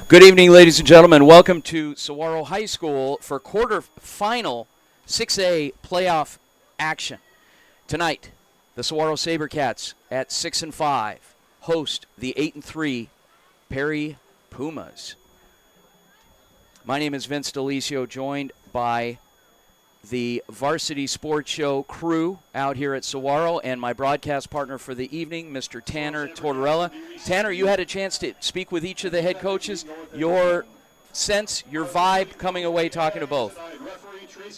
Good evening, ladies and gentlemen. Welcome to Saguaro High School for quarterfinal 6A playoff action. Tonight, the Saguaro SaberCats at 6-5 host the 8-3 Perry Pumas. My name is Vince Delisio, joined by the Varsity Sports Show crew out here at Saguaro, and my broadcast partner for the evening, Mr. Tanner Tortorella. Tanner, you had a chance to speak with each of the head coaches. Your sense, your vibe coming away talking to both?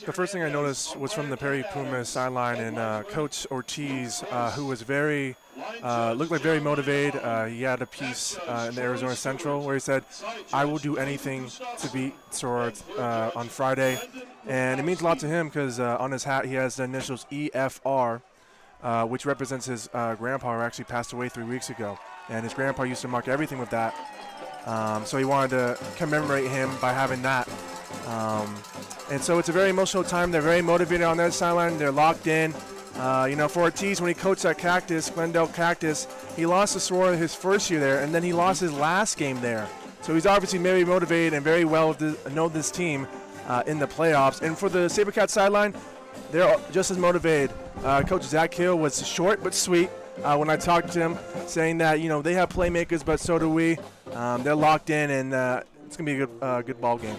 The first thing I noticed was from the Perry Pumas sideline, and Coach Ortiz, who was looked like very motivated. He had a piece in the Arizona Central where he said, "I will do anything to beat Swords on Friday," and it means a lot to him because on his hat he has the initials EFR, which represents his grandpa, who actually passed away 3 weeks ago, and his grandpa used to mark everything with that. So he wanted to commemorate him by having that. And so it's a very emotional time. They're very motivated on that sideline. They're locked in. For Ortiz, when he coached at Glendale Cactus, he lost to Saguaro his first year there, and then he lost his last game there. So he's obviously very motivated and very well know this team in the playoffs. And for the SaberCats sideline, they're just as motivated. Coach Zach Hill was short but sweet when I talked to him, saying that they have playmakers, but so do we. They're locked in, and it's going to be a good ball game.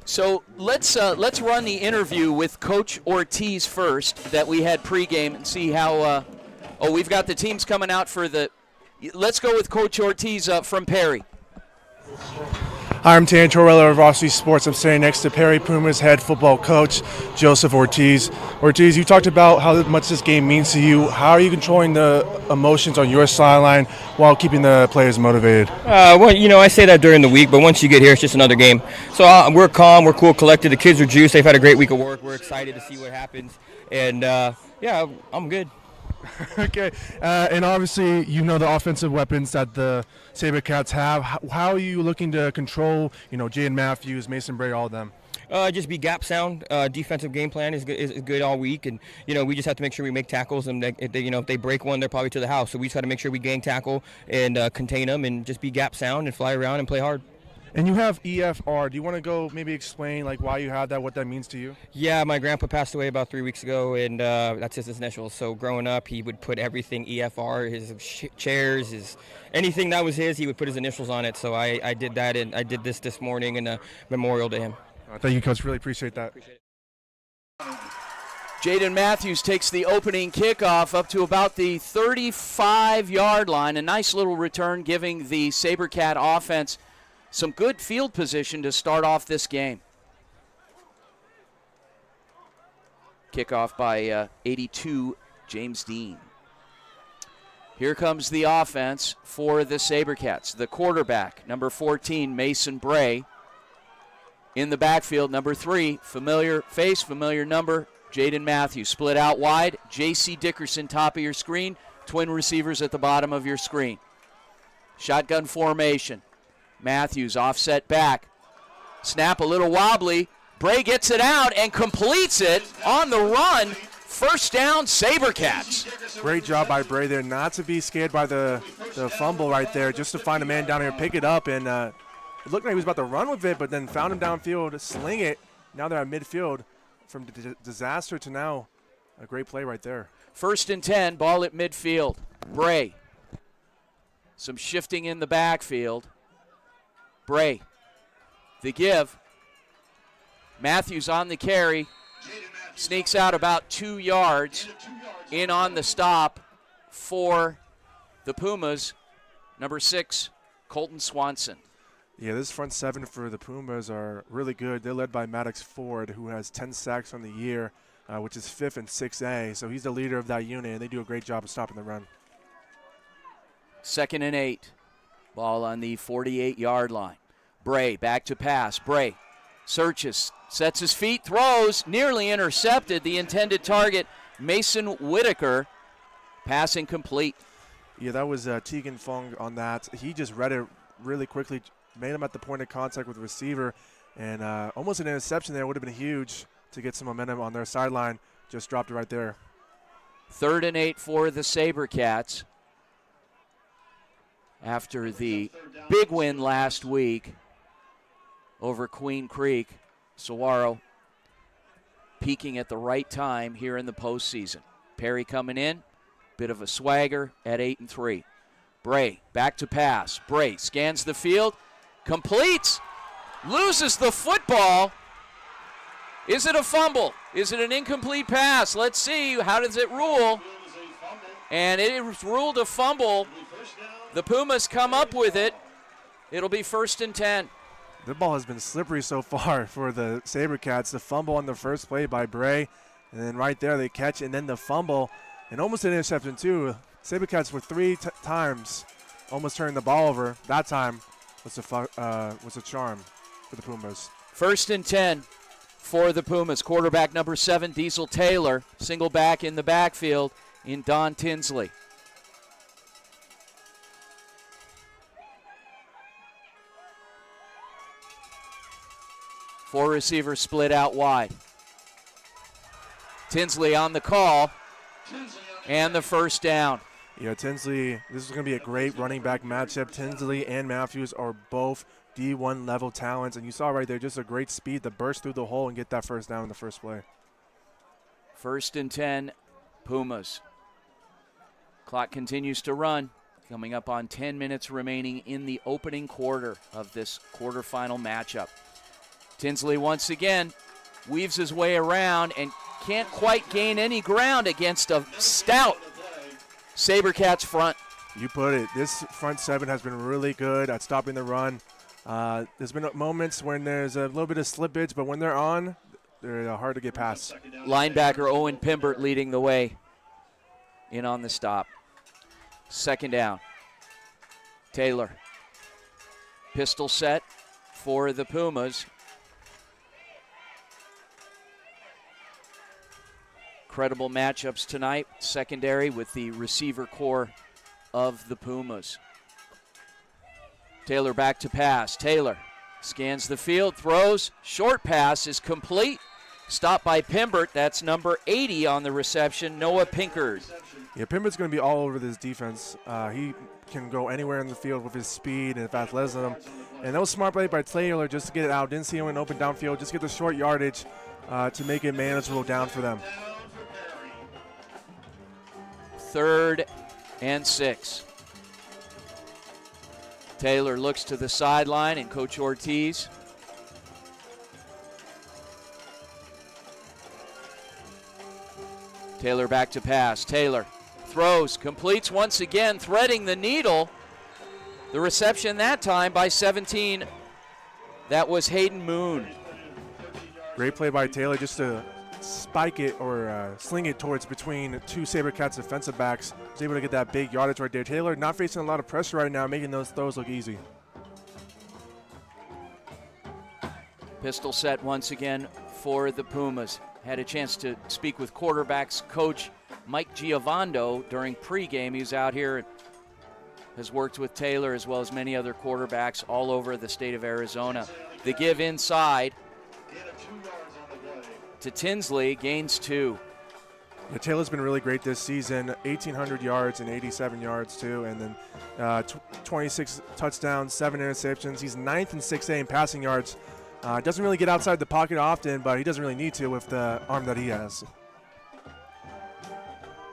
So let's run the interview with Coach Ortiz first that we had pregame and see how. We've got the teams coming out for the. Let's go with Coach Ortiz from Perry. Hi, I'm Tanner Tortorella of Varsity Sports. I'm sitting next to Perry Pumas head football coach, Joseph Ortiz. Ortiz, you talked about how much this game means to you. How are you controlling the emotions on your sideline while keeping the players motivated? I say that during the week, but once you get here, it's just another game. So we're calm, we're cool, collected. The kids are juiced. They've had a great week of work. We're excited to see what happens. And, I'm good. Okay, and obviously the offensive weapons that the SaberCats have. How are you looking to control, Jaden Matthews, Mason Bray, all of them? Just be gap sound. Defensive game plan is good all week, and we just have to make sure we make tackles. And if they break one, they're probably to the house. So we just got to make sure we gang tackle and contain them, and just be gap sound and fly around and play hard. And you have EFR. Do you want to go maybe explain why you have that, what that means to you? Yeah, my grandpa passed away about 3 weeks ago, and that's his initials. So growing up, he would put everything EFR, his chairs, anything that was his, he would put his initials on it. So I did that, and I did this morning in a memorial to him. Thank you, Coach. Really appreciate that. Jaden Matthews takes the opening kickoff up to about the 35-yard line. A nice little return, giving the SaberCat offense some good field position to start off this game. Kickoff by 82, James Dean. Here comes the offense for the SaberCats. The quarterback, number 14, Mason Bray. In the backfield, number 3, familiar face, familiar number, Jaden Matthews. Split out wide, J.C. Dickerson, top of your screen. Twin receivers at the bottom of your screen. Shotgun formation. Matthews offset back. Snap a little wobbly. Bray gets it out and completes it on the run. First down, SaberCats. Great job by Bray there, not to be scared by the fumble right there, just to find a man down here, pick it up, and it looked like he was about to run with it, but then found him downfield, sling it. Now they're at midfield. From disaster to now, a great play right there. 1st and 10, ball at midfield. Bray. Some shifting in the backfield. Bray, the give. Matthews on the carry. Sneaks out about 2 yards. In on the stop for the Pumas. Number 6, Colton Swanson. Yeah, this front seven for the Pumas are really good. They're led by Maddox Ford, who has 10 sacks on the year, which is 5th in 6A. So he's the leader of that unit, and they do a great job of stopping the run. 2nd and 8. Ball on the 48-yard line. Bray back to pass. Bray searches, sets his feet, throws, nearly intercepted. The intended target, Mason Whitaker, passing complete. Yeah, that was Tegan Fung on that. He just read it really quickly, made him at the point of contact with the receiver, and almost an interception there. Would have been huge to get some momentum on their sideline. Just dropped it right there. 3rd and 8 for the SaberCats. after the big win last week over Queen Creek. Saguaro peaking at the right time here in the postseason. Perry coming in, bit of a swagger at 8-3. Bray back to pass. Bray scans the field, completes, loses the football. Is it a fumble? Is it an incomplete pass? Let's see. How does it rule? And it is ruled a fumble. The Pumas come up with it. It'll be 1st and 10. The ball has been slippery so far for the SaberCats. The fumble on the first play by Bray, and then right there they catch, and then the fumble, and almost an interception too. SaberCats were 3 times almost turning the ball over. That time was a charm for the Pumas. 1st and 10 for the Pumas. Quarterback number 7, Diesel Taylor, single back in the backfield in Don Tinsley. Four receivers split out wide. Tinsley on the call, and the first down. Yeah, Tinsley, this is going to be a great running back matchup. Tinsley and Matthews are both D1 level talents, and you saw right there just a great speed to burst through the hole and get that first down in the first play. 1st and 10, Pumas. Clock continues to run, coming up on 10 minutes remaining in the opening quarter of this quarterfinal matchup. Tinsley once again weaves his way around and can't quite gain any ground against a stout SaberCats front. You put it. This front seven has been really good at stopping the run. There's been moments when there's a little bit of slippage, but when they're on, they're hard to get past. Linebacker Owen Pimbert leading the way in on the stop. 2nd down. Taylor. Pistol set for the Pumas. Credible matchups tonight. Secondary with the receiver core of the Pumas. Taylor back to pass. Taylor scans the field, throws. Short pass is complete. Stopped by Pimbert. That's number 80 on the reception, Noah Pinkard. Yeah, Pimbert's going to be all over this defense. He can go anywhere in the field with his speed and athleticism. And that was smart play by Taylor just to get it out. Didn't see him in open downfield. Just get the short yardage to make it manageable down for them. 3rd and 6. Taylor looks to the sideline and Coach Ortiz. Taylor back to pass. Taylor throws, completes once again, threading the needle. The reception that time by 17. That was Hayden Moon. Great play by Taylor just to spike it or sling it towards between 2 SaberCats defensive backs. Was able to get that big yardage right there. Taylor not facing a lot of pressure right now, making those throws look easy. Pistol set once again for the Pumas. Had a chance to speak with quarterbacks coach Mike Giovando during pregame. He was out here and has worked with Taylor as well as many other quarterbacks all over the state of Arizona. The give inside to Tinsley, gains 2. Yeah, Taylor's been really great this season, 1,800 yards and 87 yards too, and then 26 touchdowns, 7 interceptions. He's 9th in 6A in passing yards. Doesn't really get outside the pocket often, but he doesn't really need to with the arm that he has.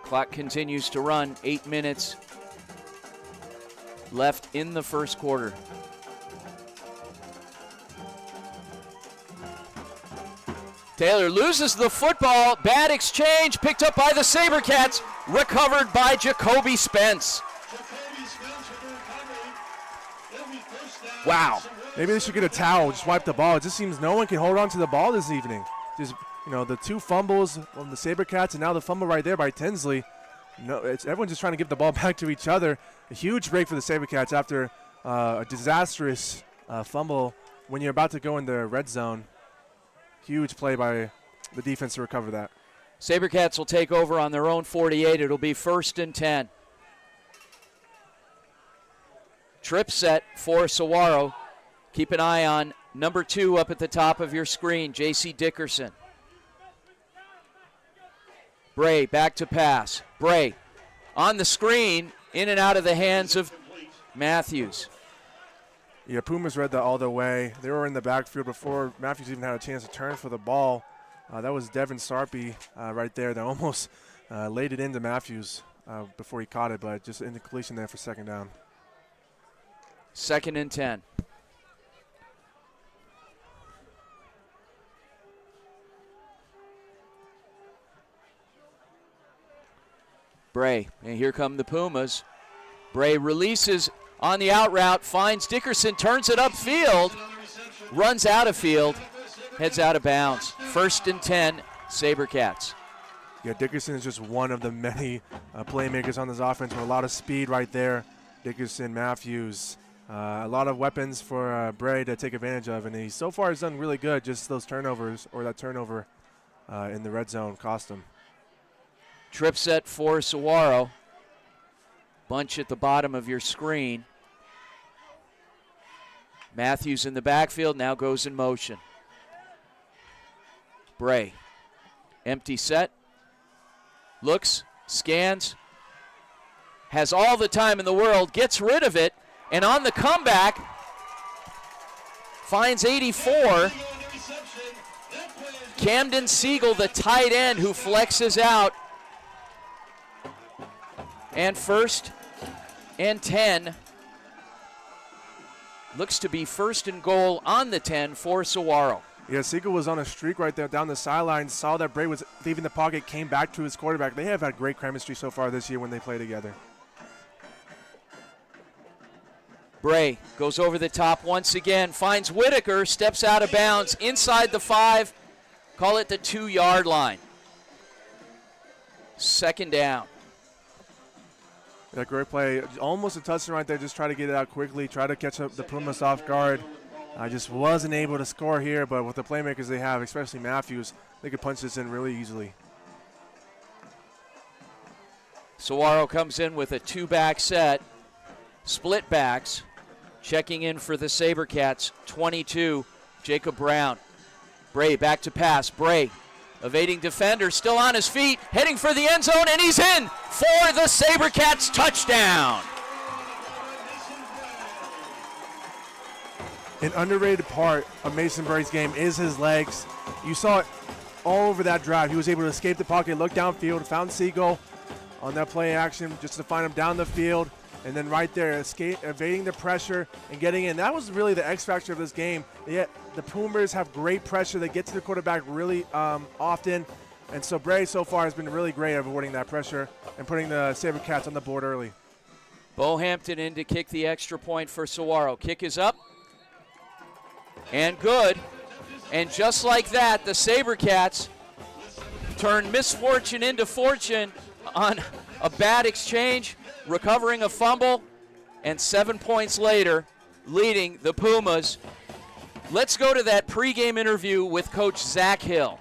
Clock continues to run, 8 minutes left in the first quarter. Taylor loses the football. Bad exchange. Picked up by the SaberCats. Recovered by Jacoby Spence. Wow. Maybe they should get a towel, just wipe the ball. It just seems no one can hold on to the ball this evening. Just, the 2 fumbles from the SaberCats and now the fumble right there by Tinsley. Everyone's just trying to give the ball back to each other. A huge break for the SaberCats after a disastrous fumble when you're about to go in the red zone. Huge play by the defense to recover that. SaberCats will take over on their own 48. It'll be 1st and 10. Trip set for Saguaro. Keep an eye on number 2 up at the top of your screen, J.C. Dickerson. Bray back to pass. Bray on the screen, in and out of the hands of Matthews. Yeah, Pumas read that all the way. They were in the backfield before Matthews even had a chance to turn for the ball. That was Devin Sarpy right there that almost laid it into Matthews before he caught it, but just in the completion there for second down. 2nd and 10. Bray, and here come the Pumas. Bray releases on the out route, finds Dickerson, turns it upfield, runs out of field, heads out of bounds. 1st and 10, SaberCats. Yeah, Dickerson is just one of the many playmakers on this offense with a lot of speed right there. Dickerson, Matthews, a lot of weapons for Bray to take advantage of, and he so far has done really good. Just those turnovers, or that turnover in the red zone cost him. Trip set for Saguaro. Bunch at the bottom of your screen. Matthews in the backfield, now goes in motion. Bray, empty set, looks, scans, has all the time in the world, gets rid of it, and on the comeback, finds 84. Camden Siegel, the tight end, who flexes out. And 1st and 10. Looks to be 1st and goal on the 10 for Saguaro. Yeah, Siegel was on a streak right there down the sideline, saw that Bray was leaving the pocket, came back to his quarterback. They have had great chemistry so far this year when they play together. Bray goes over the top once again, finds Whitaker, steps out of bounds inside the 5, call it the 2-yard line. 2nd down. That great play, almost a touchdown right there. Just try to get it out quickly, try to catch up the Pumas off guard. I just wasn't able to score here, but with the playmakers they have, especially Matthews, they could punch this in really easily. Saguaro comes in with a 2-back set, split backs. Checking in for the SaberCats, 22, Jacob Brown. Bray back to pass. Bray evading defender, still on his feet, heading for the end zone, and he's in for the SaberCats touchdown. An underrated part of Mason Bray's game is his legs. You saw it all over that drive. He was able to escape the pocket, look downfield, found Siegel on that play action just to find him down the field, and then right there, evading the pressure and getting in. That was really the X factor of this game. Yet the Pumas have great pressure. They get to the quarterback really often, and so Bray so far has been really great at avoiding that pressure and putting the SaberCats on the board early. Bohampton in to kick the extra point for Saguaro. Kick is up and good. And just like that, the SaberCats turn misfortune into fortune on a bad exchange, recovering a fumble, and 7 points later, leading the Pumas. Let's go to that pregame interview with Coach Zach Hill.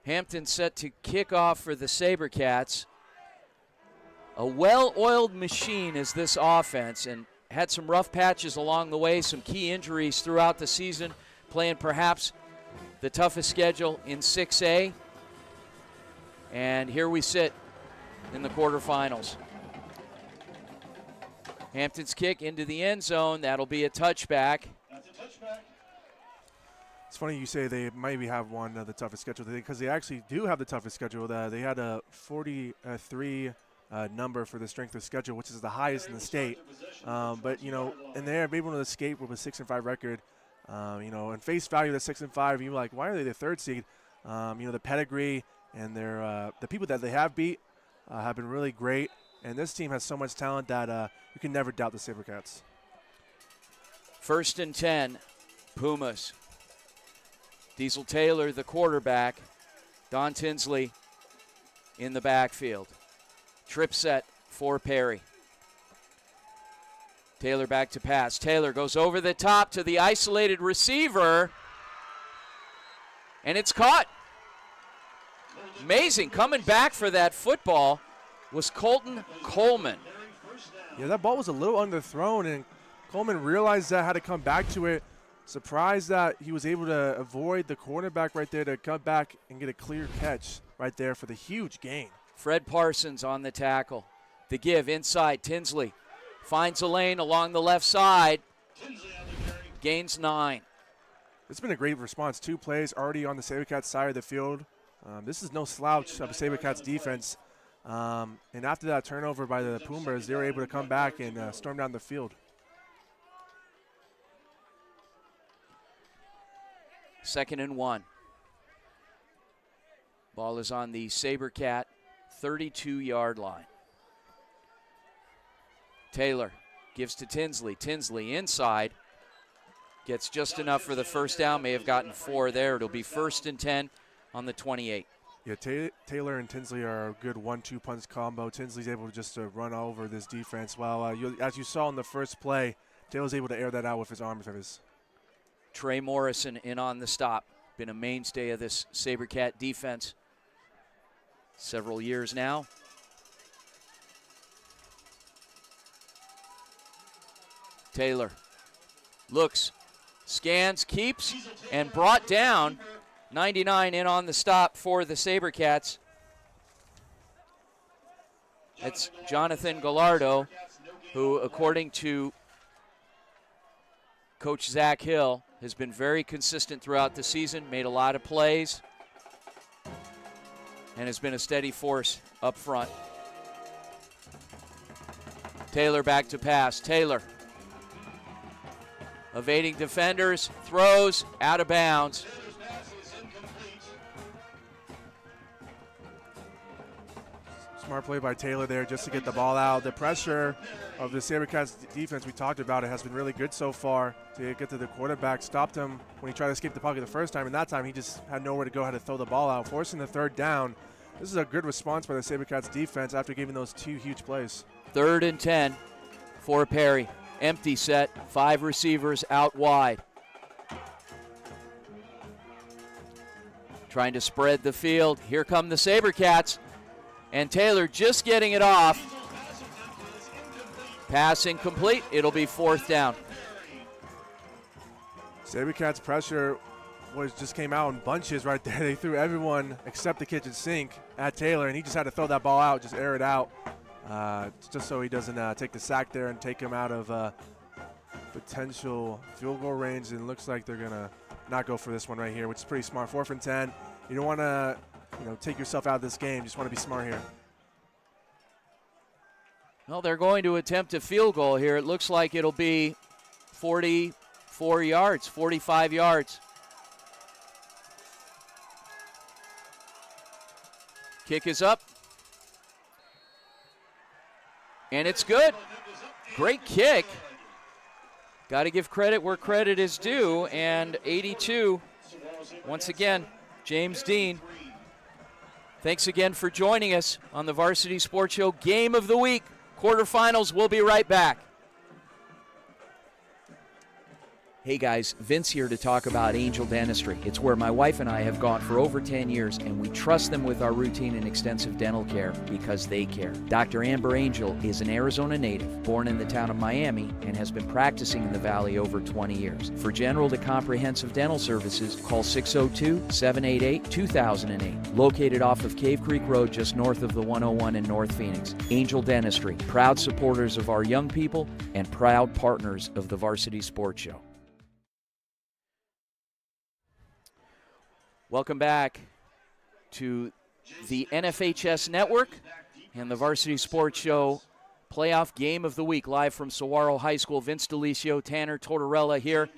Hampton set to kick off for the SaberCats. A well-oiled machine is this offense, and had some rough patches along the way, some key injuries throughout the season, playing perhaps the toughest schedule in 6A. And here we sit in the quarterfinals. Hampton's kick into the end zone. That'll be a touchback. It's funny you say they maybe have one of the toughest schedule because they actually do have the toughest schedule. They had a 43 number for the strength of schedule, which is the highest in the state. But, you know, and they're able to escape with a 6-5 record. You know, and face value, they're 6-5. You're like, why are they the third seed? You know, the pedigree and their the people that they have beat have been really great. And this team has so much talent that you can never doubt the SaberCats. 1st and 10 Pumas. Diesel Taylor, the quarterback. Don Tinsley in the backfield. Trip set for Perry. Taylor back to pass. Taylor goes over the top to the isolated receiver. And it's caught. Amazing. Coming back for that football was Colton Coleman. Yeah, that ball was a little underthrown, and Coleman realized that, had to come back to it. Surprised that he was able to avoid the cornerback right there to come back and get a clear catch right there for the huge gain. Fred Parsons on the tackle. The give inside. Tinsley finds a lane along the left side. Gains 9. It's been a great response. 2 plays already on the SaberCats side of the field. This is no slouch of a SaberCats defense. And after that turnover by the Pumas, they were able to come back and storm down the field. Second and 1. Ball is on the SaberCat 32-yard line. Taylor gives to Tinsley. Tinsley inside. Gets just enough for the first down. May have gotten 4 there. It'll be 1st and 10 on the 28. Yeah, Taylor and Tinsley are a good 1-2 punch combo. Tinsley's able just to run over this defense. While, as you saw in the first play, Taylor's able to air that out with his arms of his. Trey Morrison in on the stop. Been a mainstay of this SaberCat defense several years now. Taylor looks, scans, keeps, and brought down. 99 in on the stop for the SaberCats. It's Jonathan Gallardo, who, according to Coach Zach Hill, has been very consistent throughout the season, made a lot of plays, and has been a steady force up front. Taylor back to pass. Taylor evading defenders, throws, out of bounds. Smart play by Taylor there just to get the ball out. The pressure of the SaberCats defense, we talked about it, has been really good so far to get to the quarterback. Stopped him when he tried to escape the pocket the first time, and that time he just had nowhere to go, had to throw the ball out, forcing the 3rd down. This is a good response by the SaberCats defense after giving those 2 huge plays. 3rd and 10 for Perry. Empty set, 5 receivers out wide. Trying to spread the field. Here come the SaberCats. And Taylor just getting it off. Pass incomplete. It'll be 4th down. SaberCats pressure just came out in bunches right there. They threw everyone except the kitchen sink at Taylor, and he just had to throw that ball out, just air it out, just so he doesn't take the sack there and take him out of potential field goal range. And it looks like they're going to not go for this one right here, which is pretty smart. 4th and 10. You don't want to take yourself out of this game. Just want to be smart here. Well, they're going to attempt a field goal here. It looks like it'll be 44 yards, 45 yards. Kick is up. And it's good. Great kick. Got to give credit where credit is due. And 82, once again, James Dean. Thanks again for joining us on the Varsity Sports Show Game of the Week. Quarterfinals, we'll be right back. Hey guys, Vince here to talk about Angel Dentistry. It's where my wife and I have gone for over 10 years, and we trust them with our routine and extensive dental care because they care. Dr. Amber Angel is an Arizona native, born in the town of Miami, and has been practicing in the Valley over 20 years. For general to comprehensive dental services, call 602-788-2008. Located off of Cave Creek Road, just north of the 101 in North Phoenix. Angel Dentistry, proud supporters of our young people and proud partners of the Varsity Sports Show. Welcome back to the NFHS Network and the Varsity Sports Show Playoff Game of the Week, live from Saguaro High School. Vince DeLisio, Tanner Tortorella here.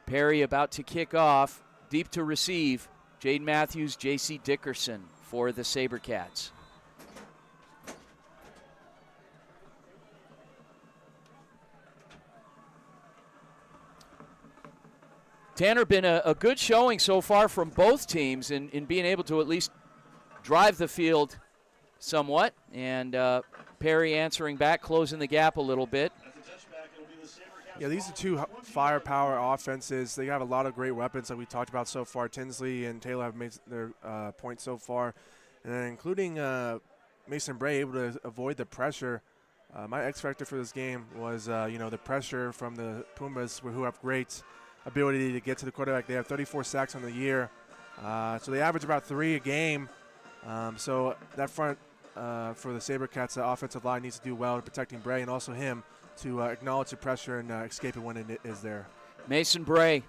Perry about to kick off. Deep to receive, Jaden Matthews, J.C. Dickerson for the SaberCats. Tanner, been a good showing so far from both teams in being able to at least drive the field somewhat. And Perry answering back, closing the gap a little bit. Yeah, these are two firepower offenses. They have a lot of great weapons that we talked about so far. Tinsley and Taylor have made their points so far. And then including Mason Bray able to avoid the pressure. My X factor for this game was, the pressure from the Pumas, who have great ability to get to the quarterback. They have 34 sacks on the year. So they average about 3 a game. So that front for the SaberCats, the offensive line needs to do well in protecting Bray and also him to acknowledge the pressure and escape it when it is there. Mason Bray,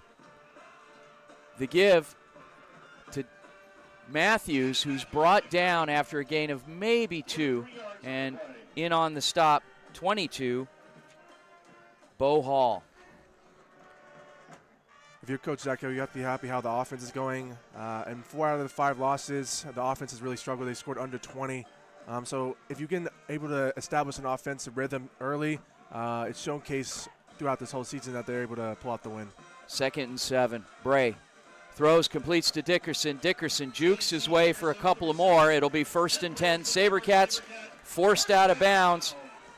the give to Matthews, who's brought down after a gain of maybe 2, and in on the stop, 22, Bo Hall. If you're Coach Zacco, you have to be happy how the offense is going. And 4 out of the 5 losses, the offense has really struggled. They scored under 20. So if you can able to establish an offensive rhythm early, it's showcased throughout this whole season that they're able to pull out the win. 2nd and 7. Bray throws, completes to Dickerson. Dickerson jukes his way for a couple of more. It'll be 1st and 10. SaberCats forced out of bounds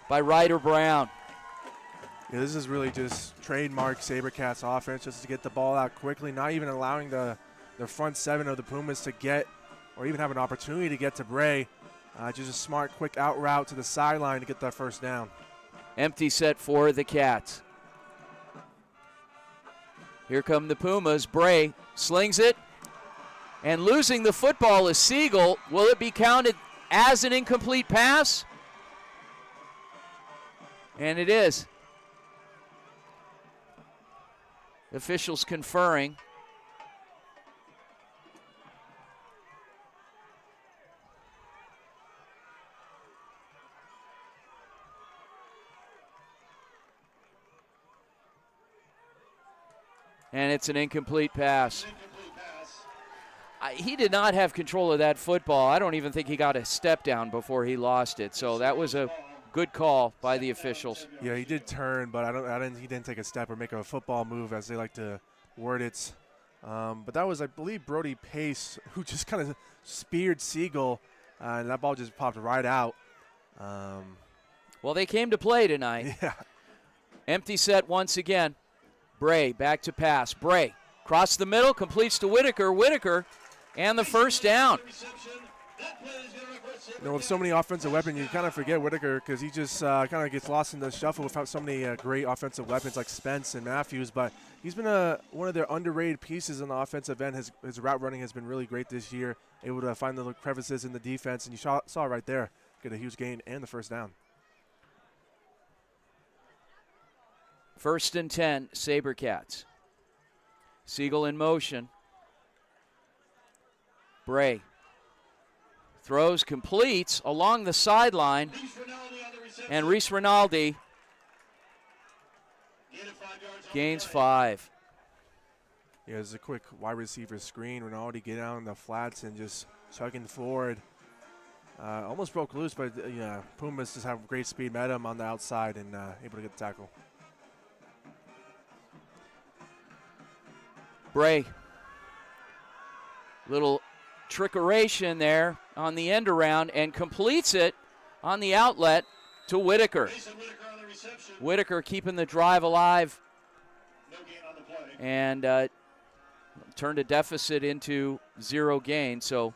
by Ryder Brown. Yeah, this is really just trademark SaberCats offense, just to get the ball out quickly, not even allowing the front 7 of the Pumas to get or even have an opportunity to get to Bray. Just a smart, quick out route to the sideline to get that first down. Empty set for the Cats. Here come the Pumas. Bray slings it, and losing the football is Siegel. Will it be counted as an incomplete pass? And it is. Officials conferring. And it's an incomplete pass. He did not have control of that football. I don't even think he got a step down before he lost it. So that was a good call by the officials. Yeah, he did turn, but he didn't take a step or make a football move, as they like to word it. But that was, I believe, Brody Pace, who just kind of speared Siegel, and that ball just popped right out. Well, they came to play tonight. Yeah. Empty set once again. Bray back to pass. Bray across the middle, completes to Whitaker. Whitaker and the first down. With so many offensive weapons, you kind of forget Whitaker because he just kind of gets lost in the shuffle without so many great offensive weapons like Spence and Matthews. But he's been one of their underrated pieces on the offensive end. His route running has been really great this year, able to find the little crevices in the defense, and you saw right there, get a huge gain and the first down. 1st and 10, SaberCats. Siegel in motion. Bray throws, completes along the sideline, and Reese Rinaldi gains 5. Yeah, it's a quick wide receiver screen. Rinaldi get out on the flats and just chugging forward. Almost broke loose, but Pumas just have great speed, met him on the outside and able to get the tackle. Bray, little trickeration there on the end around and completes it on the outlet to Whitaker. Whitaker keeping the drive alive and turned a deficit into 0 gain. So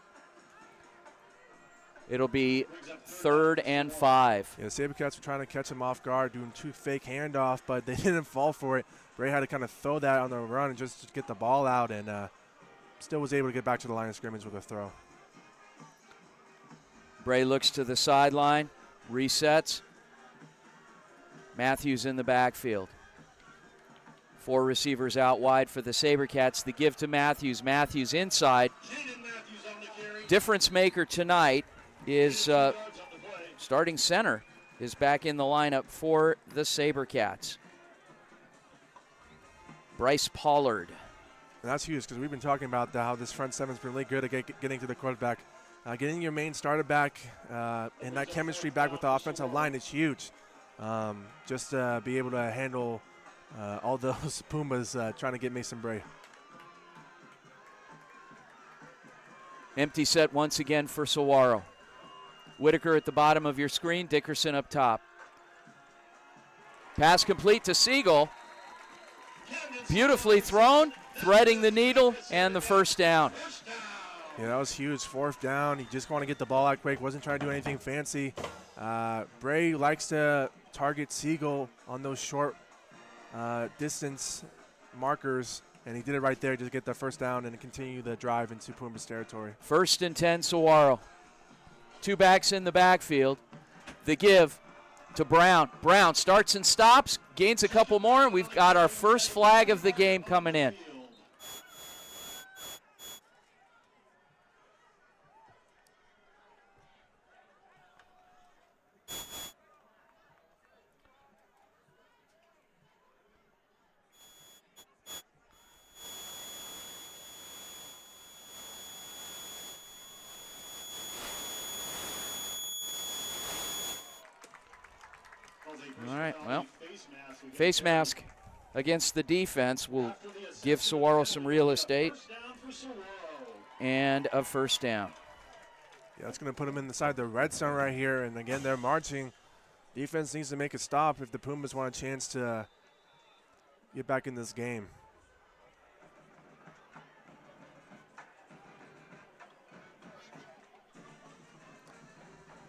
it'll be 3rd and 5. Yeah, the SaberCats were trying to catch him off guard, doing 2 fake handoff, but they didn't fall for it. Bray had to kind of throw that on the run and just get the ball out, and still was able to get back to the line of scrimmage with a throw. Bray looks to the sideline, resets. Matthews in the backfield. 4 receivers out wide for the SaberCats. The give to Matthews. Matthews inside. Difference maker tonight is starting center is back in the lineup for the SaberCats. Bryce Pollard. And that's huge because we've been talking about how this front seven's been really good at getting to the quarterback. Getting your main starter back and that chemistry back with the offensive line is huge. Just to be able to handle all those Pumas trying to get Mason Bray. Empty set once again for Saguaro. Whitaker at the bottom of your screen, Dickerson up top. Pass complete to Siegel. Beautifully thrown, threading the needle, and the first down. Yeah, that was huge. 4th down. He just wanted to get the ball out quick. Wasn't trying to do anything fancy. Bray likes to target Siegel on those short distance markers, and he did it right there. Just get the first down and continue the drive into Pumas territory. 1st and 10, Saguaro. 2 backs in the backfield. The give to Brown. Brown starts and stops, gains a couple more, and we've got our first flag of the game coming in. All right, well, face mask against the defense will give Saguaro some real estate and a first down. Yeah, it's going to put him inside the red zone right here. And again, they're marching. Defense needs to make a stop if the Pumas want a chance to get back in this game.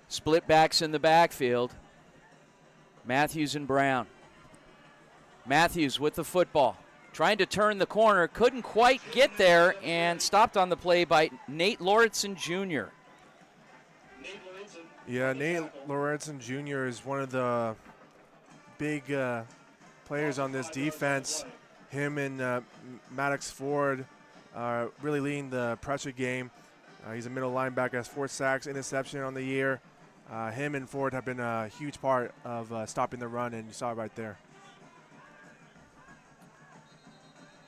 Split backs in the backfield. Matthews and Brown. Matthews with the football. Trying to turn the corner. Couldn't quite get there and stopped on the play by Nate Lauritsen Jr. Yeah, Nate Lauritsen Jr. is one of the big players on this defense. Him and Maddox Ford are really leading the pressure game. He's a middle linebacker, has 4 sacks, interception on the year. Him and Ford have been a huge part of stopping the run, and you saw it right there.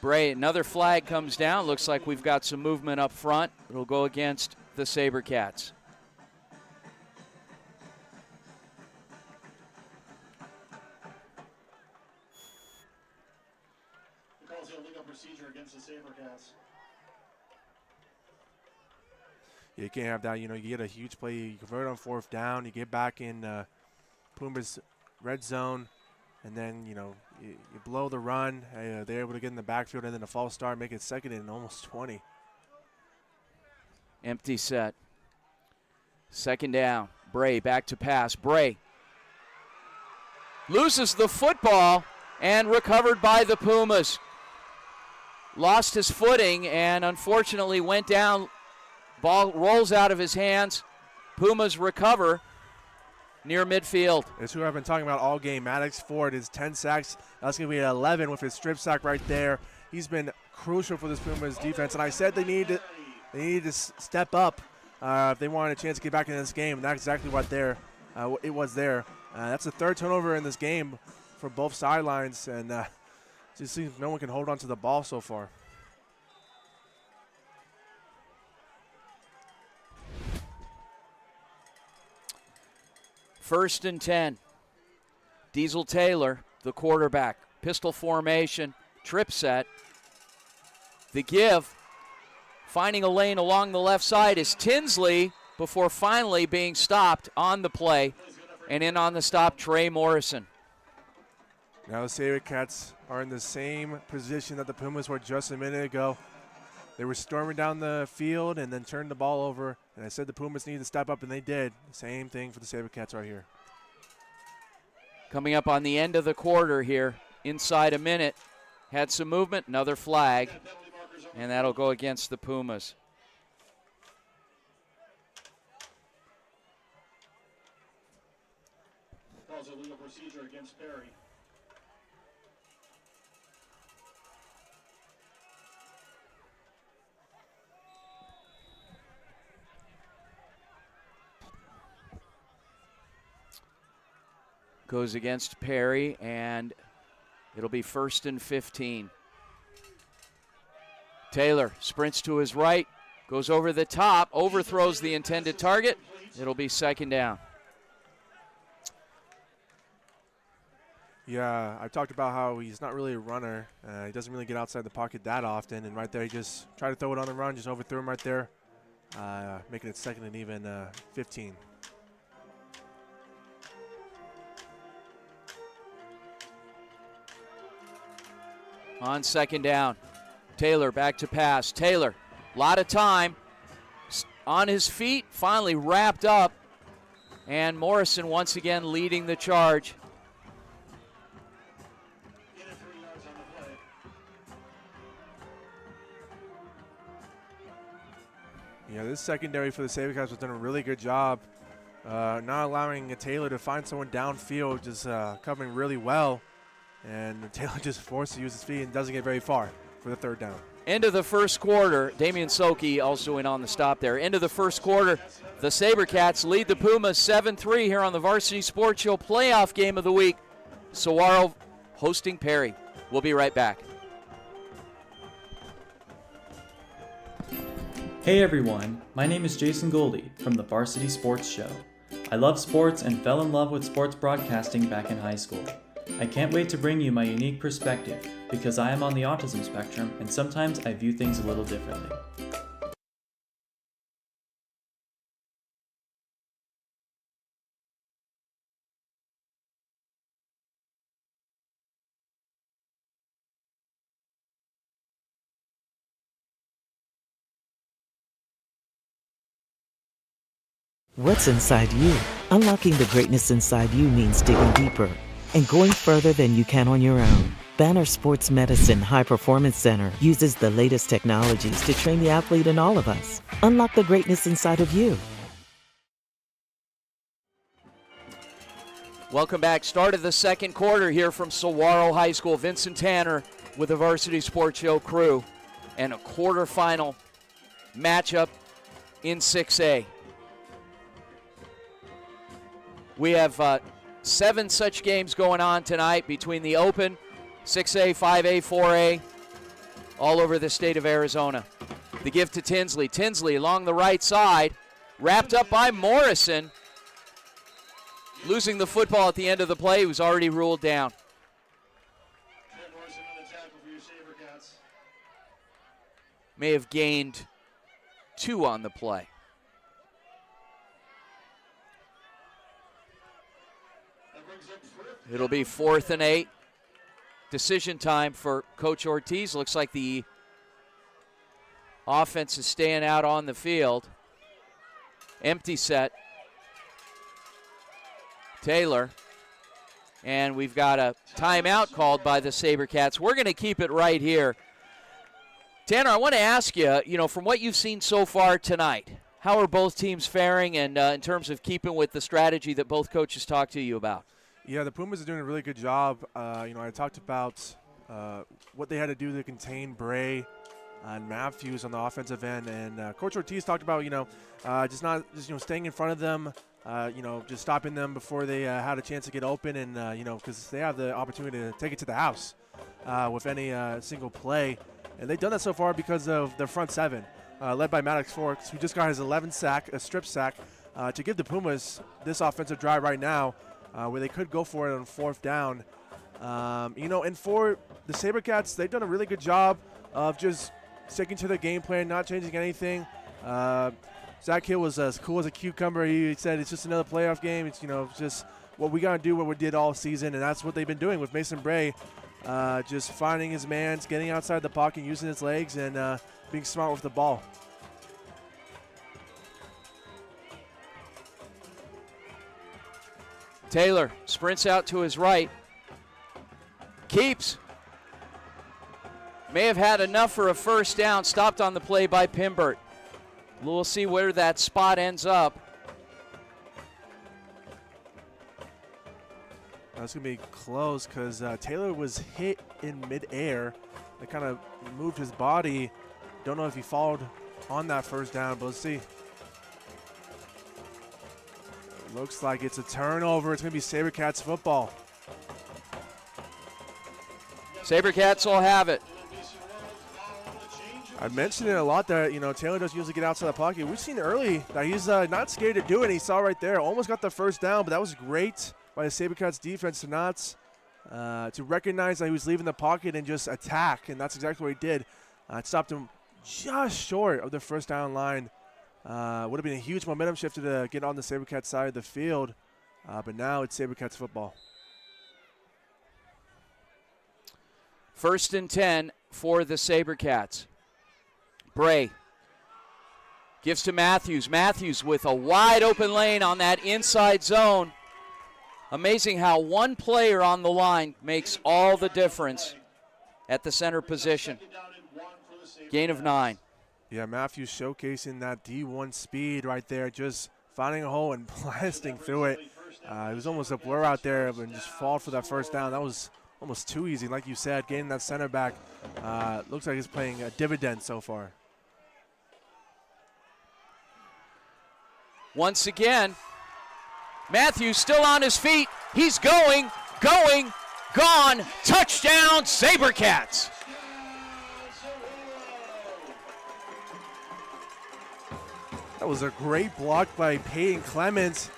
Bray, another flag comes down. Looks like we've got some movement up front. It'll go against the SaberCats. He calls the illegal procedure against the SaberCats. Yeah, you can't have that. You know, you get a huge play, you convert on 4th down, you get back in Pumas red zone, and then, you know, you blow the run. They're able to get in the backfield and then a false start, make it 2nd and almost 20. Empty set. 2nd down. Bray back to pass. Bray loses the football and recovered by the Pumas. Lost his footing and unfortunately went down. Ball rolls out of his hands. Pumas recover near midfield. It's who I've been talking about all game. Maddox Ford is 10 sacks. That's going to be at 11 with his strip sack right there. He's been crucial for this Pumas defense, and I said they need to step up if they wanted a chance to get back in this game, and that's exactly what it was there. That's the 3rd turnover in this game for both sidelines, and just seems no one can hold on to the ball so far. First and 10. Diesel Taylor, the quarterback. Pistol formation, trip set. The give, finding a lane along the left side is Tinsley before finally being stopped on the play. And in on the stop, Trey Morrison. Now the SaberCats are in the same position that the Pumas were just a minute ago. They were storming down the field and then turned the ball over. And I said the Pumas needed to step up, and they did. Same thing for the SaberCats right here. Coming up on the end of the quarter here, inside a minute. Had some movement, another flag, and that'll go against the Pumas. Calls illegal procedure against Perry. Goes against Perry, and it'll be 1st and 15. Taylor sprints to his right, goes over the top, overthrows the intended target. It'll be 2nd down. Yeah, I talked about how he's not really a runner. He doesn't really get outside the pocket that often, and right there he just tried to throw it on the run, just overthrew him right there, making it 2nd and even 15. On 2nd down, Taylor back to pass. Taylor, a lot of time, on his feet, finally wrapped up, and Morrison once again leading the charge. Yeah, this secondary for the SaberCats has done a really good job not allowing Taylor to find someone downfield, just covering really well. And Taylor just forced to use his feet and doesn't get very far for the 3rd down. End of the first quarter, Damian Soki also in on the stop there. End of the first quarter, the SaberCats lead the Pumas 7-3 here on the Varsity Sports Show playoff game of the week. Saguaro hosting Perry. We'll be right back. Hey everyone, my name is Jason Goldie from the Varsity Sports Show. I love sports and fell in love with sports broadcasting back in high school. I can't wait to bring you my unique perspective because I am on the autism spectrum and sometimes I view things a little differently. What's inside you? Unlocking the greatness inside you means digging deeper and going further than you can on your own. Banner Sports Medicine High Performance Center uses the latest technologies to train the athlete in all of us. Unlock the greatness inside of you. Welcome back. Start of the second quarter here from Saguaro High School. Vincent Tanner with the Varsity Sports Show crew and a quarterfinal matchup in 6A. We have 7 such games going on tonight between the Open, 6A, 5A, 4A, all over the state of Arizona. The give to Tinsley. Tinsley along the right side, wrapped up by Morrison. Losing the football at the end of the play. He was already ruled down. May have gained 2 on the play. It'll be 4th and 8. Decision time for Coach Ortiz. Looks like the offense is staying out on the field. Empty set. Taylor. And we've got a timeout called by the SaberCats. We're going to keep it right here. Tanner, I want to ask you, from what you've seen so far tonight, how are both teams faring and in terms of keeping with the strategy that both coaches talked to you about? Yeah, the Pumas are doing a really good job. I talked about what they had to do to contain Bray and Matthews on the offensive end, and Coach Ortiz talked about just staying in front of them, just stopping them before they had a chance to get open, and because they have the opportunity to take it to the house with any single play, and they've done that so far because of their front 7, led by Maddox Forks, who just got his 11th sack, a strip sack, to give the Pumas this offensive drive right now. Where they could go for it on 4th down. And for the SaberCats, they've done a really good job of just sticking to their game plan, not changing anything. Zach Hill was as cool as a cucumber. He said it's just another playoff game. It's, just what we got to do, what we did all season, and that's what they've been doing with Mason Bray, just finding his mans, getting outside the pocket, using his legs, and being smart with the ball. Taylor sprints out to his right. Keeps. May have had enough for a first down. Stopped on the play by Pimbert. We'll see where that spot ends up. That's going to be close because Taylor was hit in midair. They kind of moved his body. Don't know if he followed on that first down, but let's see. Looks like it's a turnover. It's going to be SaberCats football. SaberCats will have it. I mentioned it a lot that, Taylor doesn't usually get outside the pocket. We've seen early that he's not scared to do it. He saw right there. Almost got the first down, but that was great by the SaberCats defense to not to recognize that he was leaving the pocket and just attack, and that's exactly what he did. It stopped him just short of the first down line. Would have been a huge momentum shifter to get on the SaberCats side of the field, but now it's SaberCats football. 1st and 10 for the SaberCats. Bray gives to Matthews. Matthews with a wide open lane on that inside zone. Amazing how one player on the line makes all the difference at the center position. Gain of 9. Yeah, Matthews showcasing that D1 speed right there, just finding a hole and blasting through it. It was almost a blur out there and just fought for that first down. That was almost too easy. Like you said, getting that center back looks like he's playing a dividend so far. Once again, Matthews still on his feet. He's going, gone. Touchdown, SaberCats. That was a great block by Peyton Clements.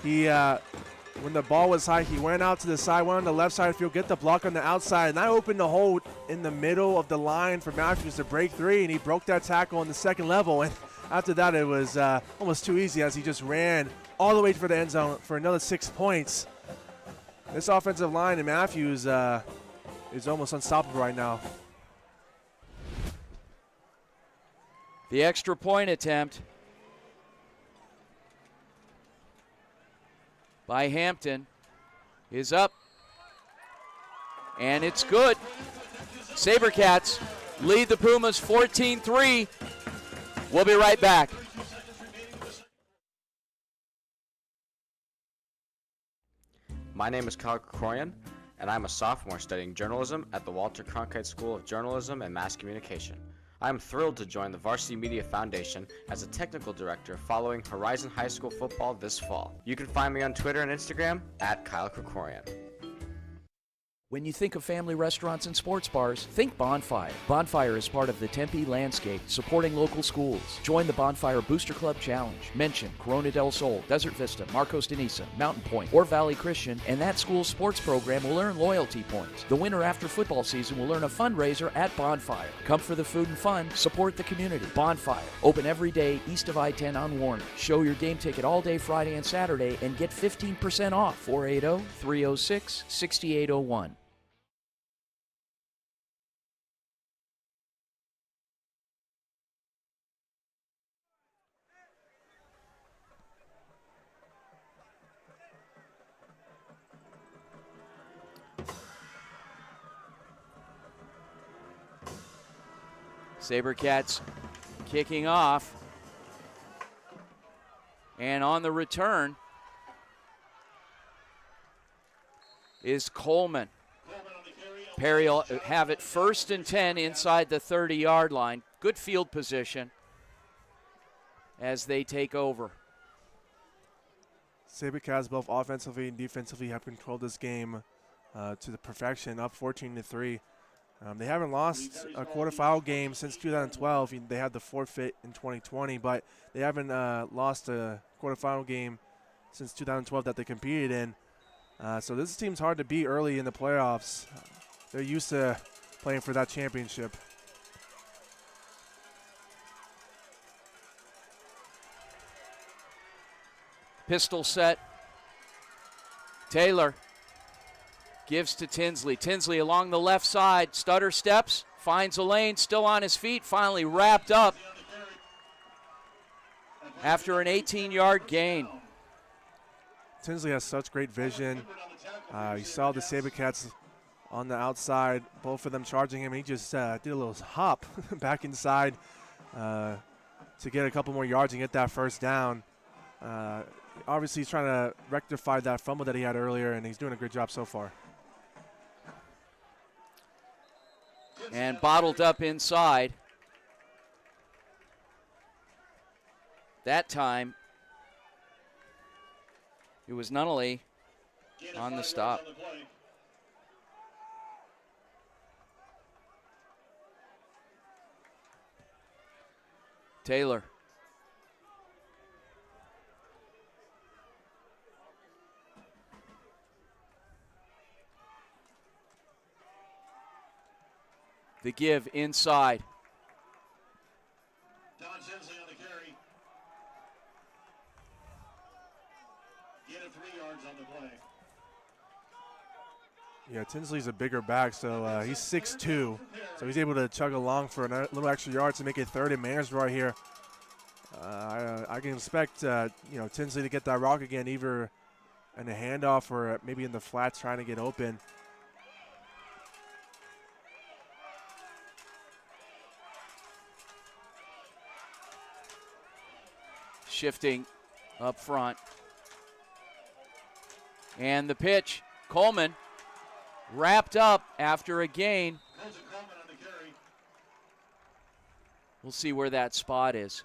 He, when the ball was high, he went out to the side, went on the left side of the field, get the block on the outside, and that opened the hole in the middle of the line for Matthews to break 3, and he broke that tackle on the second level. And after that, it was almost too easy as he just ran all the way for the end zone for another 6 points. This offensive line and Matthews is almost unstoppable right now. The extra point attempt by Hampton is up, and it's good. SaberCats lead the Pumas 14-3. We'll be right back. My name is Kyle Krikorian, and I'm a sophomore studying journalism at the Walter Cronkite School of Journalism and Mass Communication. I am thrilled to join the Varsity Media Foundation as a technical director following Horizon High School football this fall. You can find me on Twitter and Instagram at Kyle Krikorian. When you think of family restaurants and sports bars, think Bonfire. Bonfire is part of the Tempe landscape, supporting local schools. Join the Bonfire Booster Club Challenge. Mention Corona del Sol, Desert Vista, Marcos de Niza, Mountain Point, or Valley Christian, and that school's sports program will earn loyalty points. The winner after football season will earn a fundraiser at Bonfire. Come for the food and fun, support the community. Bonfire, open every day east of I-10 on Warner. Show your game ticket all day Friday and Saturday and get 15% off. 480-306-6801. SaberCats kicking off. And on the return is Coleman. Perry will have it 1st and 10 inside the 30-yard line. Good field position as they take over. SaberCats both offensively and defensively have controlled this game to the perfection, up 14-3. They haven't lost a quarterfinal game since 2012. They had the forfeit in 2020, but they haven't lost a quarterfinal game since 2012 that they competed in. So this team's hard to beat early in the playoffs. They're used to playing for that championship. Pistol set. Taylor gives to Tinsley. Tinsley along the left side. Stutter steps. Finds a lane. Still on his feet. Finally wrapped up after an 18-yard gain. Tinsley has such great vision. You saw the SaberCats on the outside, both of them charging him. He just did a little hop back inside to get a couple more yards and get that first down. Obviously, he's trying to rectify that fumble that he had earlier, and he's doing a good job so far. And bottled up inside. That time, it was Nunnally on the stop. Taylor. The give inside. Don Tinsley on the carry. Get it 3 yards on the play. Yeah, Tinsley's a bigger back, so he's 6'2", so he's able to chug along for a little extra yards to make it 3rd and manageable right here. I can expect Tinsley to get that rock again, either in a handoff or maybe in the flats trying to get open. Shifting up front. And the pitch. Coleman wrapped up after a gain. Colton Coleman on the carry. We'll see where that spot is.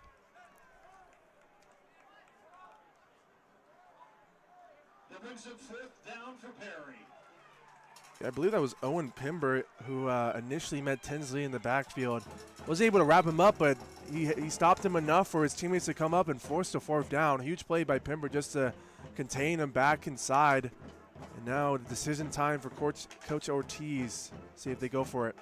That brings up 4th down for Perry. I believe that was Owen Pimber who initially met Tinsley in the backfield. Was able to wrap him up, but he stopped him enough for his teammates to come up and force a 4th down. Huge play by Pimber just to contain him back inside. And now the decision time for Coach Ortiz. See if they go for it.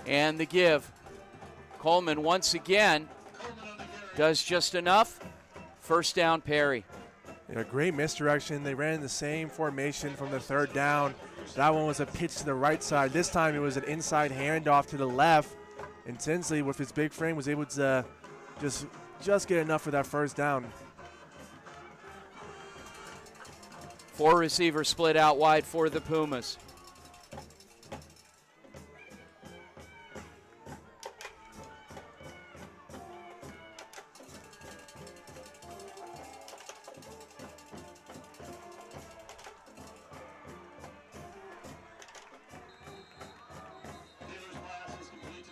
And the give. Coleman once again does just enough. 1st down, Perry. Yeah, great misdirection. They ran in the same formation from the 3rd down. That one was a pitch to the right side. This time it was an inside handoff to the left. And Tinsley, with his big frame, was able to just get enough for that 1st down. 4 receivers split out wide for the Pumas.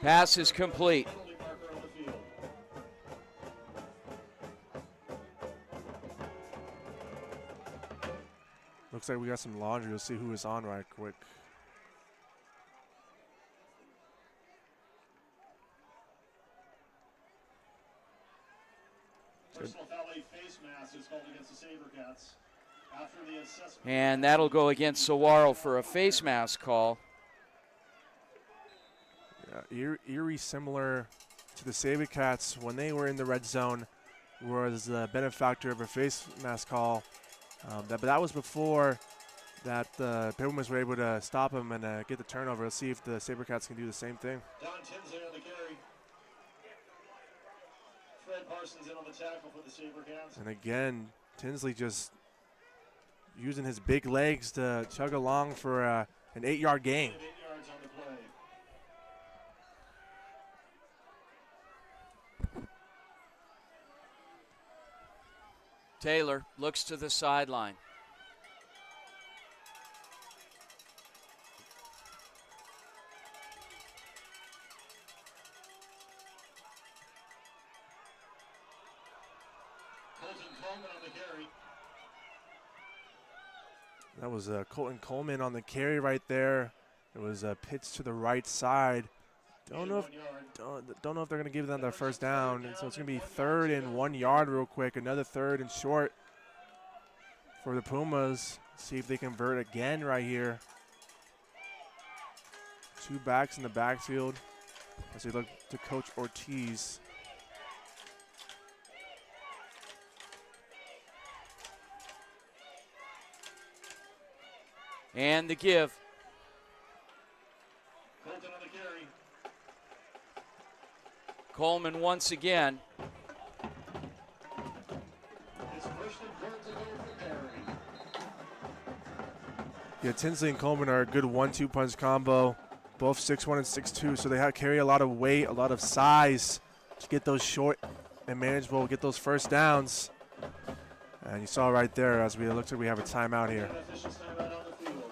Pass is complete. Penalty marker on the field. Looks like we got some laundry. We'll see who is on right quick. Personal foul face mask is called against the Sabercats. After the assessment. And that'll go against Saguaro for a face mask call. Yeah, eerie similar to the Sabercats when they were in the red zone, was the benefactor of a face mask call. But that was before that the Pumas were able to stop him and get the turnover. Let's see if the Sabercats can do the same thing. Don Tinsley on the carry. Fred Parsons in on the tackle for the Sabercats. And again, Tinsley just using his big legs to chug along for an 8-yard gain. 8 yards on the play. Taylor looks to the sideline. Colton Coleman on the carry. That was Colton Coleman on the carry right there. It was a pitch to the right side. Don't know if 81 yard. don't know if they're going to give them their 1st down. And so it's going to be 3rd and 1 yard real quick. Another 3rd and short for the Pumas. See if they convert again right here. 2 backs in the backfield as they look to Coach Ortiz. And the give. Colton on the carry. Coleman once again. It's first and 3rd to go for Perry. Yeah, Tinsley and Coleman are a good 1-2 punch combo. Both 6'1" and 6'2", so they carry a lot of weight, a lot of size to get those short and manageable, get those 1st downs. And you saw right there as we looked like we have a timeout here. Officials timeout on the field.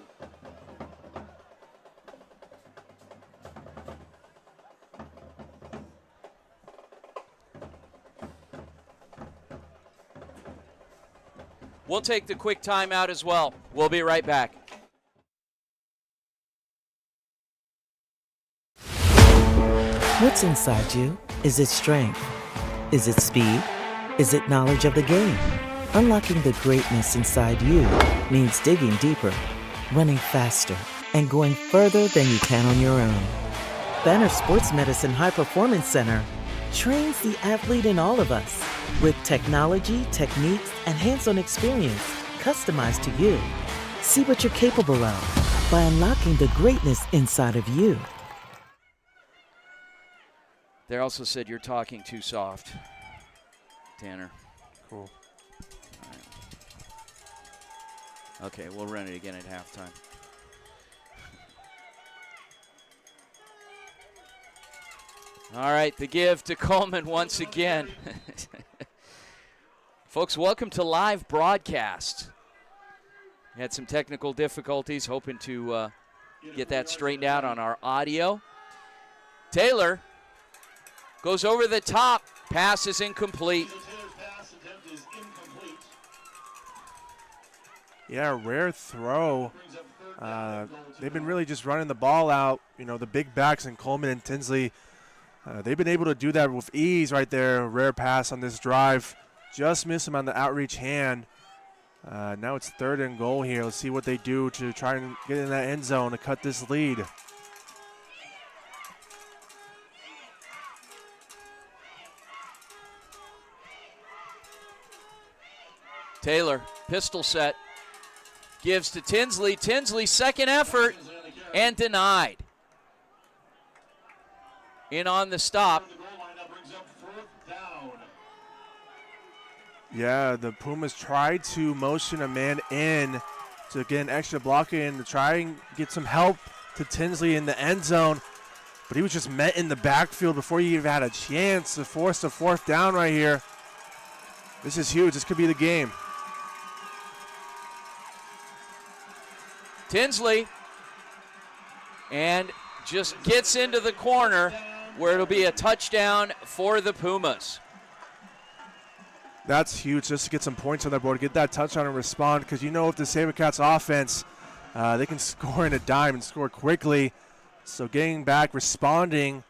We'll take the quick timeout as well. We'll be right back. What's inside you? Is it strength? Is it speed? Is it knowledge of the game? Unlocking the greatness inside you means digging deeper, running faster, and going further than you can on your own. Banner Sports Medicine High Performance Center trains the athlete in all of us with technology, techniques, and hands-on experience customized to you. See what you're capable of by unlocking the greatness inside of you. They also said you're talking too soft, Tanner. Cool. All right. Okay, we'll run it again at halftime. All right, the give to Coleman once again. Folks, welcome to live broadcast. Had some technical difficulties, hoping to get that straightened out on our audio. Taylor goes over the top. Pass is incomplete. Yeah, rare throw. They've been really just running the ball out. You know, the big backs in Coleman and Tinsley, they've been able to do that with ease right there. Rare pass on this drive. Just missed him on the outreach hand. Now it's 3rd and goal here. Let's see what they do to try and get in that end zone to cut this lead. Taylor, pistol set, gives to Tinsley. Tinsley, second effort, and denied. In on the stop. Yeah, the Pumas tried to motion a man in to get an extra block in to try and get some help to Tinsley in the end zone, but he was just met in the backfield before he even had a chance to force a 4th down right here. This is huge. This could be the game. Tinsley, and just gets into the corner where it'll be a touchdown for the Pumas. That's huge, just to get some points on the board, get that touchdown and respond, because you know if the SaberCats offense, they can score in a dime and score quickly. So getting back, responding,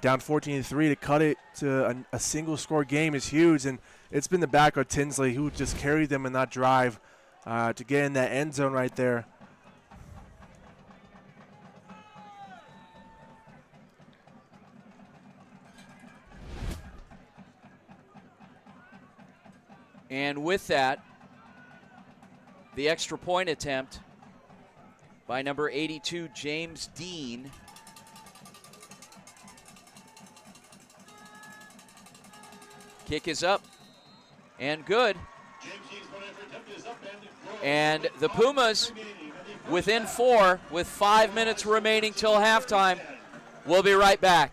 down 14-3 to cut it to a single score game is huge, and it's been the back of Tinsley who just carried them in that drive to get in that end zone right there. And with that, the extra point attempt by number 82, James Dean. Kick is up and good. And the Pumas within 4 with 5 minutes remaining till halftime. We'll be right back.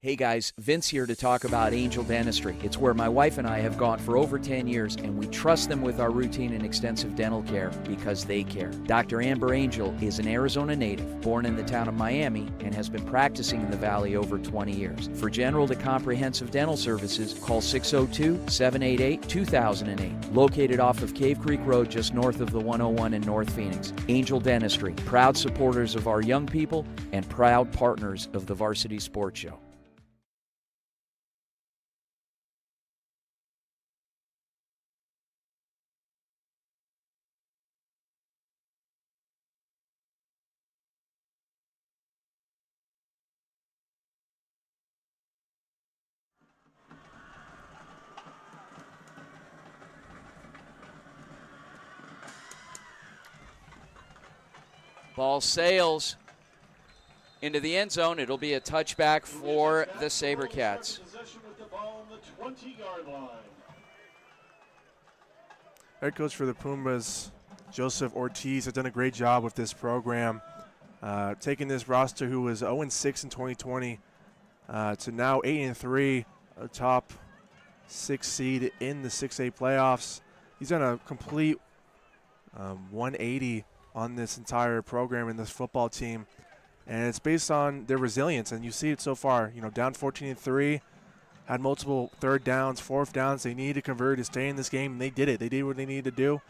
Hey guys, Vince here to talk about Angel Dentistry. It's where my wife and I have gone for over 10 years, and we trust them with our routine and extensive dental care because they care. Dr. Amber Angel is an Arizona native, born in the town of Miami, and has been practicing in the Valley over 20 years. For general to comprehensive dental services, call 602-788-2008. Located off of Cave Creek Road, just north of the 101 in North Phoenix. Angel Dentistry, proud supporters of our young people and proud partners of the Varsity Sports Show. Ball sails into the end zone. It'll be a touchback for the SaberCats. Head coach for the Pumas, Joseph Ortiz, has done a great job with this program, taking this roster who was 0-6 in 2020 to now 8-3, a top 6 seed in the 6A playoffs. He's done a complete 180 on this entire program and this football team, and it's based on their resilience, and you see it so far. You know, down 14-3, had multiple 3rd downs, 4th downs. They needed to convert to stay in this game, and they did it. They did what they needed to do.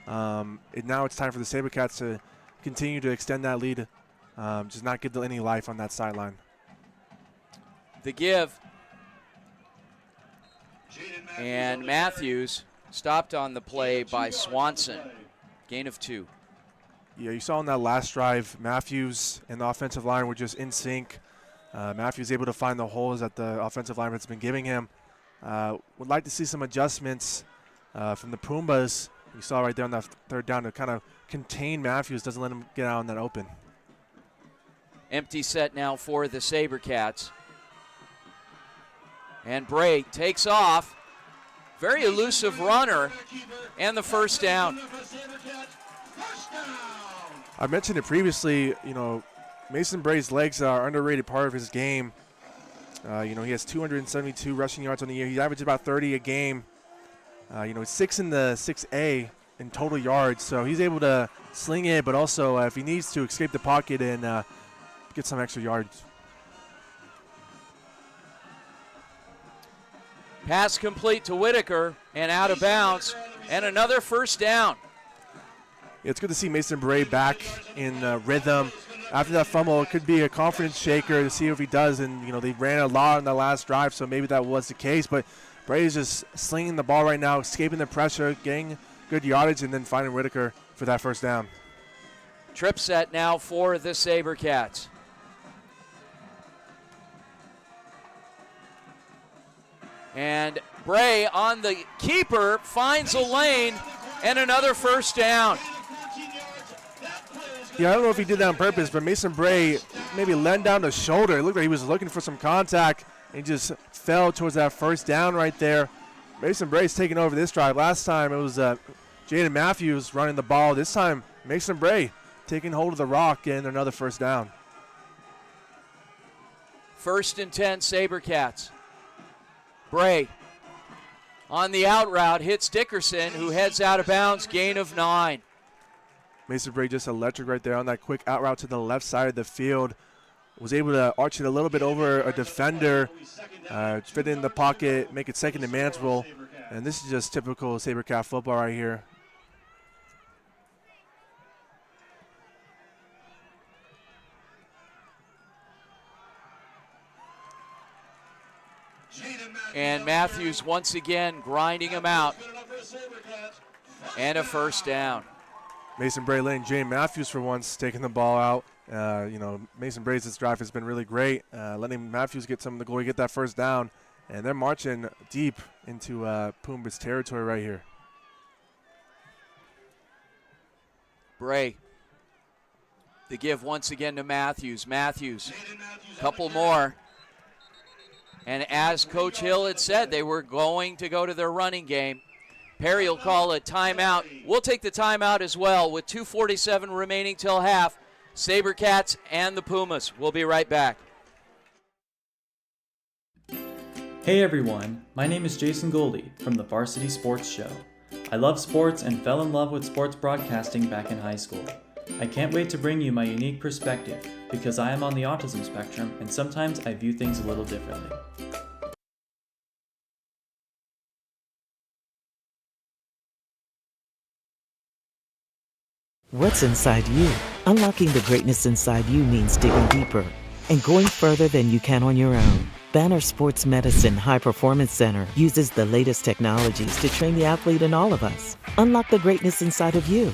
Now it's time for the SaberCats to continue to extend that lead, just not give any life on that sideline. The give. And Matthews stopped on the play by Swanson. Gain of 2. Yeah, you saw in that last drive, Matthews and the offensive line were just in sync. Matthews able to find the holes that the offensive lineman's been giving him. Would like to see some adjustments from the Pumbas. You saw right there on that third down to kind of contain Matthews, doesn't let him get out in that open. Empty set now for the SaberCats. And Bray takes off. Very elusive runner. And the first down. I mentioned it previously, Mason Bray's legs are an underrated part of his game. He has 272 rushing yards on the year. He averages about 30 a game. He's 6 in the 6A in total yards, so he's able to sling it, but also if he needs to, escape the pocket and get some extra yards. Pass complete to Whitaker and out of bounds, and another first down. It's good to see Mason Bray back in rhythm. After that fumble, it could be a confidence shaker to see if he does, and they ran a lot on the last drive, so maybe that was the case, but Bray is just slinging the ball right now, escaping the pressure, getting good yardage, and then finding Whitaker for that first down. Trip set now for the SaberCats. And Bray on the keeper finds a lane and another first down. Yeah, I don't know if he did that on purpose, but Mason Bray maybe let down the shoulder. It looked like he was looking for some contact and just fell towards that first down right there. Mason Bray's taking over this drive. Last time it was Jaden Matthews running the ball. This time Mason Bray taking hold of the rock and another first down. 1st and 10 SaberCats. Bray on the out route hits Dickerson, who heads out of bounds, gain of 9. Mason Bray just electric right there on that quick out route to the left side of the field. Was able to arch it a little bit over a defender, fit in the pocket, make it second and manageable. And this is just typical SaberCat football right here. And Matthews once again grinding him out. And a first down. Mason Bray letting Jane Matthews for once taking the ball out. Mason Bray's this drive has been really great. Letting Matthews get some of the glory, get that first down. And they're marching deep into Pumbaa's territory right here. Bray. The give once again to Matthews. Matthews, couple more. And as Coach Hill had said, they were going to go to their running game. Perry will call a timeout. We'll take the timeout as well with 2:47 remaining till half. SaberCats and the Pumas. We'll be right back. Hey everyone, my name is Jason Goldie from the Varsity Sports Show. I love sports and fell in love with sports broadcasting back in high school. I can't wait to bring you my unique perspective because I am on the autism spectrum and sometimes I view things a little differently. What's inside you? Unlocking the greatness inside you means digging deeper and going further than you can on your own. Banner Sports Medicine High Performance Center uses the latest technologies to train the athlete in all of us. Unlock the greatness inside of you.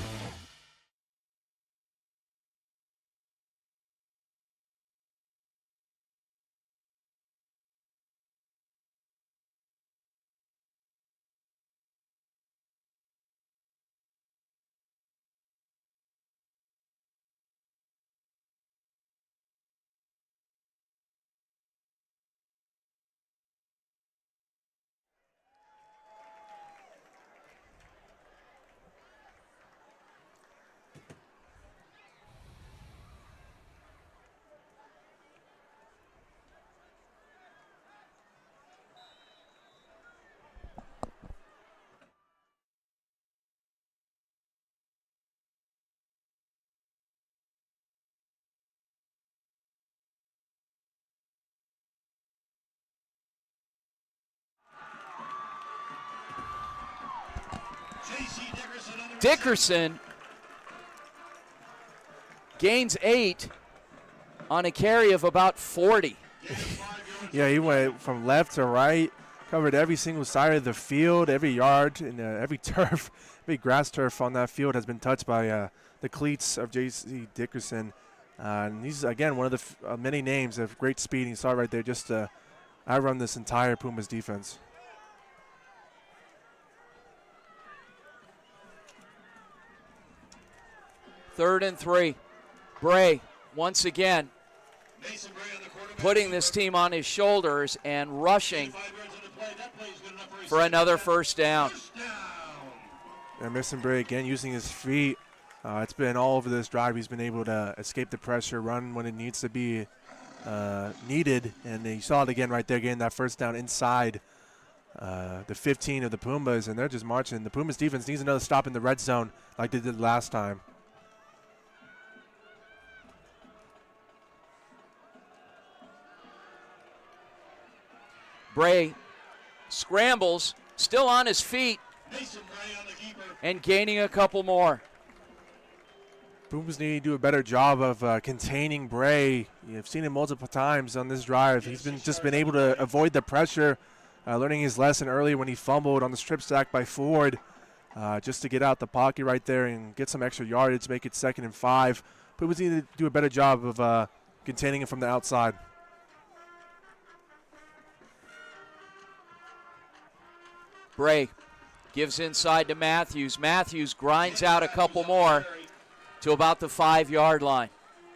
Dickerson gains 8 on a carry of about 40. Yeah, he went from left to right, covered every single side of the field, every yard, and every turf, every grass turf on that field has been touched by the cleats of J.C. Dickerson. And he's, again, one of the many names of great speed. You saw right there just to outrun this entire Pumas defense. Third and 3. Bray, once again, putting this team on his shoulders and rushing for another first down. And Mason Bray, again, using his feet. It's been all over this drive. He's been able to escape the pressure, run when it needs to be needed. And you saw it again right there, getting that first down inside the 15 of the Pumas, and they're just marching. The Pumas defense needs another stop in the red zone like they did last time. Bray scrambles, still on his feet, and gaining a couple more. Pumas need to do a better job of containing Bray. You've seen him multiple times on this drive. He's just been able to avoid the pressure, learning his lesson early when he fumbled on the strip sack by Ford, just to get out the pocket right there and get some extra yardage, make it 2nd and 5. Pumas need to do a better job of containing him from the outside. Bray gives inside to Matthews. Matthews grinds out a couple more to about the 5-yard line.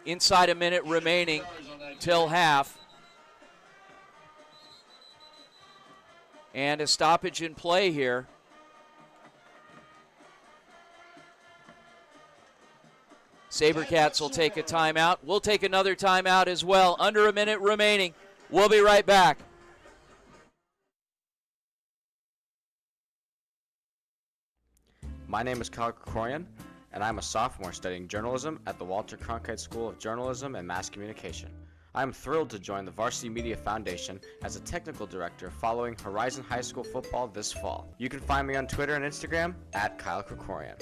Inside a minute remaining till half. And a stoppage in play here. SaberCats will take a timeout. We'll take another timeout as well. Under a minute remaining. We'll be right back. My name is Kyle Krikorian, and I'm a sophomore studying journalism at the Walter Cronkite School of Journalism and Mass Communication. I am thrilled to join the Varsity Media Foundation as a technical director following Horizon High School football this fall. You can find me on Twitter and Instagram at Kyle Krikorian.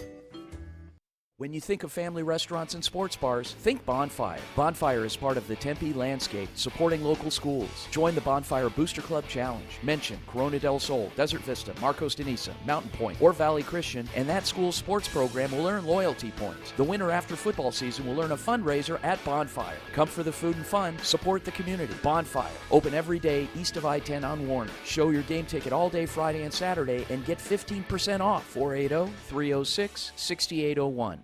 When you think of family restaurants and sports bars, think Bonfire. Bonfire is part of the Tempe landscape, supporting local schools. Join the Bonfire Booster Club Challenge. Mention Corona del Sol, Desert Vista, Marcos de Niza, Mountain Point, or Valley Christian, and that school's sports program will earn loyalty points. The winner after football season will earn a fundraiser at Bonfire. Come for the food and fun, support the community. Bonfire, open every day east of I-10 on Warner. Show your game ticket all day Friday and Saturday and get 15% off. 480-306-6801.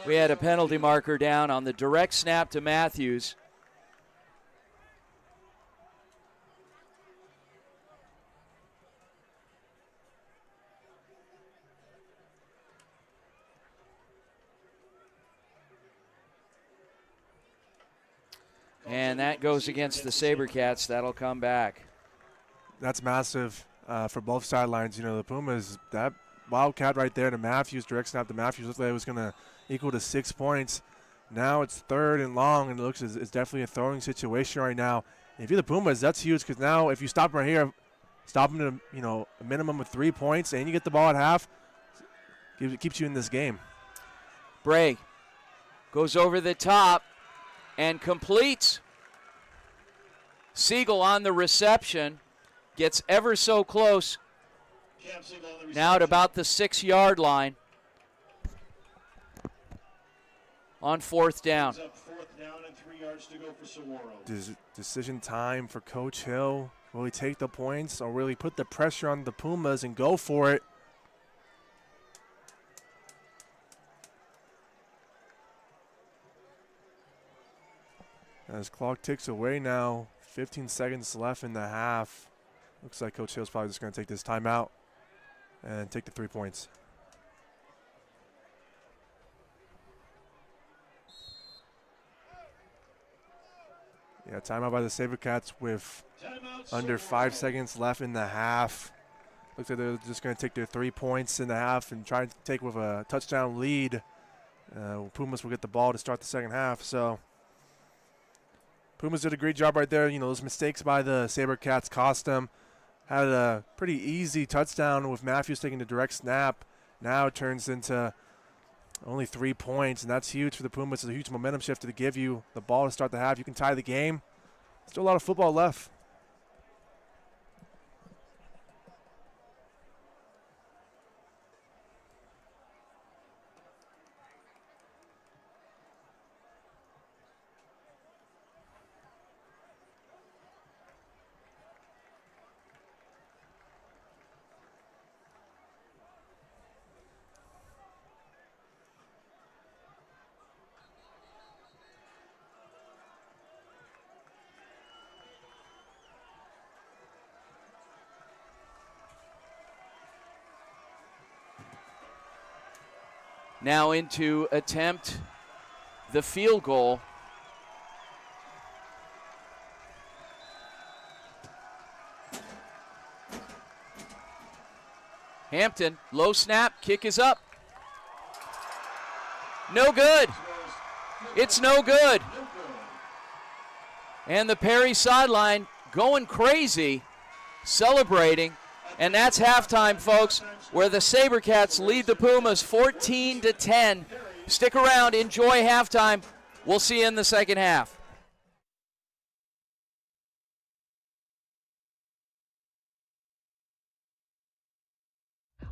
We had a penalty marker down on the direct snap to Matthews. And that goes against the SaberCats. That'll come back. That's massive for both sidelines. You know, the Pumas, that Wildcat right there to Matthews, direct snap to Matthews, looked like it was going to equal to 6 points. Now it's 3rd and long, and it looks as it's definitely a throwing situation right now. And if you're the Pumas, that's huge, because now if you stop right here, stop them to, you know, a minimum of 3 points, and you get the ball at half, it keeps you in this game. Bray goes over the top and completes. Siegel on the reception, gets ever so close. Now at about the 6-yard line on 4th down. Decision time for Coach Hill. Will he take the points or will he put the pressure on the Pumas and go for it? As clock ticks away now, 15 seconds left in the half. Looks like Coach Hill's probably just going to take this timeout and take the 3 points. Yeah, timeout by the SaberCats with under 5 seconds left in the half. Looks like they're just going to take their 3 points in the half and try to take with a touchdown lead. Pumas will get the ball to start the second half. So Pumas did a great job right there. You know, those mistakes by the SaberCats cost them. Had a pretty easy touchdown with Matthews taking the direct snap. Now it turns into only 3 points, and that's huge for the Pumas. It's a huge momentum shift to give you the ball to start the half. You can tie the game. Still a lot of football left. Now in to attempt the field goal. Hampton, low snap, kick is up. No good. It's no good. And the Perry sideline going crazy, celebrating. And that's halftime, folks, where the SaberCats lead the Pumas 14-10. Stick around, enjoy halftime. We'll see you in the second half.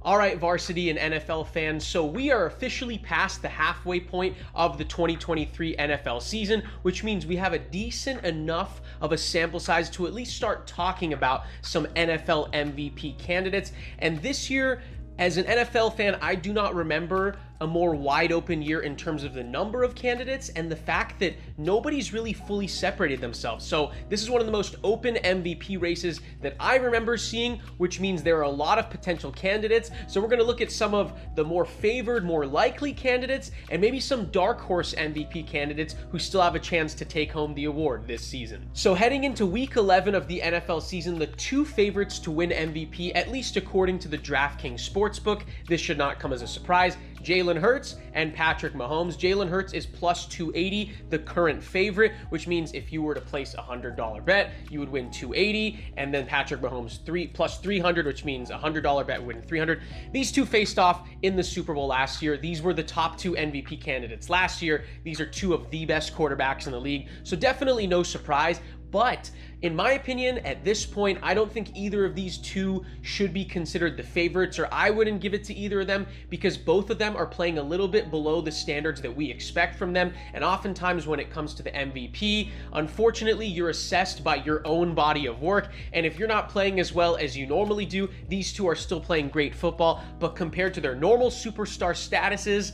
All right, Varsity and NFL fans, so we are officially past the halfway point of the 2023 NFL season, which means we have a decent enough of a sample size to at least start talking about some NFL MVP candidates. And this year, as an NFL fan, I do not remember a more wide open year in terms of the number of candidates and the fact that nobody's really fully separated themselves. So this is one of the most open MVP races that I remember seeing, which means there are a lot of potential candidates. So we're going to look at some of the more favored, more likely candidates, and maybe some dark horse MVP candidates who still have a chance to take home the award this season. So heading into week 11 of the NFL season, the two favorites to win MVP, at least according to the DraftKings Sportsbook, this should not come as a surprise, Jalen Hurts and Patrick Mahomes. Jalen Hurts is plus 280, the current favorite, which means if you were to place a $100 bet, you would win 280, and then Patrick Mahomes plus 300, which means a $100 bet would win 300. These two faced off in the Super Bowl last year. These were the top two MVP candidates last year. These are two of the best quarterbacks in the league, so definitely no surprise. But in my opinion, at this point, I don't think either of these two should be considered the favorites, or I wouldn't give it to either of them because both of them are playing a little bit below the standards that we expect from them. And oftentimes when it comes to the MVP, unfortunately, you're assessed by your own body of work. And if you're not playing as well as you normally do, these two are still playing great football, but compared to their normal superstar statuses,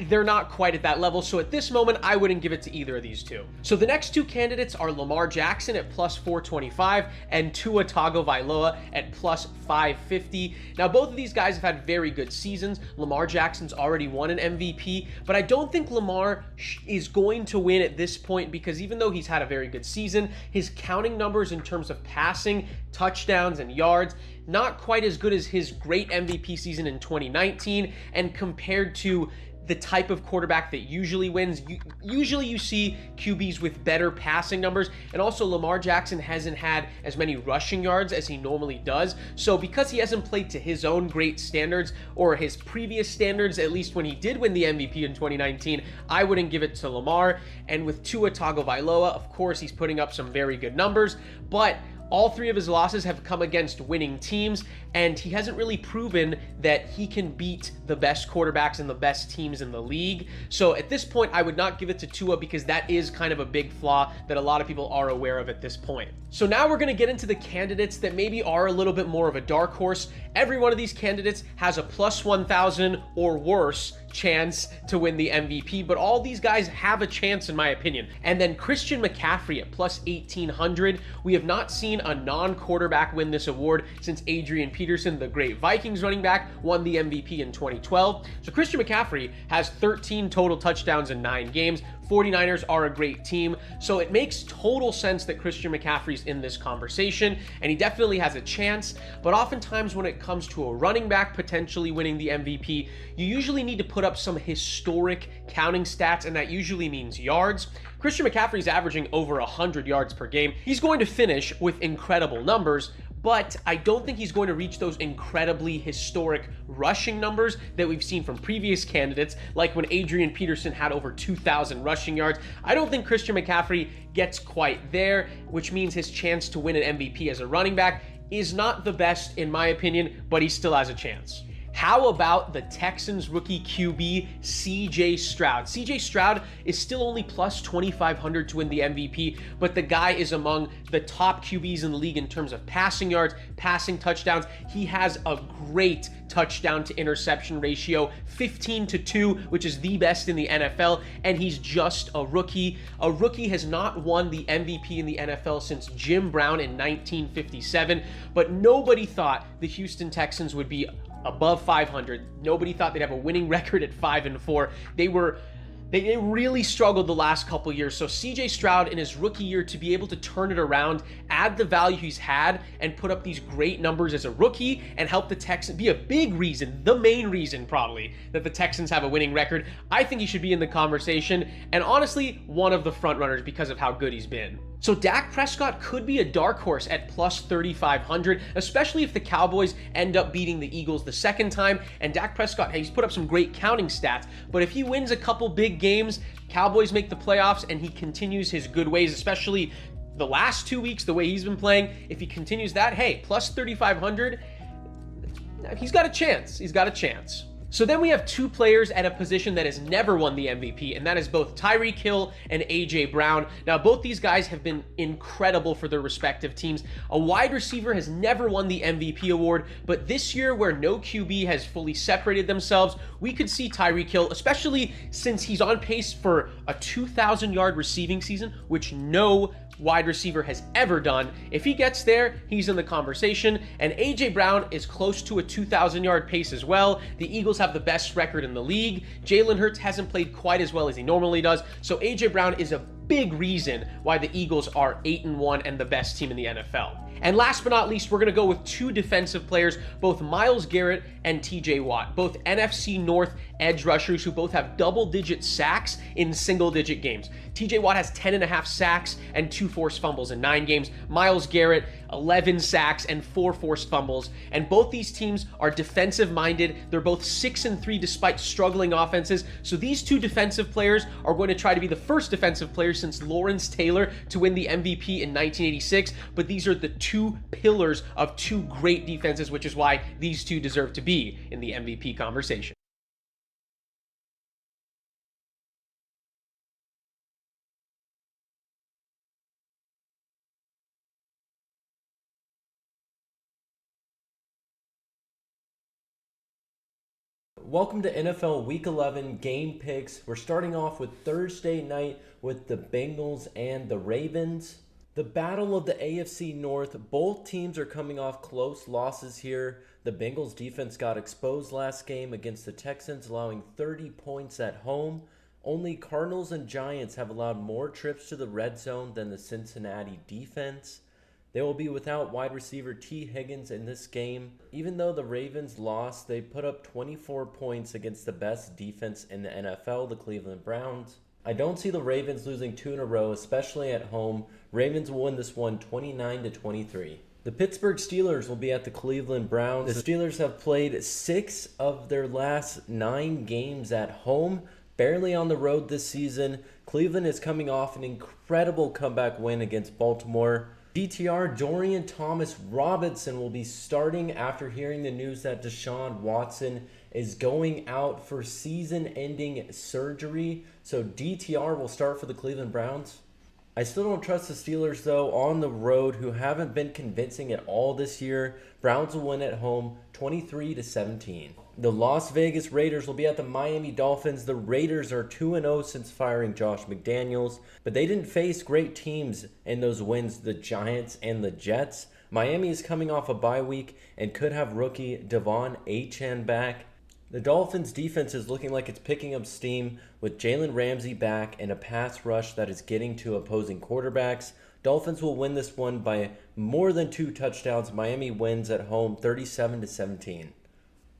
they're not quite at that level. So at this moment, I wouldn't give it to either of these two. So the next two candidates are Lamar Jackson at plus 425 and Tua Tagovailoa at plus 550. Now, both of these guys have had very good seasons. Lamar Jackson's already won an MVP, but I don't think Lamar is going to win at this point because even though he's had a very good season, his counting numbers in terms of passing, touchdowns, and yards, not quite as good as his great MVP season in 2019. And compared to the type of quarterback that usually wins, usually you see QBs with better passing numbers, and also Lamar Jackson hasn't had as many rushing yards as he normally does. So because he hasn't played to his own great standards or his previous standards, at least when he did win the MVP in 2019, I wouldn't give it to Lamar. And with Tua Tagovailoa, of course, he's putting up some very good numbers, but all three of his losses have come against winning teams, and he hasn't really proven that he can beat the best quarterbacks and the best teams in the league. So at this point, I would not give it to Tua because that is kind of a big flaw that a lot of people are aware of at this point. So now we're going to get into the candidates that maybe are a little bit more of a dark horse. Every one of these candidates has a plus 1,000 or worse chance to win the MVP, but all these guys have a chance in my opinion. And then Christian McCaffrey at plus 1,800. We have not seen a non-quarterback win this award since Adrian Peterson, the great Vikings running back, won the MVP in 2012. So Christian McCaffrey has 13 total touchdowns in 9 games. 49ers are a great team, so it makes total sense that Christian McCaffrey's in this conversation, and he definitely has a chance. But oftentimes when it comes to a running back potentially winning the MVP, you usually need to put up some historic counting stats, and that usually means yards. Christian McCaffrey's averaging over 100 yards per game. He's going to finish with incredible numbers, but I don't think he's going to reach those incredibly historic rushing numbers that we've seen from previous candidates, like when Adrian Peterson had over 2,000 rushing yards. I don't think Christian McCaffrey gets quite there, which means his chance to win an MVP as a running back is not the best in my opinion, but he still has a chance. How about the Texans rookie QB, CJ Stroud? CJ Stroud is still only plus 2,500 to win the MVP, but the guy is among the top QBs in the league in terms of passing yards, passing touchdowns. He has a great touchdown to interception ratio, 15-2, which is the best in the NFL, and he's just a rookie. A rookie has not won the MVP in the NFL since Jim Brown in 1957, but nobody thought the Houston Texans would be above 500. Nobody thought they'd have a winning record at 5-4. They really struggled the last couple years. So CJ Stroud in his rookie year to be able to turn it around, add the value he's had, and put up these great numbers as a rookie and help the Texans be a big reason, the main reason probably, that the Texans have a winning record. I think he should be in the conversation, and honestly, one of the front runners because of how good he's been. So Dak Prescott could be a dark horse at plus 3,500, especially if the Cowboys end up beating the Eagles the second time. And Dak Prescott, he's put up some great counting stats, but if he wins a couple big games, Cowboys make the playoffs, and he continues his good ways, especially the last 2 weeks, the way he's been playing. If he continues that, hey, plus 3,500, he's got a chance. He's got a chance. So then we have two players at a position that has never won the MVP, and that is both Tyreek Hill and A.J. Brown. Now, both these guys have been incredible for their respective teams. A wide receiver has never won the MVP award, but this year, where no QB has fully separated themselves, we could see Tyreek Hill, especially since he's on pace for a 2,000-yard receiving season, which no wide receiver has ever done. If he gets there, he's in the conversation. And A.J. Brown is close to a 2,000-yard pace as well. The Eagles have the best record in the league. Jalen Hurts hasn't played quite as well as he normally does. So A.J. Brown is a big reason why the Eagles are 8-1 and the best team in the NFL. And last but not least, we're going to go with two defensive players, both Myles Garrett and TJ Watt, both NFC North edge rushers who both have double-digit sacks in single-digit games. TJ Watt has 10.5 sacks and 2 forced fumbles in 9 games. Myles Garrett, 11 sacks and 4 forced fumbles. And both these teams are defensive-minded. They're both 6-3 despite struggling offenses. So these two defensive players are going to try to be the first defensive players since Lawrence Taylor to win the MVP in 1986. But these are the two pillars of two great defenses, which is why these two deserve to be in the MVP conversation. Welcome to NFL Week 11 game picks. We're starting off with Thursday night with the Bengals and the Ravens. The battle of the AFC North. Both teams are coming off close losses here. The Bengals defense got exposed last game against the Texans, allowing 30 points at home. Only Cardinals and Giants have allowed more trips to the red zone than the Cincinnati defense. They will be without wide receiver T. Higgins in this game. Even though the Ravens lost, they put up 24 points against the best defense in the NFL, the Cleveland Browns. I don't see the Ravens losing 2 in a row, especially at home. Ravens will win this one 29-23. The Pittsburgh Steelers will be at the Cleveland Browns. The Steelers have played 6 of their last 9 games at home, barely on the road this season. Cleveland is coming off an incredible comeback win against Baltimore. DTR Dorian Thomas-Robinson will be starting after hearing the news that Deshaun Watson is going out for season-ending surgery. So DTR will start for the Cleveland Browns. I still don't trust the Steelers, though, on the road, who haven't been convincing at all this year. Browns will win at home 23-17. The Las Vegas Raiders will be at the Miami Dolphins. The Raiders are 2-0 since firing Josh McDaniels, but they didn't face great teams in those wins, the Giants and the Jets. Miami is coming off a bye week and could have rookie Devon Achane back. The Dolphins' defense is looking like it's picking up steam with Jalen Ramsey back and a pass rush that is getting to opposing quarterbacks. Dolphins will win this one by more than 2 touchdowns. Miami wins at home 37-17.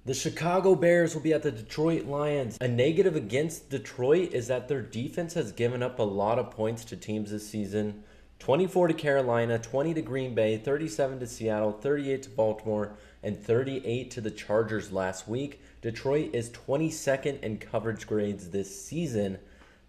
The Chicago Bears will be at the Detroit Lions. A negative against Detroit is that their defense has given up a lot of points to teams this season. 24 to Carolina, 20 to Green Bay, 37 to Seattle, 38 to Baltimore, and 38 to the Chargers last week. Detroit is 22nd in coverage grades this season.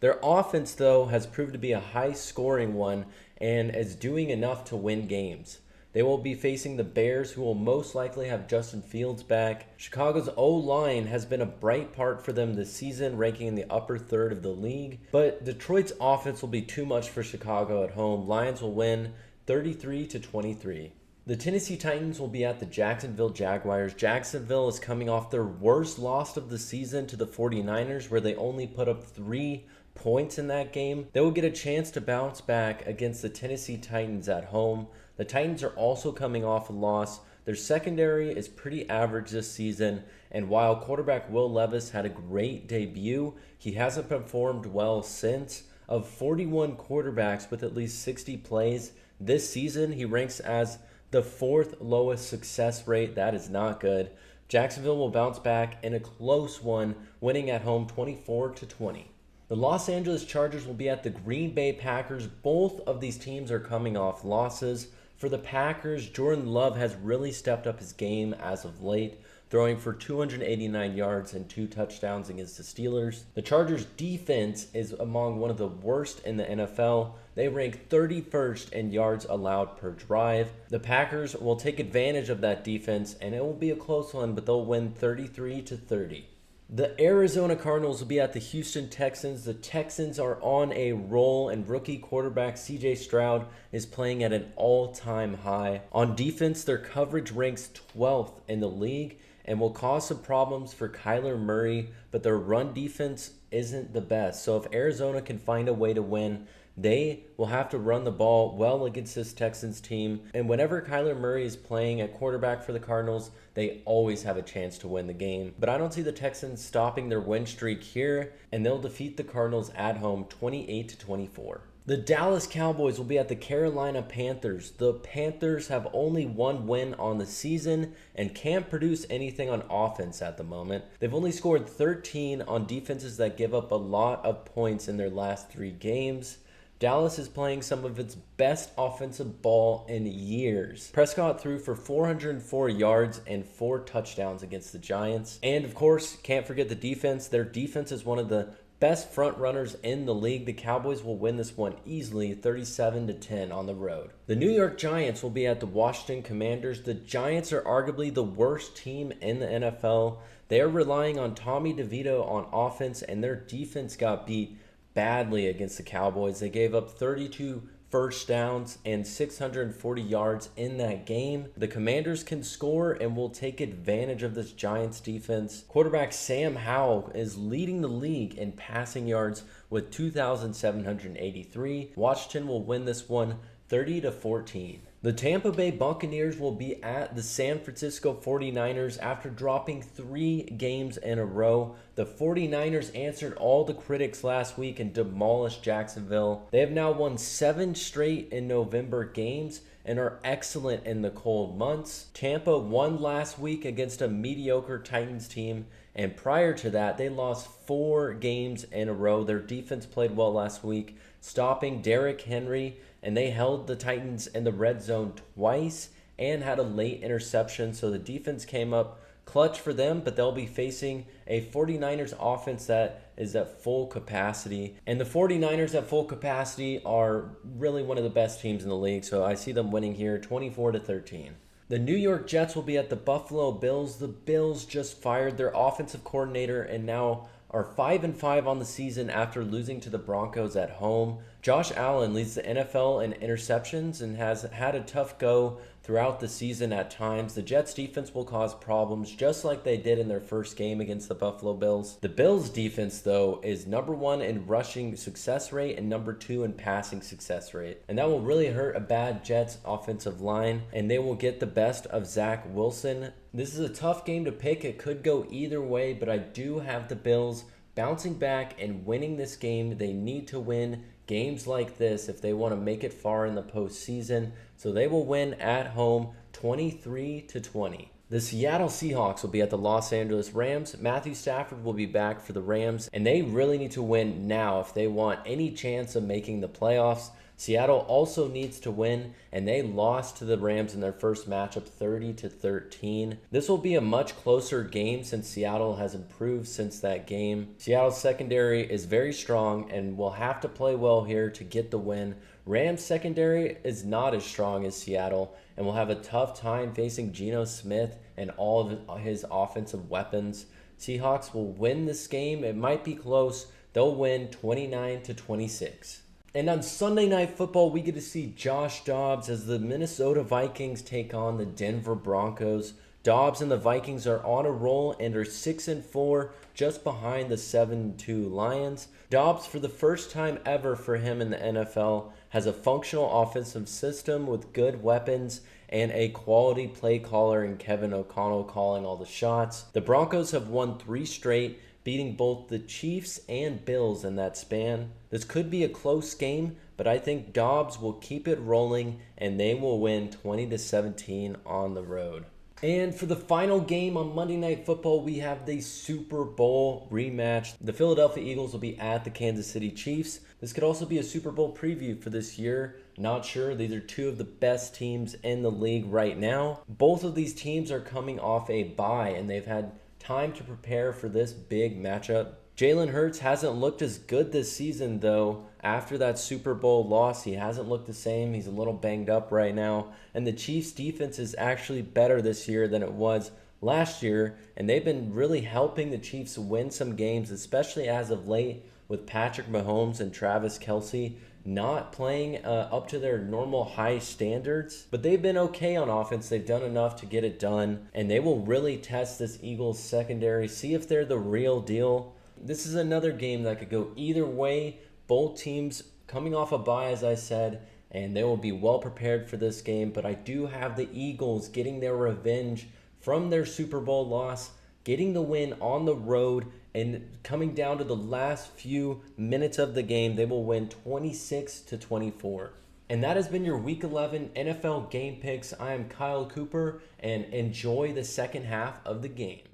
Their offense, though, has proved to be a high-scoring one and is doing enough to win games. They will be facing the Bears, who will most likely have Justin Fields back. Chicago's O-line has been a bright part for them this season, ranking in the upper third of the league. But Detroit's offense will be too much for Chicago at home. Lions will win 33-23. The Tennessee Titans will be at the Jacksonville Jaguars. Jacksonville is coming off their worst loss of the season to the 49ers, where they only put up 3 points in that game. They will get a chance to bounce back against the Tennessee Titans at home. The Titans are also coming off a loss. Their secondary is pretty average this season, and while quarterback Will Levis had a great debut, he hasn't performed well since. Of 41 quarterbacks with at least 60 plays this season, he ranks as the 4th lowest success rate. That is not good. Jacksonville will bounce back in a close one, winning at home 24-20. The Los Angeles Chargers will be at the Green Bay Packers. Both of these teams are coming off losses. For the Packers, Jordan Love has really stepped up his game as of late, throwing for 289 yards and 2 touchdowns against the Steelers. The Chargers' defense is among one of the worst in the NFL. They rank 31st in yards allowed per drive. The Packers will take advantage of that defense, and it will be a close one, but they'll win 33-30. The Arizona Cardinals will be at the Houston Texans. The Texans are on a roll, and rookie quarterback C.J. Stroud is playing at an all-time high. On defense, their coverage ranks 12th in the league and will cause some problems for Kyler Murray, but their run defense isn't the best. So if Arizona can find a way to win, they will have to run the ball well against this Texans team. And whenever Kyler Murray is playing at quarterback for the Cardinals, they always have a chance to win the game. But I don't see the Texans stopping their win streak here, and they'll defeat the Cardinals at home 28-24. The Dallas Cowboys will be at the Carolina Panthers. The Panthers have only 1 win on the season and can't produce anything on offense at the moment. They've only scored 13 on defenses that give up a lot of points in their last 3 games. Dallas is playing some of its best offensive ball in years. Prescott threw for 404 yards and 4 touchdowns against the Giants. And of course, can't forget the defense. Their defense is one of the best front runners in the league. The Cowboys will win this one easily, 37-10 on the road. The New York Giants will be at the Washington Commanders. The Giants are arguably the worst team in the NFL. They are relying on Tommy DeVito on offense, and their defense got beat badly against the Cowboys. They gave up 32 first downs and 640 yards in that game. The Commanders can score and will take advantage of this Giants defense. Quarterback Sam Howell is leading the league in passing yards with 2,783. Washington will win this one 30-14. The Tampa Bay Buccaneers will be at the San Francisco 49ers after dropping 3 games in a row. The 49ers answered all the critics last week and demolished Jacksonville. They have now won 7 straight in November games and are excellent in the cold months. Tampa won last week against a mediocre Titans team, and prior to that, they lost 4 games in a row. Their defense played well last week, stopping Derrick Henry, and they held the Titans in the red zone twice and had a late interception, so the defense came up clutch for them, but they'll be facing a 49ers offense that is at full capacity. And the 49ers at full capacity are really one of the best teams in the league, so I see them winning here 24-13. The New York Jets will be at the Buffalo Bills. The Bills just fired their offensive coordinator and now are 5-5 on the season after losing to the Broncos at home. Josh Allen leads the NFL in interceptions and has had a tough go throughout the season at times. The Jets defense will cause problems just like they did in their first game against the Buffalo Bills. The Bills defense, though, is number 1 in rushing success rate and number 2 in passing success rate. And that will really hurt a bad Jets offensive line, and they will get the best of Zach Wilson. This is a tough game to pick. It could go either way, but I do have the Bills bouncing back and winning this game. They need to win games like this if they want to make it far in the postseason. So they will win at home 23-20. The Seattle Seahawks will be at the Los Angeles Rams. Matthew Stafford will be back for the Rams, and they really need to win now if they want any chance of making the playoffs. Seattle also needs to win, and they lost to the Rams in their first matchup 30-13. This will be a much closer game since Seattle has improved since that game. Seattle's secondary is very strong and will have to play well here to get the win. Rams secondary is not as strong as Seattle and will have a tough time facing Geno Smith and all of his offensive weapons. Seahawks will win this game. It might be close. They'll win 29-26. And on Sunday Night Football, we get to see Josh Dobbs as the Minnesota Vikings take on the Denver Broncos. Dobbs and the Vikings are on a roll and are 6-4, just behind the 7-2 Lions. Dobbs, for the first time ever for him in the NFL, has a functional offensive system with good weapons and a quality play caller in Kevin O'Connell calling all the shots. The Broncos have won 3 straight, beating both the Chiefs and Bills in that span. This could be a close game, but I think Dobbs will keep it rolling and they will win 20-17 on the road. And for the final game on Monday Night Football, we have the Super Bowl rematch. The Philadelphia Eagles will be at the Kansas City Chiefs. This could also be a Super Bowl preview for this year. Not sure. These are 2 of the best teams in the league right now. Both of these teams are coming off a bye, and they've had time to prepare for this big matchup. Jalen Hurts hasn't looked as good this season, though. After that Super Bowl loss, he hasn't looked the same. He's a little banged up right now. And the Chiefs' defense is actually better this year than it was last year. And they've been really helping the Chiefs win some games, especially as of late with Patrick Mahomes and Travis Kelce not playing up to their normal high standards. But they've been okay on offense. They've done enough to get it done. And they will really test this Eagles secondary, see if they're the real deal. This is another game that could go either way. Both teams coming off a bye, as I said, and they will be well prepared for this game. But I do have the Eagles getting their revenge from their Super Bowl loss, getting the win on the road, and coming down to the last few minutes of the game, they will win 26-24. And that has been your Week 11 NFL Game Picks. I am Kyle Cooper, and enjoy the second half of the games.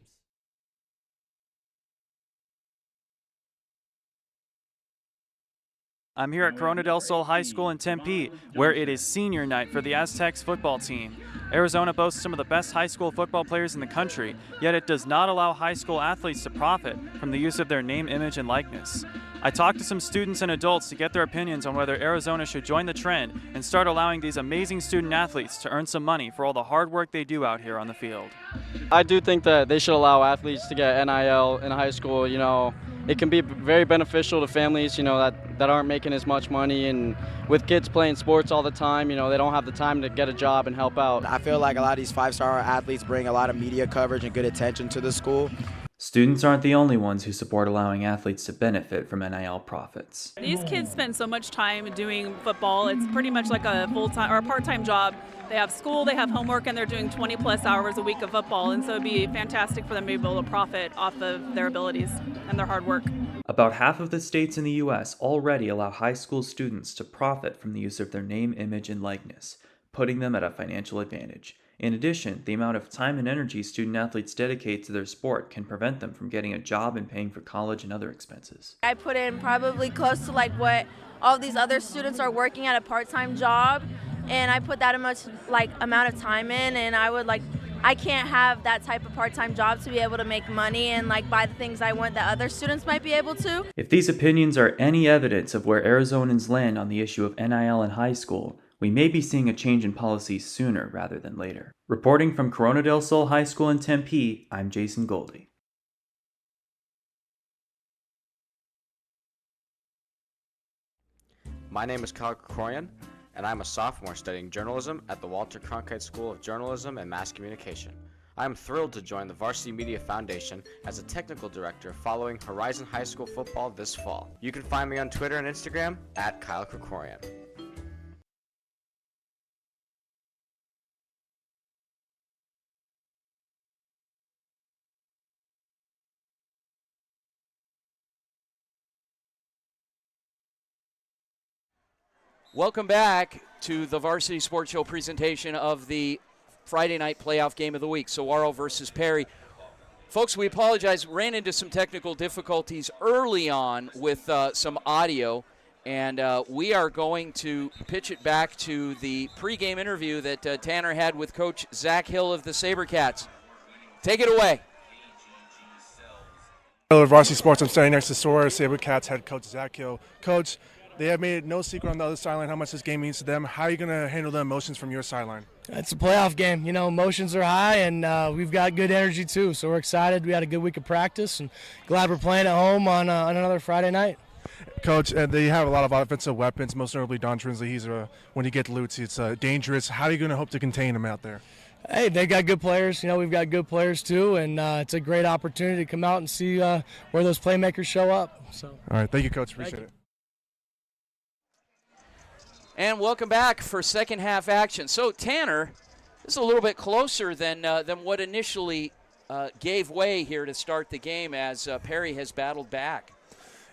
I'm here at Corona del Sol High School in Tempe, where it is senior night for the Aztecs football team. Arizona boasts some of the best high school football players in the country, yet it does not allow high school athletes to profit from the use of their name, image, and likeness. I talked to some students and adults to get their opinions on whether Arizona should join the trend and start allowing these amazing student athletes to earn some money for all the hard work they do out here on the field. I do think that they should allow athletes to get NIL in high school. You know, it can be very beneficial to families, you know, that aren't making as much money, and with kids playing sports all the time, you know, they don't have the time to get a job and help out. I feel like a lot of these 5-star athletes bring a lot of media coverage and good attention to the school. Students aren't the only ones who support allowing athletes to benefit from NIL profits. These kids spend so much time doing football. It's pretty much like a full-time or a part-time job. They have school, they have homework, and they're doing 20-plus hours a week of football. And so it'd be fantastic for them to be able to profit off of their abilities and their hard work. About half of the states in the U.S. already allow high school students to profit from the use of their name, image, and likeness, putting them at a financial advantage. In addition, the amount of time and energy student athletes dedicate to their sport can prevent them from getting a job and paying for college and other expenses. I put in probably close to like what all these other students are working at a part-time job, and I put that much amount of time in, and I can't have that type of part-time job to be able to make money and buy the things I want that other students might be able to. If these opinions are any evidence of where Arizonans land on the issue of NIL in high school, we may be seeing a change in policy sooner rather than later. Reporting from Corona del Sol High School in Tempe, I'm Jason Goldie. My name is Kyle Krikorian, and I'm a sophomore studying journalism at the Walter Cronkite School of Journalism and Mass Communication. I am thrilled to join the Varsity Media Foundation as a technical director following Horizon High School football this fall. You can find me on Twitter and Instagram at Kyle Krikorian. Welcome back to the Varsity Sports Show presentation of the Friday night playoff game of the week, Saguaro versus Perry. Folks, we apologize. Ran into some technical difficulties early on with some audio, and we are going to pitch it back to the pregame interview that Tanner had with Coach Zach Hill of the SaberCats. Take it away. Hello, Varsity Sports. I'm standing next to Saguaro SaberCats head coach Zach Hill. Coach, they have made it no secret on the other sideline how much this game means to them. How are you going to handle the emotions from your sideline? It's a playoff game. You know, emotions are high, and we've got good energy too. So we're excited. We had a good week of practice, and glad we're playing at home on another Friday night. Coach, they have a lot of offensive weapons, most notably Don Trinsley. He's when he gets loose, it's dangerous. How are you going to hope to contain him out there? Hey, they got good players. You know, we've got good players too, and it's a great opportunity to come out and see where those playmakers show up. So. All right, thank you, Coach. Appreciate it. And welcome back for second half action. So Tanner, this is a little bit closer than what initially gave way here to start the game as Perry has battled back.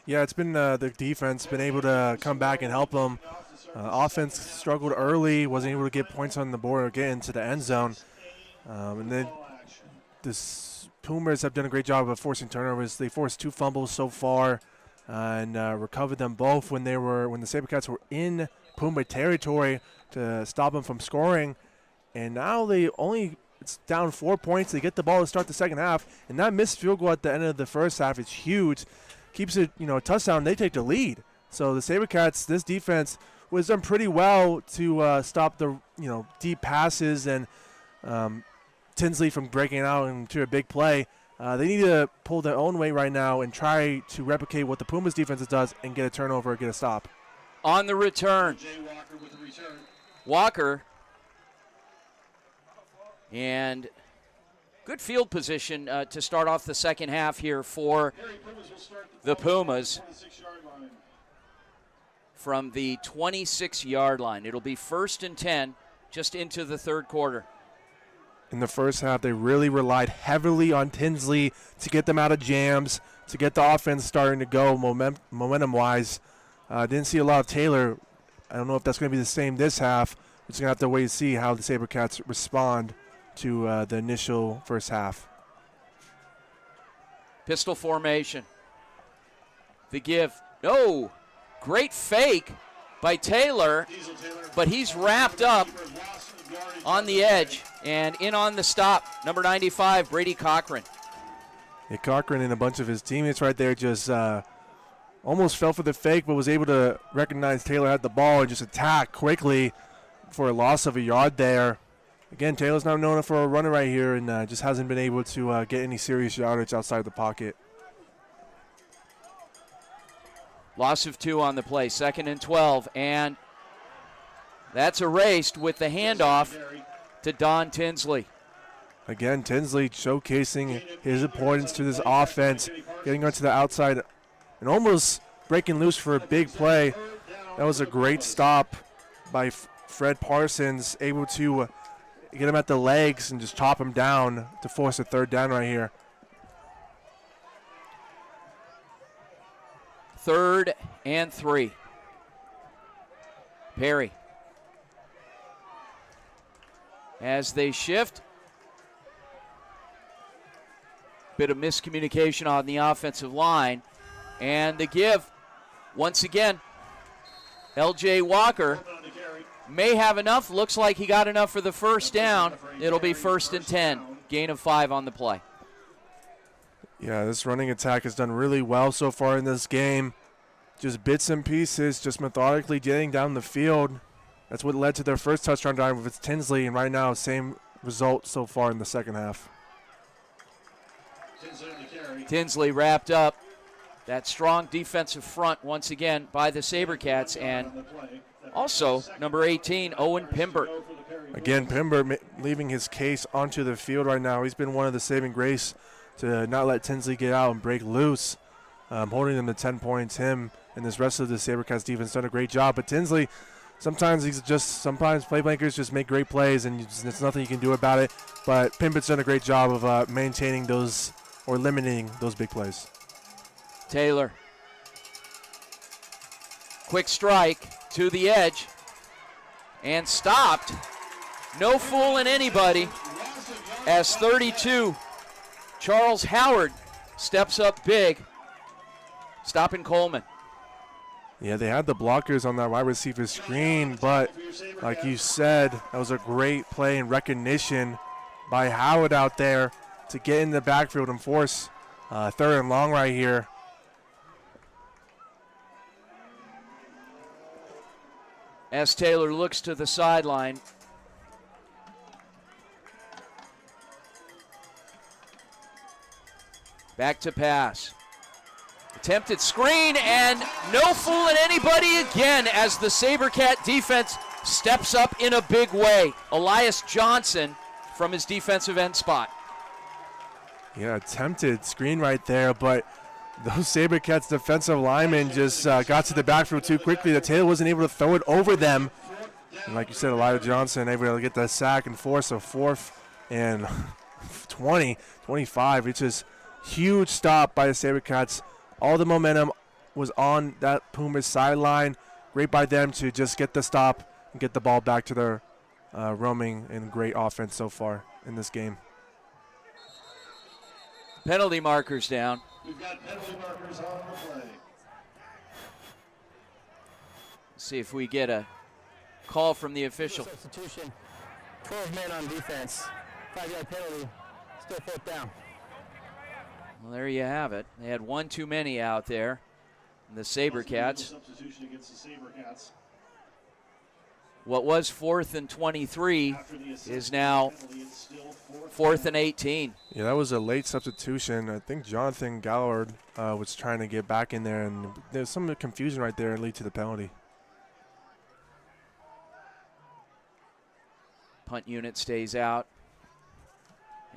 Yeah, it's been the defense been able to come back and help them. Offense struggled early, wasn't able to get points on the board or get into the end zone. And then the Pumas have done a great job of forcing turnovers. They forced 2 fumbles so far and recovered them both when the SaberCats were in Puma territory to stop them from scoring. And now it's down 4 points. They get the ball to start the second half. And that missed field goal at the end of the first half is huge. Keeps it, a touchdown. They take the lead. So the SaberCats, this defense was done pretty well to stop the, deep passes and Tinsley from breaking out into a big play. They need to pull their own weight right now and try to replicate what the Pumas defense does and get a turnover or get a stop. On the return, Walker, and good field position to start off the second half here for the Pumas from the 26-yard line. It'll be 1st and 10 just into the third quarter. In the first half, they really relied heavily on Tinsley to get them out of jams, to get the offense starting to go momentum-wise. Didn't see a lot of Taylor. I don't know if that's going to be the same this half. We're just going to have to wait and see how the SaberCats respond to the initial first half. Pistol formation. The give. No. Great fake by Taylor, but he's wrapped up on the edge and in on the stop. Number 95, Brady Cochran. Yeah, Cochran and a bunch of his teammates right there just almost fell for the fake, but was able to recognize Taylor had the ball and just attack quickly for a loss of a yard there. Again, Taylor's not known for a runner right here and just hasn't been able to get any serious yardage outside the pocket. Loss of 2 on the play, 2nd and 12, and that's erased with the handoff to Don Tinsley. Again, Tinsley showcasing his importance to this offense, getting onto the outside and almost breaking loose for a big play. That was a great stop by Fred Parsons, able to get him at the legs and just chop him down to force a 3rd down right here. 3rd and 3. Perry. As they shift. Bit of miscommunication on the offensive line. And the give, once again, L.J. Walker may have enough. Looks like he got enough for the 1st down. It'll be 1st and 10. Gain of 5 on the play. Yeah, this running attack has done really well so far in this game. Just bits and pieces, just methodically getting down the field. That's what led to their first touchdown drive with Tinsley, and right now, same result so far in the second half. Tinsley wrapped up that strong defensive front once again by the SaberCats, and also number 18, Owen Pimbert. Again, Pimbert leaving his case onto the field right now. He's been one of the saving grace to not let Tinsley get out and break loose, holding them to 10 points. Him and this rest of the SaberCats defense done a great job. But Tinsley, sometimes playmakers just make great plays, and there's nothing you can do about it. But Pimbert's done a great job of maintaining those or limiting those big plays. Taylor. Quick strike to the edge and stopped. No fooling anybody as 32, Charles Howard steps up big, stopping Coleman. Yeah, they had the blockers on that wide receiver screen, but like you said, that was a great play and recognition by Howard out there to get in the backfield and force third and long right here. As Taylor looks to the sideline. Back to pass. Attempted screen, and no fooling anybody again as the SaberCat defense steps up in a big way. Elias Johnson from his defensive end spot. Yeah, attempted screen right there, but those SaberCats defensive linemen just got to the backfield too quickly that Taylor wasn't able to throw it over them. And like you said, Elias Johnson able to get that sack and force a 4th and 20, 25. It's just huge stop by the SaberCats. All the momentum was on that Pumas sideline. Great by them to just get the stop and get the ball back to their roaming and great offense so far in this game. Penalty markers down. We've got penalty markers on the play. See if we get a call from the official. Substitution, 12 men on defense, 5-yard penalty, still 4th down. Well, there you have it. They had one too many out there. The SaberCats. Substitution against the SaberCats. What was 4th and 23 is now 4th and 18. Yeah, that was a late substitution. I think Jonathan Gallard was trying to get back in there, and there's some confusion right there and lead to the penalty. Punt unit stays out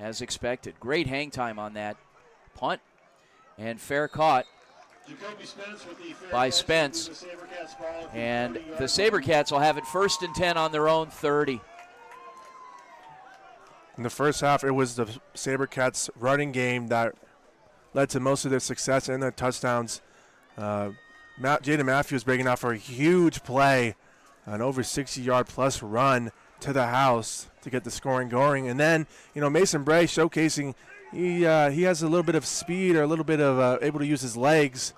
as expected. Great hang time on that punt, and fair caught by Spence. And the SaberCats will have it 1st and 10 on their own 30. In the first half, it was the SaberCats running game that led to most of their success and their touchdowns. Jaden Matthews breaking out for a huge play, an over 60-yard plus run to the house to get the scoring going. And then, Mason Bray showcasing he has a little bit of speed, or a little bit of able to use his legs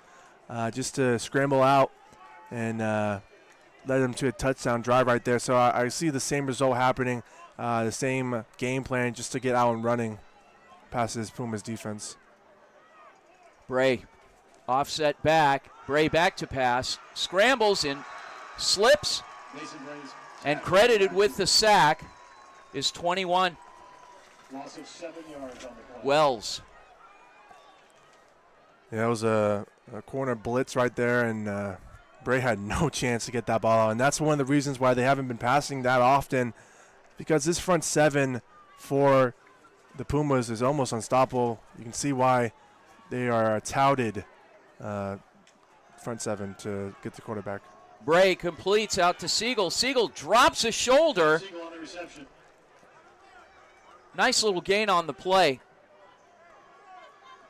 just to scramble out and led him to a touchdown drive right there. So I see the same result happening, the same game plan just to get out and running past his Pumas defense. Bray offset back. Bray back to pass. Scrambles and slips. And credited with the sack is 21. Loss of 7 yards on the play. Wells. Yeah, it was a corner blitz right there, and Bray had no chance to get that ball out. And that's one of the reasons why they haven't been passing that often, because this front seven for the Pumas is almost unstoppable. You can see why they are a touted front seven to get the quarterback. Bray completes out to Siegel. Siegel drops a shoulder. Siegel on the reception. Nice little gain on the play.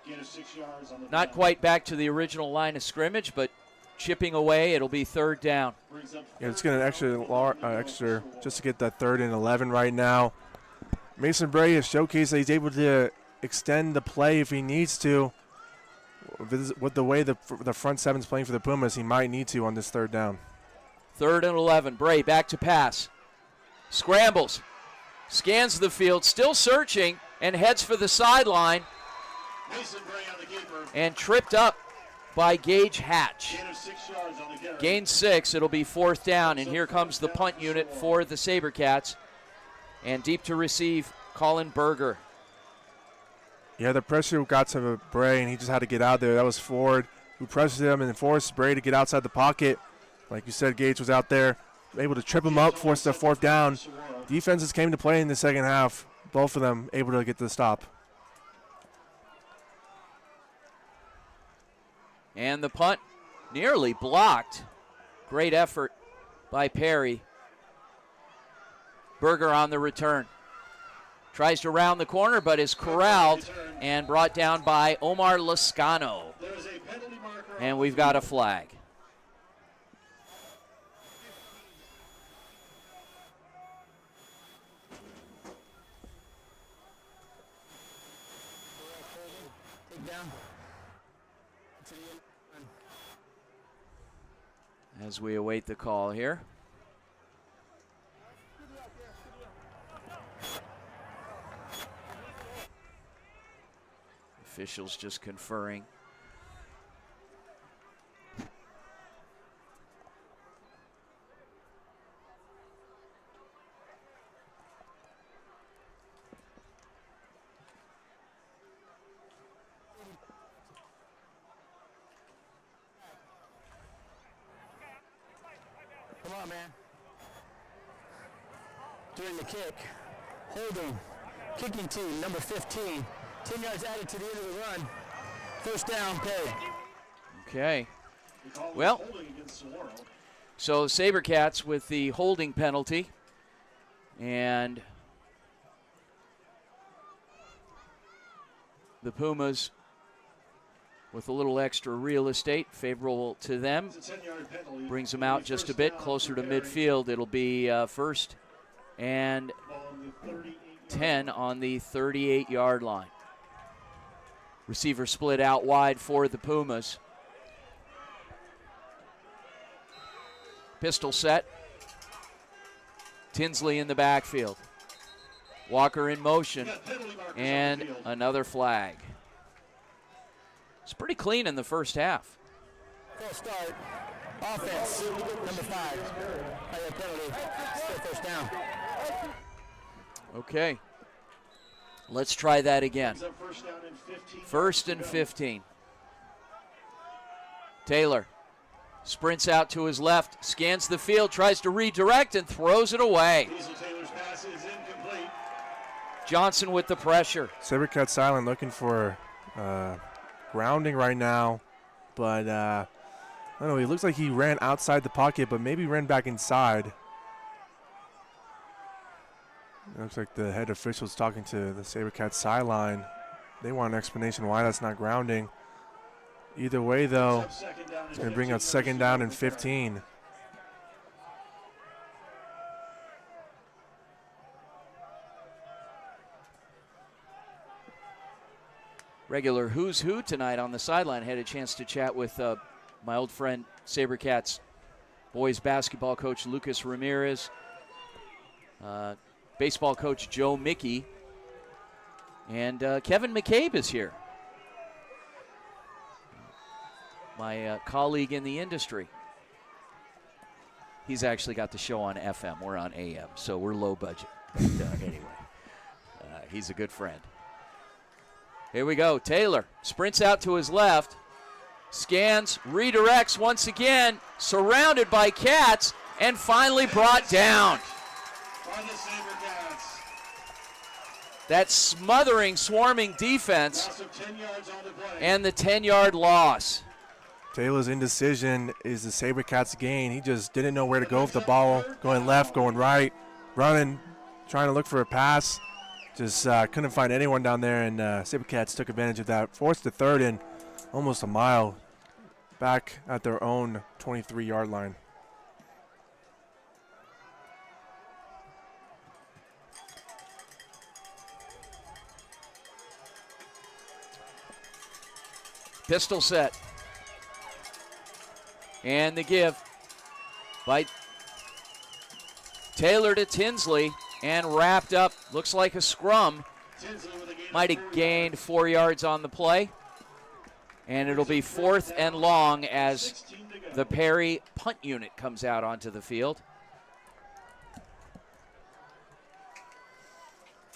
Gain of 6 yards on the Not quite back to the original line of scrimmage, but chipping away. It'll be 3rd down. Yeah, it's getting an extra just to get that 3rd and 11 right now. Mason Bray has showcased that he's able to extend the play if he needs to. With the way the front seven's playing for the Pumas, he might need to on this 3rd down. 3rd and 11. Bray back to pass. Scrambles. Scans the field, still searching, and heads for the sideline. Mason Bray on the keeper. And tripped up by Gage Hatch. Gain of 6 yards on the carry. Gain 6. It'll be 4th down, and here comes the punt unit for the SaberCats. And deep to receive, Colin Berger. Yeah, the pressure got to Bray, and he just had to get out there. That was Ford who pressured him and forced Bray to get outside the pocket. Like you said, Gates was out there, able to trip him up, force the 4th down. Defenses came to play in the second half. Both of them able to get the stop. And the punt nearly blocked. Great effort by Perry. Berger on the return. Tries to round the corner, but is corralled and brought down by Omar Lascano. And we've got a flag. As we await the call here. Officials just conferring. Come on, man. During the kick, holding, kicking team, number 15. 10 yards added to the end of the run. First down, Perry. Okay. Well, so SaberCats with the holding penalty. And the Pumas with a little extra real estate, favorable to them. Brings them out just a bit closer to midfield. It'll be 1st and 10 on the 38-yard line. Receiver split out wide for the Pumas. Pistol set. Tinsley in the backfield. Walker in motion. And another flag. It's pretty clean in the first half. Full start. Offense, number 5. Penalty. Still first down. Okay. Let's try that again. 1st and 15. Taylor sprints out to his left, scans the field, tries to redirect, and throws it away. Johnson with the pressure. SaberCats silent, looking for grounding right now. But, I don't know, he looks like he ran outside the pocket, but maybe ran back inside. It looks like the head official's talking to the SaberCats sideline. They want an explanation why that's not grounding. Either way, though, it's going to bring out 2nd down and 15. Regular who's who tonight on the sideline. Had a chance to chat with my old friend SaberCats boys basketball coach Lucas Ramirez. Baseball coach Joe Mickey, and Kevin McCabe is here. My colleague in the industry. He's actually got the show on FM. We're on AM, so we're low budget. But, anyway, he's a good friend. Here we go. Taylor sprints out to his left, scans, redirects once again, surrounded by Cats, and finally brought down. That smothering, swarming defense and the 10-yard loss. Taylor's indecision is the SaberCats' gain. He just didn't know where to go with the ball, going left, going right, running, trying to look for a pass. Just couldn't find anyone down there, and SaberCats took advantage of that. Forced the 3rd and almost a mile back at their own 23-yard line. Pistol set. And the give by Taylor to Tinsley and wrapped up. Looks like a scrum. Might have gained 4 yards on the play. And it'll be 4th and long as the Perry punt unit comes out onto the field.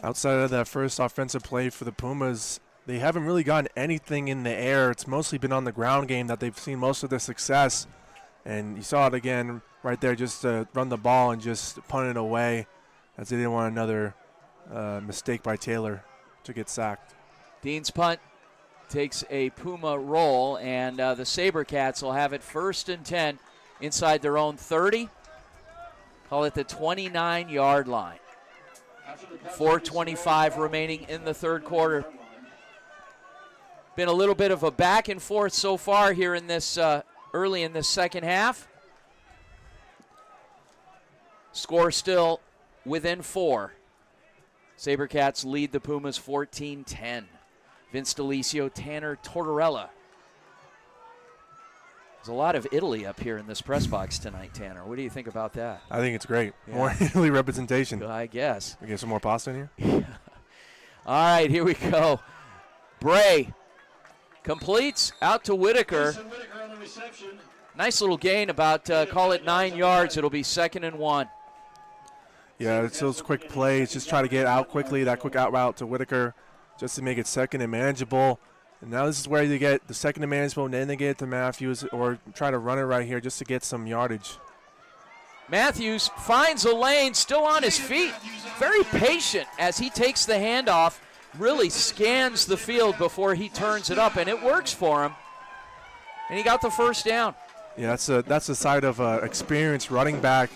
Outside of that first offensive play for the Pumas, they haven't really gotten anything in the air. It's mostly been on the ground game that they've seen most of their success. And you saw it again right there, just to run the ball and just punt it away, as they didn't want another mistake by Taylor to get sacked. Dean's punt takes a Puma roll, and the SaberCats will have it 1st and 10 inside their own 30. Call it the 29-yard line. 4:25 remaining in the third quarter. Been a little bit of a back and forth so far here in this early in this second half. Score still within 4. SaberCats lead the Pumas 14-10. Vince DeLisio, Tanner Tortorella. There's a lot of Italy up here in this press box tonight, Tanner. What do you think about that? I think it's great. Yeah. More Italy representation. I guess. We get some more pasta in here? All right, here we go. Bray completes out to Whitaker. Nice little gain, about call it 9 yards. It'll be 2nd and 1. Yeah, it's those quick plays. Just try to get out quickly, that quick out route to Whitaker, just to make it 2nd and manageable. And now this is where you get the 2nd and manageable, and then they get it to Matthews, or try to run it right here just to get some yardage. Matthews finds a lane, still on his feet. Very patient as he takes the handoff, really scans the field before he turns it up, and it works for him. And he got the 1st down. Yeah, that's the side of experienced running back,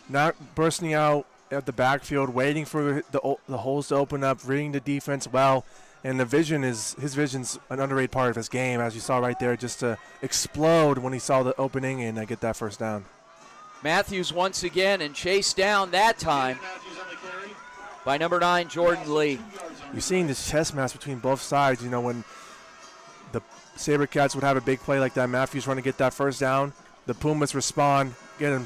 not bursting out at the backfield, waiting for the holes to open up, reading the defense well. And his vision's an underrated part of his game, as you saw right there, just to explode when he saw the opening and get that 1st down. Matthews once again, and chased down that time by number 9, Jordan Lee. You're seeing this chess match between both sides. You know, when the SaberCats would have a big play like that, Matthews run to get that 1st down, the Pumas respond,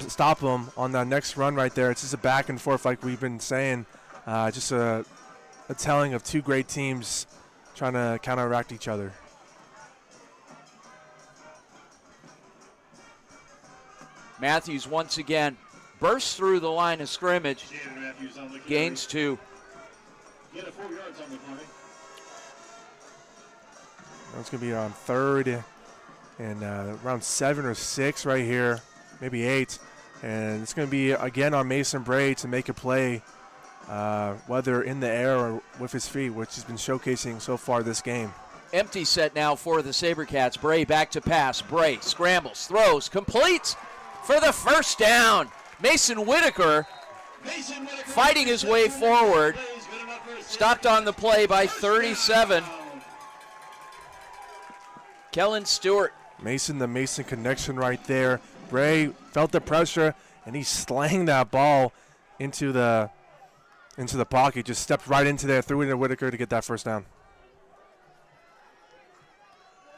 stop him on that next run right there. It's just a back and forth like we've been saying, just a telling of two great teams trying to counteract each other. Matthews once again bursts through the line of scrimmage, gains 2. It's going to be on 3rd and around 7 or 6 right here, maybe 8. And it's going to be again on Mason Bray to make a play, whether in the air or with his feet, which he's been showcasing so far this game. Empty set now for the SaberCats. Bray back to pass. Bray scrambles, throws, completes for the 1st down. Mason Whitaker fighting his way forward. Stopped on the play by 37. Kellen Stewart. Mason, the Mason connection right there. Bray felt the pressure, and he slanged that ball into the pocket. Just stepped right into there, threw it to Whitaker to get that 1st down.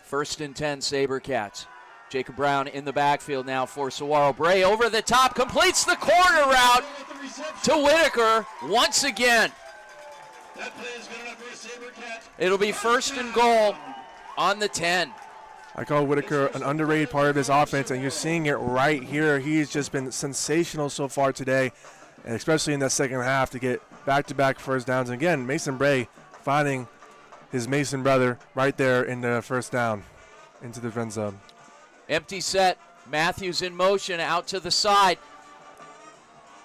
1st and 10, SaberCats. Jacob Brown in the backfield now for Saguaro. Bray over the top, completes the corner route to Whitaker once again. It'll be 1st and goal on the 10. I call Whitaker an underrated part of this offense, and you're seeing it right here. He's just been sensational so far today, and especially in that second half to get back-to-back 1st downs. And again, Mason Bray finding his Mason brother right there in the 1st down into the end zone. Empty set. Matthews in motion out to the side.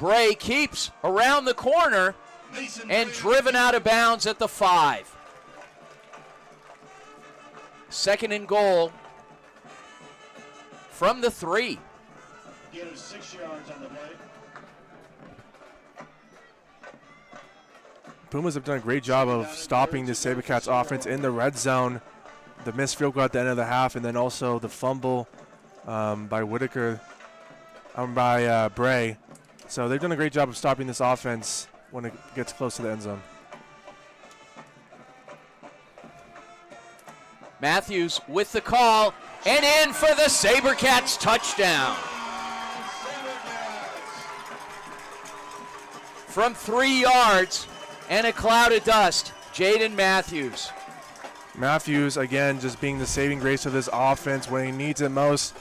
Bray keeps around the corner and driven out of bounds at the 5. 2nd and goal from the 3. Gain of 6 yards on the play. Pumas have done a great job of stopping the SaberCats offense in the red zone. The missed field goal at the end of the half, and then also the fumble by Whitaker, by Bray. So they've done a great job of stopping this offense when it gets close to the end zone. Matthews with the call, and in for the SaberCats touchdown. From 3 yards and a cloud of dust, Jaden Matthews. Matthews, again, just being the saving grace of this offense when he needs it most.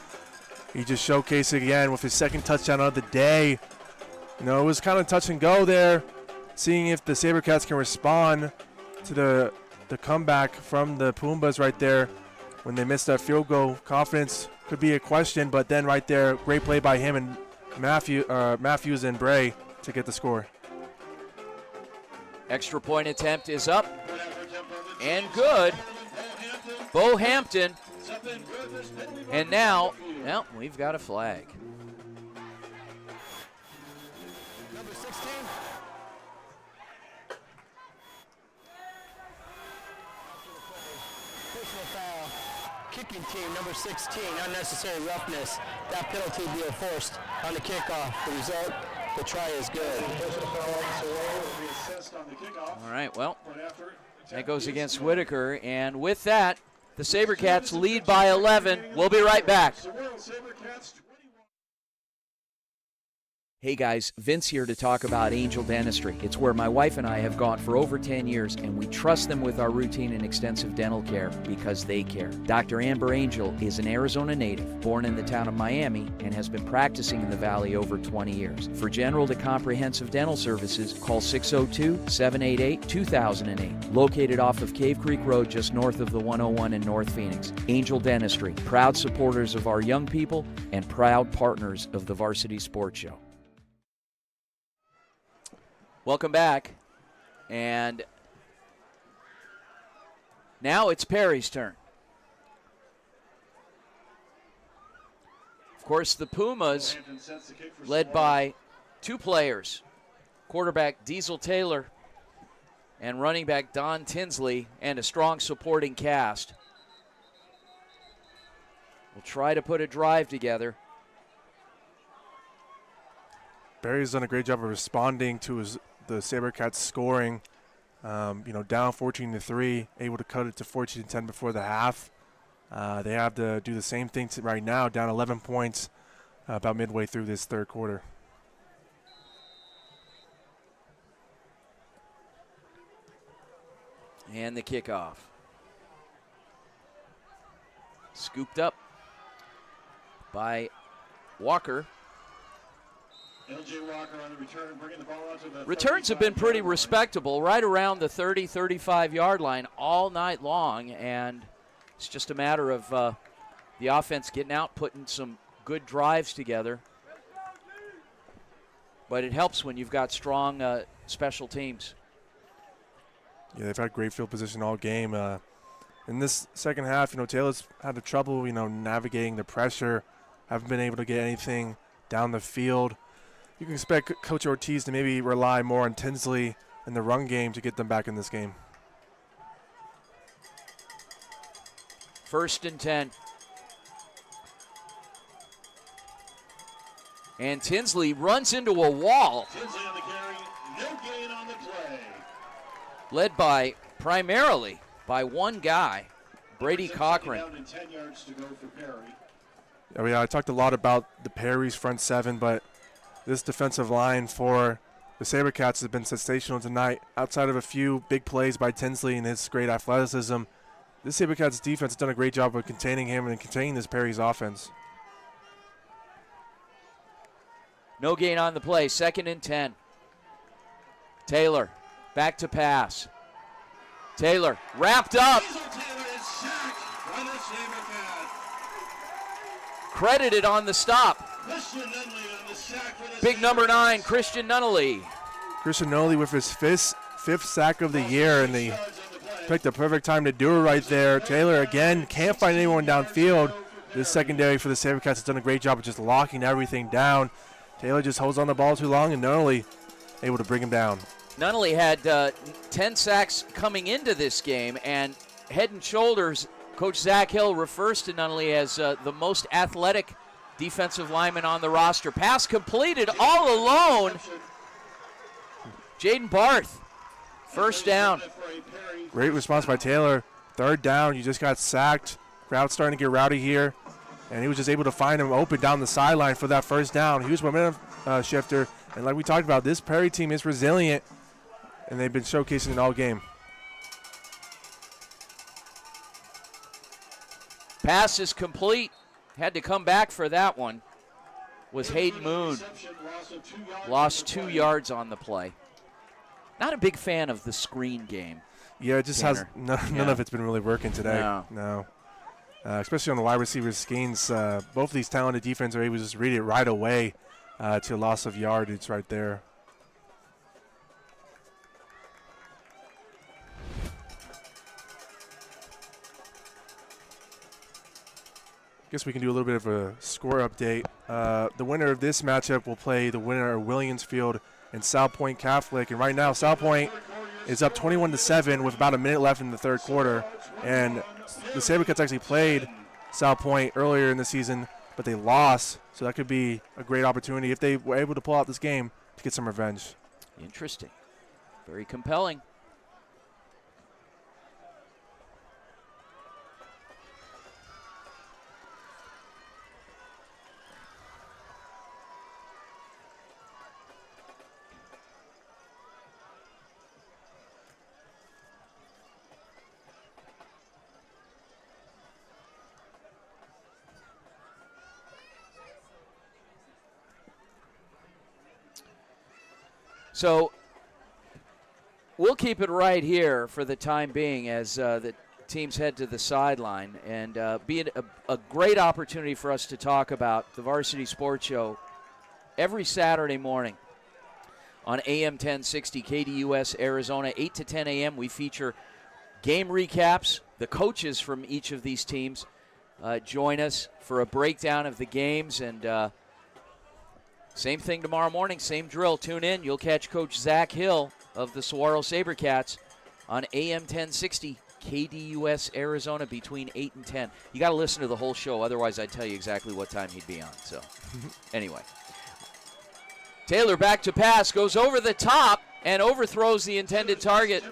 He just showcased it again with his 2nd touchdown of the day. You know, it was kind of touch and go there, seeing if the SaberCats can respond to the the comeback from the Pumbas right there when they missed that field goal. Confidence could be a question, but then right there, great play by him and Matthews and Bray to get the score. Extra point attempt is up and good. Bo Hampton. And now, well, we've got a flag. Number 16. Personal foul. Kicking team, number 16, unnecessary roughness. That penalty being forced on the kickoff. The result, the try is good. All right, well, that goes against Whitaker. And with that, the SaberCats lead by 11. We'll be right back. Hey guys, Vince here to talk about Angel Dentistry. It's where my wife and I have gone for over 10 years, and we trust them with our routine and extensive dental care because they care. Dr. Amber Angel is an Arizona native, born in the town of Miami, and has been practicing in the Valley over 20 years. For general to comprehensive dental services, call 602-788-2008. Located off of Cave Creek Road just north of the 101 in North Phoenix. Angel Dentistry, proud supporters of our young people and proud partners of the Varsity Sports Show. Welcome back, and now it's Perry's turn. Of course, the Pumas, led by two players, quarterback Diesel Taylor and running back Don Tinsley, and a strong supporting cast, will try to put a drive together. Barry's done a great job of responding to the SaberCats scoring, down 14-3, able to cut it to 14-10 before the half. They have to do the same thing right now, down 11 points about midway through this third quarter. And the kickoff. Scooped up by Walker. LJ Walker on the return, bringing the ball out to the Returns have been pretty respectable, right around the 30, 35-yard line all night long, and it's just a matter of the offense getting out, putting some good drives together. But it helps when you've got strong special teams. Yeah, they've had great field position all game. In this second half, Taylor's had the trouble, navigating the pressure, haven't been able to get anything down the field. You can expect Coach Ortiz to maybe rely more on Tinsley in the run game to get them back in this game. 1st and 10. And Tinsley runs into a wall. Tinsley on the carry, no gain on the play. Led primarily by one guy, Brady Cochran. Down and 10 yards to go for Perry. I talked a lot about the Perry's front seven, but this defensive line for the SaberCats has been sensational tonight. Outside of a few big plays by Tinsley and his great athleticism, this SaberCats defense has done a great job of containing him and containing this Perry's offense. No gain on the play, 2nd and 10. Taylor, back to pass. Taylor, wrapped up. Credited on the stop. Big number 9, Christian Nunnally. Christian Nunnally with his fifth sack of the year, and they picked the perfect time to do it right there. Taylor, again, can't find anyone downfield. This secondary for the SaberCats has done a great job of just locking everything down. Taylor just holds on the ball too long, and Nunnally able to bring him down. Nunnally had 10 sacks coming into this game, and head and shoulders, Coach Zach Hill refers to Nunnally as the most athletic defensive lineman on the roster. Pass completed all alone. Jaden Barth, 1st down. Great response by Taylor. 3rd down, you just got sacked. Crowd's starting to get rowdy here. And he was just able to find him open down the sideline for that 1st down. Huge momentum shifter. And like we talked about, this Perry team is resilient, and they've been showcasing it all game. Pass is complete. Had to come back for that one. Was Hayden Moon. Lost 2 yards on the play. Not a big fan of the screen game. Yeah, it just Tanner. none of it's been really working today. No. Especially on the wide receivers gains. Both of these talented defenses are able to just read it right away to a loss of yardage right there. Guess we can do a little bit of a score update. The winner of this matchup will play the winner of Williamsfield and South Point Catholic. And right now, South Point is up 21-7 with about a minute left in the third quarter. And the SaberCats actually played South Point earlier in the season, but they lost. So that could be a great opportunity if they were able to pull out this game to get some revenge. Interesting. Very compelling. So we'll keep it right here for the time being as the teams head to the sideline, and be a great opportunity for us to talk about the Varsity Sports Show every Saturday morning on AM 1060 KDUS Arizona, 8 to 10 a.m. We feature game recaps. The coaches from each of these teams join us for a breakdown of the games, and same thing tomorrow morning, same drill. Tune in. You'll catch Coach Zach Hill of the Saguaro SaberCats on AM 1060 KDUS Arizona between 8 and 10. You got to listen to the whole show, otherwise I'd tell you exactly what time he'd be on. So, anyway. Taylor back to pass, goes over the top and overthrows the intended target.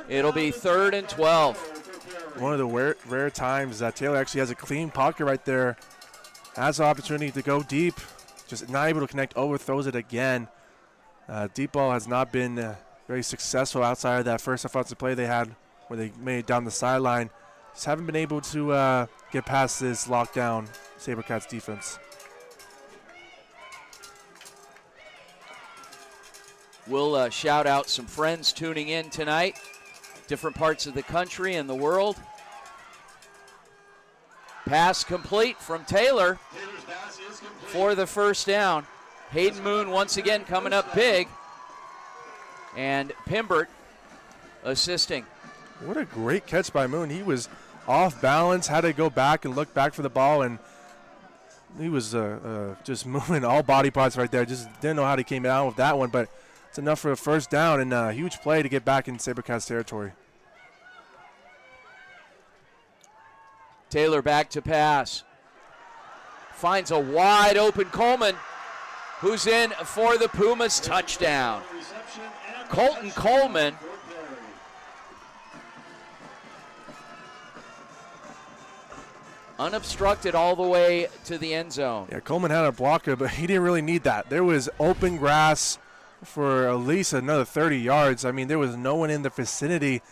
It'll be 3rd and 12. One of the rare times that Taylor actually has a clean pocket right there. Has the opportunity to go deep, just not able to connect, overthrows it again. Deep ball has not been very successful outside of that first offensive play they had where they made it down the sideline. Just haven't been able to get past this lockdown SaberCats defense. We'll shout out some friends tuning in tonight, different parts of the country and the world. Pass complete from Taylor for the first down. Hayden Moon once again coming up big. And Pimbert assisting. What a great catch by Moon. He was off balance, had to go back and look back for the ball, and he was just moving all body parts right there. Just didn't know how he came out with that one, but it's enough for a first down and a huge play to get back in SaberCats territory. Taylor back to pass. Finds a wide open Coleman, who's in for the Pumas touchdown. Colton Coleman unobstructed all the way to the end zone. Yeah, Coleman had a blocker, but he didn't really need that. There was open grass for at least another 30 yards. I mean, there was no one in the vicinity.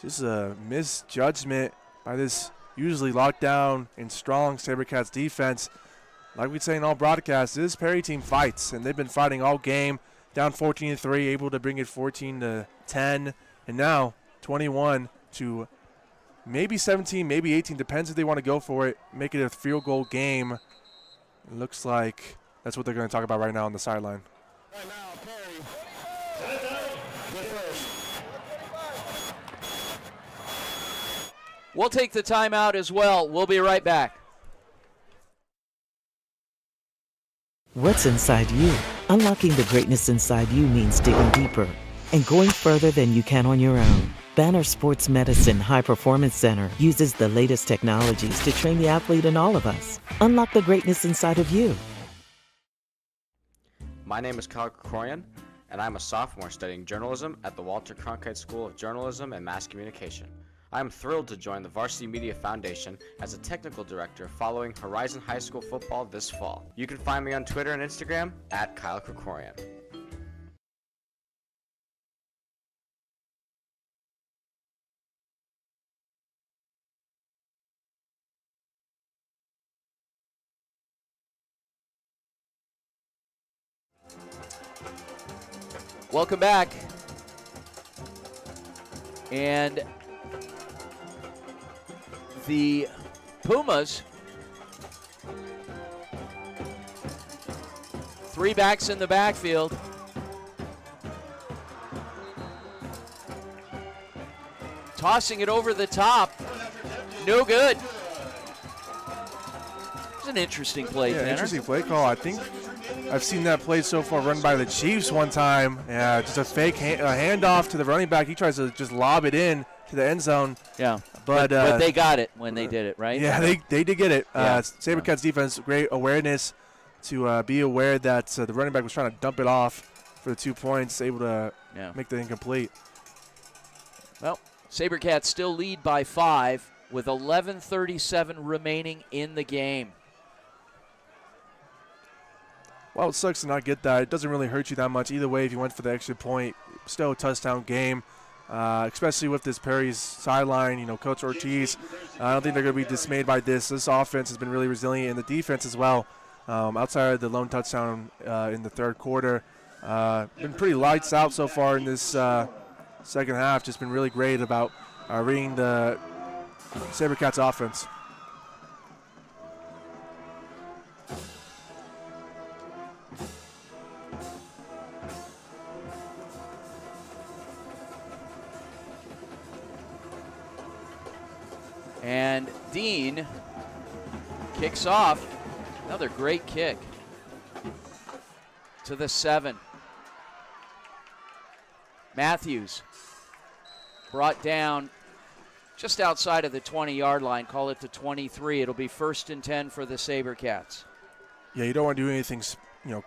Just a misjudgment by this usually locked down and strong SaberCats defense. Like we say in all broadcasts, this Perry team fights, and they've been fighting all game. Down 14-3, able to bring it 14-10, and now 21 to maybe 17, maybe 18, depends if they want to go for it, make it a field goal game. It looks like that's what they're going to talk about right now on the sideline. Right now, Perry. Good first. We'll take the timeout as well. We'll be right back. What's inside you? Unlocking the greatness inside you means digging deeper and going further than you can on your own. Banner Sports Medicine High Performance Center uses the latest technologies to train the athlete in all of us. Unlock the greatness inside of you. My name is Kyle Krikorian, and I'm a sophomore studying journalism at the Walter Cronkite School of Journalism and Mass Communication. I am thrilled to join the Varsity Media Foundation as a technical director following Horizon High School football this fall. You can find me on Twitter and Instagram at Kyle Krikorian. Welcome back. And the Pumas, 3 backs in the backfield. Tossing it over the top. No good. It's an interesting play, Yeah, Tanner. interesting play call. I think I've seen that play so far run by the Chiefs one time. Yeah, just a fake handoff to the running back. He tries to just lob it in to the end zone. Yeah, but they got it when they did it, right? Yeah, they did get it. Yeah. SaberCats defense, great awareness to be aware that the running back was trying to dump it off for the 2 points, able to make the incomplete. Well, SaberCats still lead by 5 with 11:37 remaining in the game. Well, it sucks to not get that. It doesn't really hurt you that much. Either way, if you went for the extra point, still a touchdown game, especially with this Perry's sideline. Coach Ortiz, I don't think they're going to be dismayed by this. This offense has been really resilient, and the defense as well. Outside of the lone touchdown in the third quarter, been pretty lights out so far in this second half. Just been really great about reading the SaberCats offense. And Dean kicks off. Another great kick to the 7. Matthews brought down just outside of the 20-yard line. Call it the 23. It'll be 1st and 10 for the SaberCats. Yeah, you don't want to do anything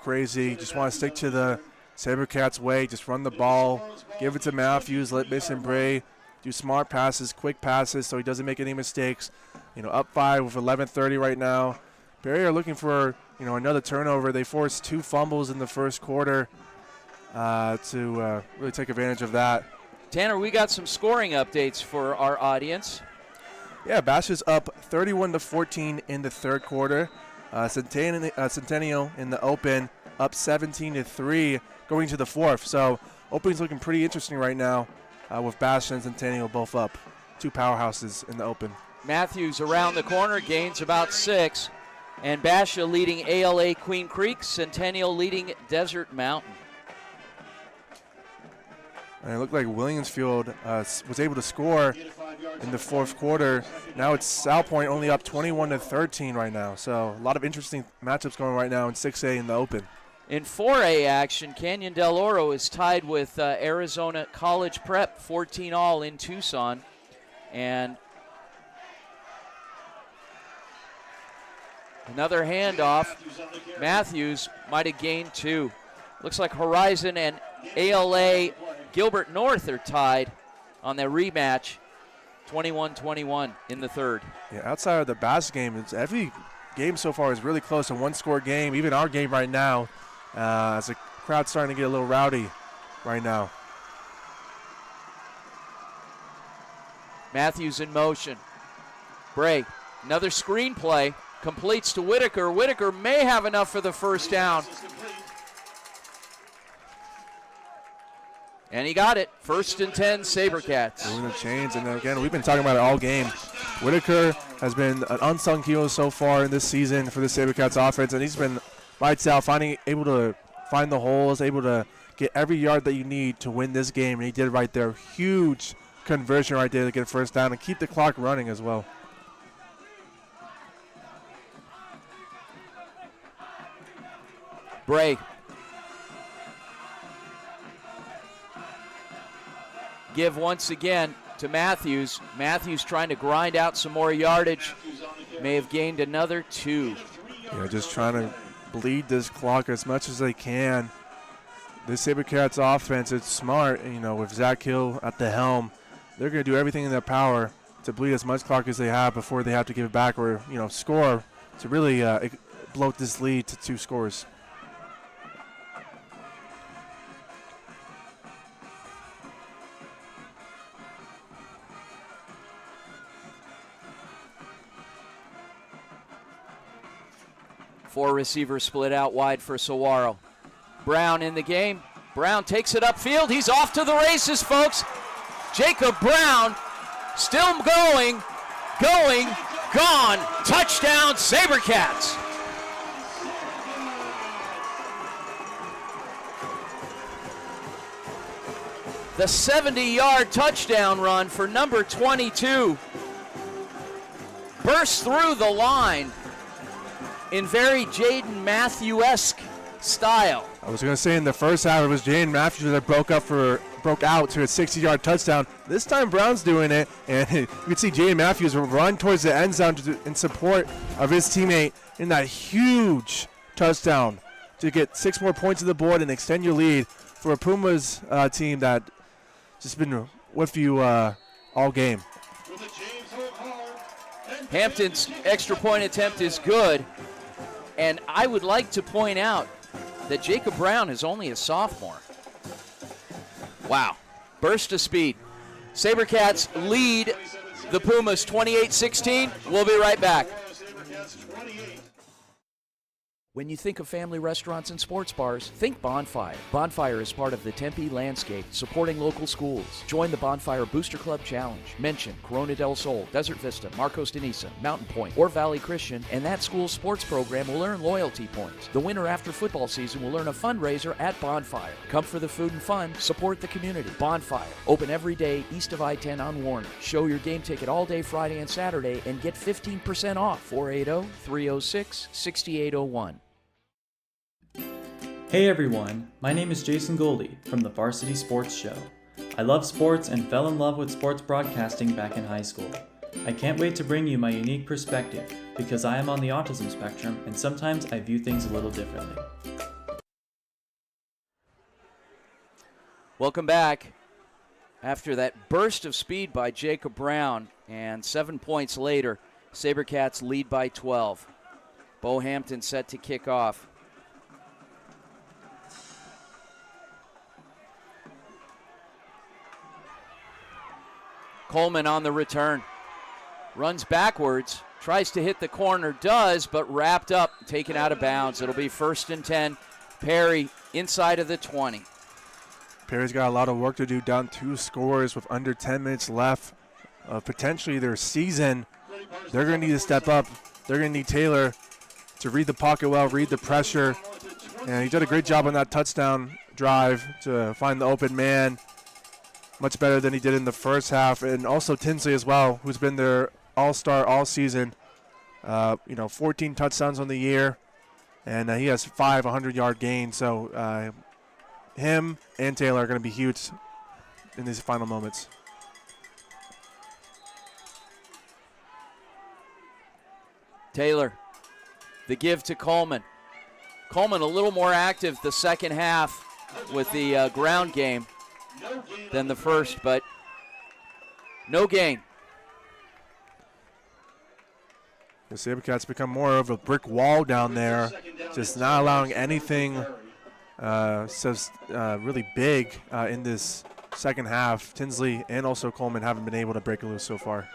crazy. You just want to stick to the SaberCats way. Just run the ball, give it to Matthews, let Mason Bray do smart passes, quick passes, so he doesn't make any mistakes. Up 5 with 11:30 right now. Barry are looking for another turnover. They forced 2 fumbles in the first quarter to really take advantage of that. Tanner, we got some scoring updates for our audience. Yeah, Bash is up 31-14 in the third quarter. Centennial in the open up 17-3 going to the fourth. So opening's looking pretty interesting right now with Bash and Centennial both up. 2 powerhouses in the open. Matthews around the corner, gains about 6. And Basha leading ALA Queen Creek, Centennial leading Desert Mountain. And it looked like Williamsfield was able to score in the fourth quarter. Now it's South Point only up 21-13 right now. So a lot of interesting matchups going right now in 6A in the open. In 4A action, Canyon Del Oro is tied with Arizona College Prep, 14 all in Tucson. And another handoff. Matthews might have gained 2. Looks like Horizon and ALA Gilbert North are tied on their rematch, 21-21 in the third. Yeah, outside of the Bass game, every game so far is really close, a 1-score game. Even our game right now, as the crowd's starting to get a little rowdy right now. Matthews in motion. Bray, another screen play, completes to Whitaker. Whitaker may have enough for the first down. And he got it. 1st and 10, SaberCats. Moving the chains, and again, we've been talking about it all game. Whitaker has been an unsung hero so far in this season for the SaberCats offense, and he's been lights out, able to find the holes, able to get every yard that you need to win this game, and he did it right there. Huge conversion right there to get a first down and keep the clock running as well. Bray. Give once again to Matthews. Matthews trying to grind out some more yardage. May have gained another 2. Yeah, just trying to bleed this clock as much as they can. This SaberCats offense, it's smart, with Zach Hill at the helm. They're going to do everything in their power to bleed as much clock as they have before they have to give it back or, score to really bloat this lead to 2 scores. Four receivers split out wide for Saguaro. Brown in the game. Brown takes it upfield. He's off to the races, folks. Jacob Brown still going, gone. Touchdown, Sabercats. The 70-yard touchdown run for number 22 burst through the line in very Jaden Matthew-esque style. I was going to say in the first half it was Jaden Matthews that broke out to a 60-yard touchdown. This time Brown's doing it, and you can see Jaden Matthews run towards the end zone in support of his teammate in that huge touchdown to get 6 more points on the board and extend your lead for a Pumas team that just been with you all game. Hampton's extra point attempt is good, and I would like to point out that Jacob Brown is only a sophomore. Wow, burst of speed. Sabercats lead the Pumas 28-16. We'll be right back. When you think of family restaurants and sports bars, think Bonfire. Bonfire is part of the Tempe landscape, supporting local schools. Join the Bonfire Booster Club Challenge. Mention Corona del Sol, Desert Vista, Marcos de Niza, Mountain Point, or Valley Christian, and that school's sports program will earn loyalty points. The winner after football season will earn a fundraiser at Bonfire. Come for the food and fun, support the community. Bonfire, open every day east of I-10 on Warner. Show your game ticket all day Friday and Saturday and get 15% off. 480-306-6801. Hey everyone, my name is Jason Goldie from the Varsity Sports Show. I love sports and fell in love with sports broadcasting back in high school. I can't wait to bring you my unique perspective because I am on the autism spectrum and sometimes I view things a little differently. Welcome back. After that burst of speed by Jacob Brown, and 7 points later, Sabercats lead by 12. Bo Hampton set to kick off. Coleman on the return. Runs backwards, tries to hit the corner, does, but wrapped up, taken out of bounds. It'll be 1st and 10. Perry inside of the 20. Perry's got a lot of work to do, down 2 scores with under 10 minutes left of potentially their season. They're going to need to step up. They're going to need Taylor to read the pocket well, read the pressure. And he did a great job on that touchdown drive to find the open man. Much better than he did in the first half. And also Tinsley as well, who's been their all-star all season. 14 touchdowns on the year. And he has 5 100-yard gains. So him and Taylor are going to be huge in these final moments. Taylor, the give to Coleman. Coleman a little more active the second half with the ground game than the first, but no gain. The Sabercats become more of a brick wall down there, just not allowing anything really big in this second half. Tinsley and also Coleman haven't been able to break loose so far.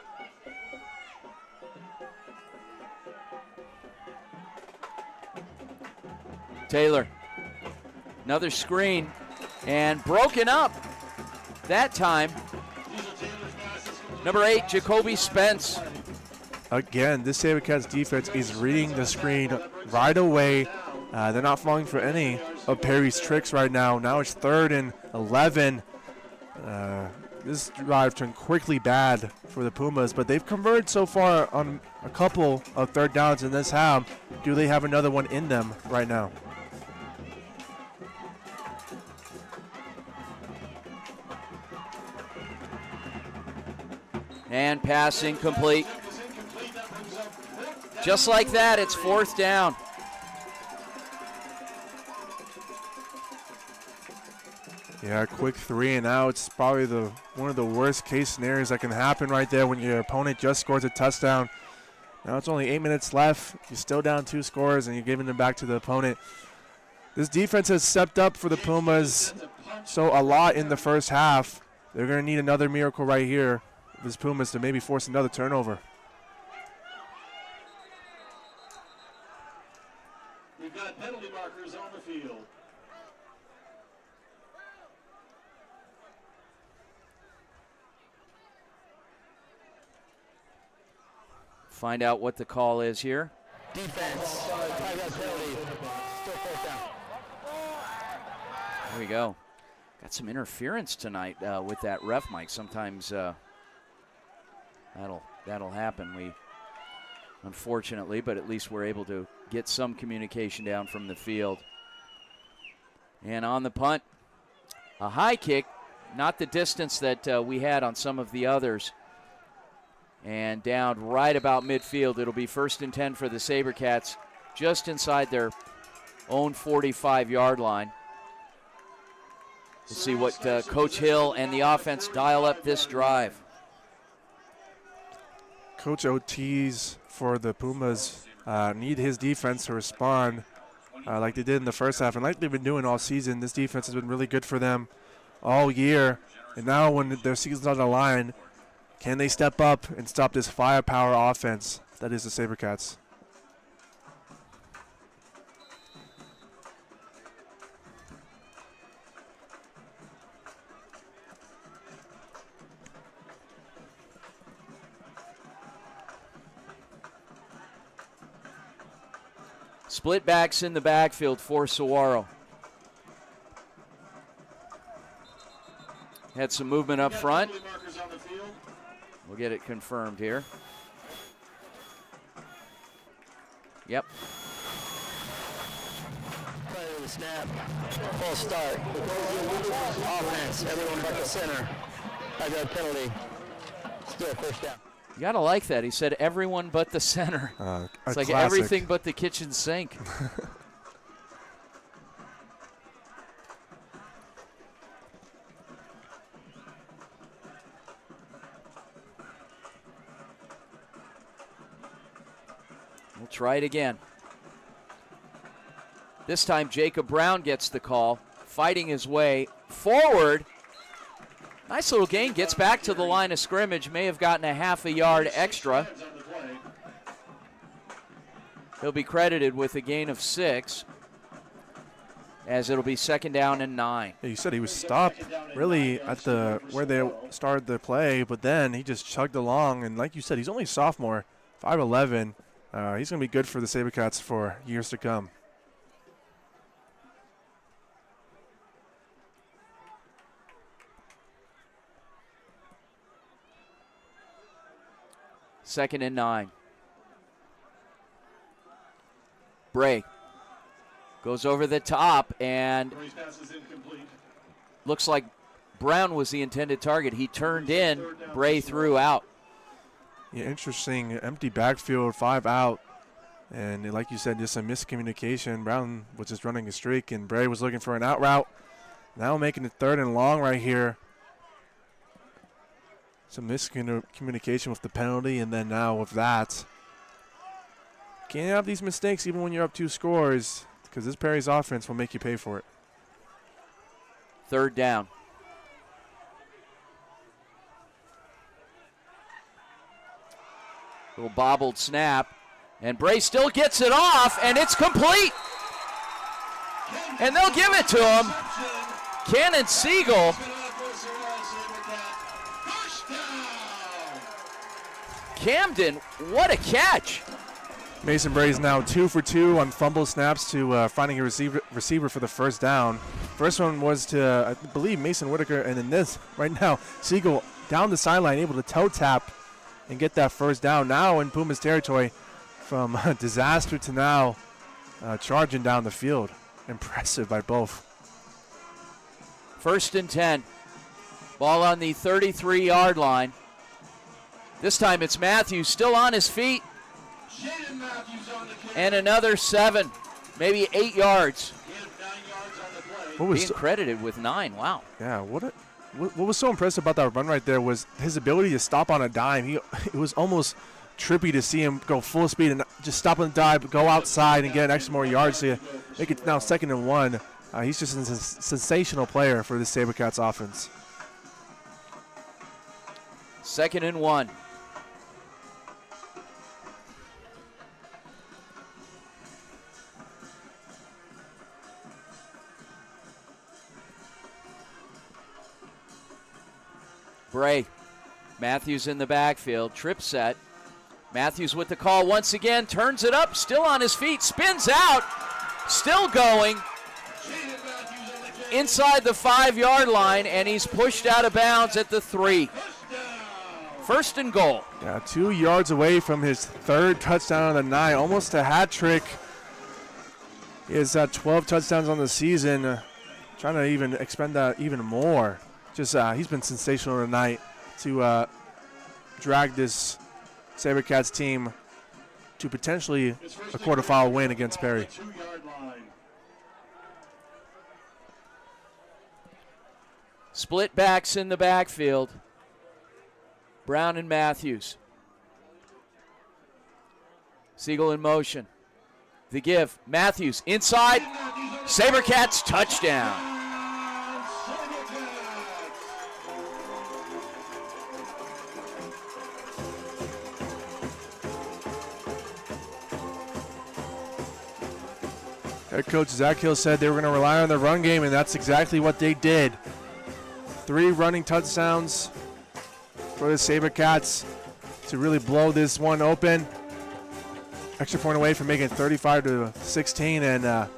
Taylor, another screen, and broken up that time. Number 8, Jacoby Spence. Again, this Sabercats defense is reading the screen right away. They're not falling for any of Perry's tricks right now. Now it's 3rd and 11. This drive turned quickly bad for the Pumas, but they've converted so far on a couple of 3rd downs in this half. Do they have another one in them right now? And pass incomplete. Just like that, it's 4th down. Yeah, quick 3 and out. It's probably one of the worst case scenarios that can happen right there when your opponent just scores a touchdown. Now it's only 8 minutes left. You're still down 2 scores and you're giving them back to the opponent. This defense has stepped up for the Pumas so a lot in the first half. They're going to need another miracle right here. This Pumas to maybe force another turnover. We've got penalty markers on the field. find out what the call is here. Defense. 5-yard penalty. Still 4th down. There we go. Got some interference tonight with that ref mic. Sometimes that'll happen. Unfortunately, but at least we're able to get some communication down from the field. And on the punt, a high kick, not the distance that we had on some of the others. And down right about midfield. It'll be 1st and 10 for the SaberCats, just inside their own 45-yard line. We'll see what Coach Hill and the offense dial up this drive. Coach Ortiz for the Pumas need his defense to respond like they did in the first half and like they've been doing all season. This defense has been really good for them all year. And now when their season's on the line, can they step up and stop this firepower offense that is the SaberCats? Split backs in the backfield for Saguaro. Had some movement up front. We'll get it confirmed here. Yep. Play with the snap. Full start. Offense. Everyone but the center. 5-yard penalty. Still 1st down. You gotta like that. He said everyone but the center. It's like classic. everything but the kitchen sink. We'll try it again. This time Jacob Brown gets the call, fighting his way forward. Nice little gain, gets back to the line of scrimmage, may have gotten a half a yard extra. He'll be credited with a gain of 6, as it'll be 2nd down and 9. Yeah, you said he was stopped really at where they started the play, but then he just chugged along. And like you said, he's only a sophomore, 5'11". He's going to be good for the SaberCats for years to come. Second and 9. Bray goes over the top, and looks like Brown was the intended target. He turned in, Bray threw out. Yeah, interesting. Empty backfield, 5 out. And like you said, just a miscommunication. Brown was just running a streak, and Bray was looking for an out route. Now making it 3rd and long right here. Some miscommunication with the penalty, and then now with that. Can't have these mistakes even when you're up 2 scores, because this Perry's offense will make you pay for it. 3rd down. Little bobbled snap, and Bray still gets it off, and it's complete. And they'll give it to him. Cannon Siegel. Camden, what a catch. Mason Bray's now 2 for 2 on fumble snaps to finding a receiver for the 1st down. First one was to, I believe, Mason Whitaker, and then this right now, Siegel down the sideline, able to toe tap and get that 1st down. Now in Pumas territory, from disaster to now charging down the field. Impressive by both. 1st and 10. Ball on the 33-yard line. This time it's Matthews still on his feet. And another 7, maybe 8 yards. Being credited with 9, wow. Yeah, what was so impressive about that run right there was his ability to stop on a dime. It was almost trippy to see him go full speed and just stop on the dive, go outside and get an extra more yards to make it now 2nd and 1. He's just a sensational player for the SaberCats offense. 2nd and 1. Bray. Matthews in the backfield. Trip set. Matthews with the call once again, turns it up, still on his feet, spins out, still going inside the 5-yard line, and he's pushed out of bounds at the 3. First and goal. Yeah, 2 yards away from his 3rd touchdown on the night, almost a hat trick. He has 12 touchdowns on the season, trying to even expend that even more. Just he's been sensational tonight to drag this SaberCats team to potentially a quarterfinal win against Perry. Split backs in the backfield. Brown and Matthews. Siegel in motion. The give. Matthews inside. SaberCats touchdown. Head coach Zach Hill said they were going to rely on the run game, and that's exactly what they did. 3 running touchdowns for the SaberCats to really blow this one open. Extra point away from making it 35-16, and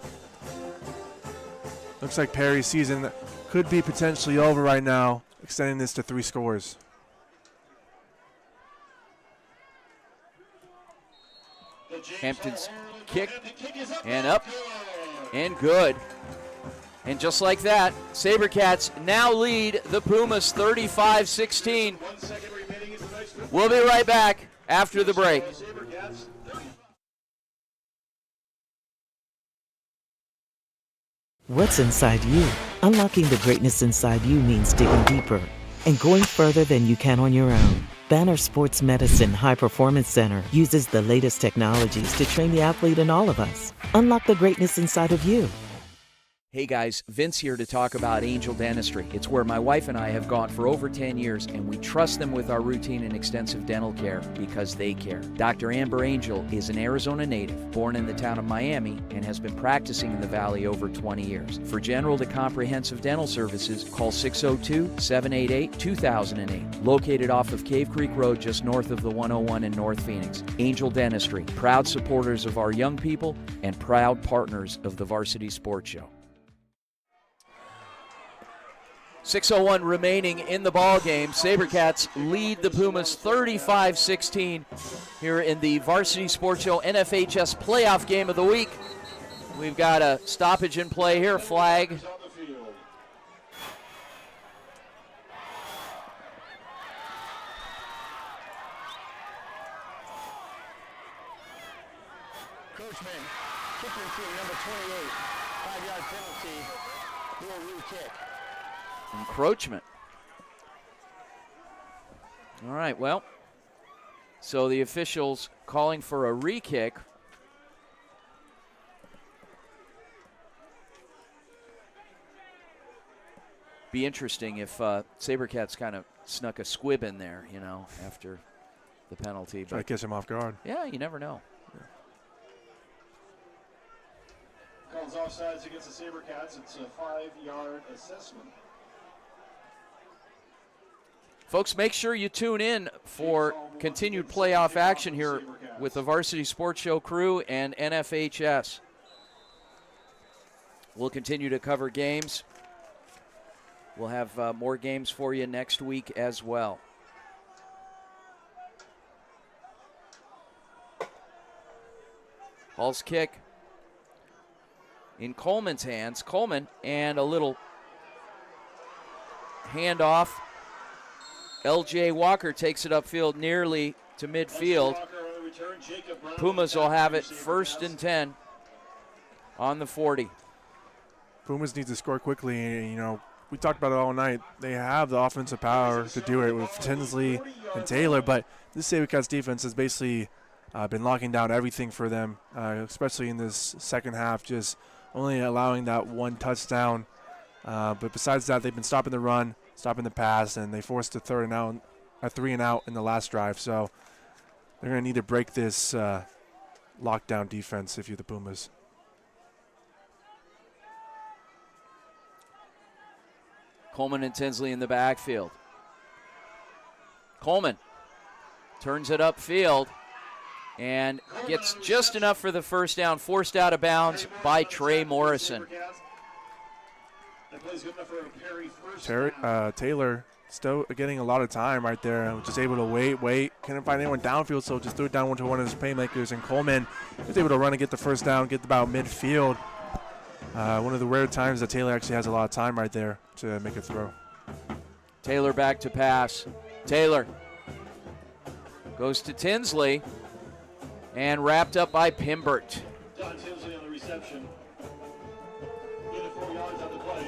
looks like Perry's season could be potentially over right now, extending this to 3 scores. Hampton's kick, and up, and good. And just like that, SaberCats now lead the Pumas 35-16. We'll be right back after the break. What's inside you? Unlocking the greatness inside you means digging deeper and going further than you can on your own. Banner Sports Medicine High Performance Center uses the latest technologies to train the athlete in all of us. Unlock the greatness inside of you. Hey guys, Vince here to talk about Angel Dentistry. It's where my wife and I have gone for over 10 years, and we trust them with our routine and extensive dental care because they care. Dr. Amber Angel is an Arizona native, born in the town of Miami, and has been practicing in the Valley over 20 years. For general to comprehensive dental services, call 602-788-2008. Located off of Cave Creek Road just north of the 101 in North Phoenix. Angel Dentistry, proud supporters of our young people and proud partners of the Varsity Sports Show. 6:01 remaining in the ball game. SaberCats lead the Pumas 35-16 here in the Varsity Sports Show NFHS playoff game of the week. We've got a stoppage in play here, flag. Coachman, kicking team number 28, 5-yard penalty, do a re-kick. Encroachment. All right, well, so the officials calling for a re-kick. Be interesting if SaberCats kind of snuck a squib in there, you know, after the penalty. Try to catch him off guard. Yeah, you never know. Calls offsides against the SaberCats. It's a 5-yard assessment. Folks, make sure you tune in for continued playoff action here with the Varsity Sports Show crew and NFHS. We'll continue to cover games. We'll have more games for you next week as well. Hall's kick in Coleman's hands. Coleman, and a little handoff. L.J. Walker takes it upfield nearly to midfield. Pumas will have it 1st and 10 on the 40. Pumas need to score quickly. You know, we talked about it all night. They have the offensive power to do it with Tinsley and Taylor, but this SaberCats defense has basically been locking down everything for them, especially in this second half, just only allowing that 1 touchdown. But besides that, they've been stopping the run, stopping the pass, and they forced a 3 and out in the last drive. So they're going to need to break this lockdown defense if you're the Pumas. Coleman and Tinsley in the backfield. Coleman turns it upfield, and gets just enough for the first down, forced out of bounds by Trey Morrison. Taylor still getting a lot of time right there. Just able to wait. Couldn't find anyone downfield, so just threw it down to one of his playmakers. And Coleman was able to run and get the first down, get about midfield. One of the rare times that Taylor actually has a lot of time right there to make a throw. Taylor back to pass. Taylor goes to Tinsley and wrapped up by Pimbert. Tinsley on the reception. 4 yards on the play.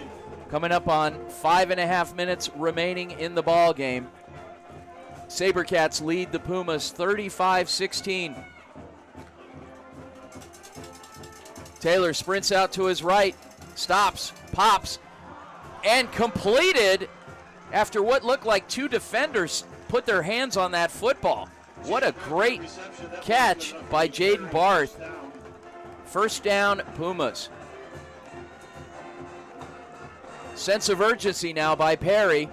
Coming up on 5.5 minutes remaining in the ball game. SaberCats lead the Pumas 35-16. Taylor sprints out to his right, stops, pops, and completed after what looked like 2 defenders put their hands on that football. What a great catch by Jaden Barth. First down, Pumas. Sense of urgency now by Perry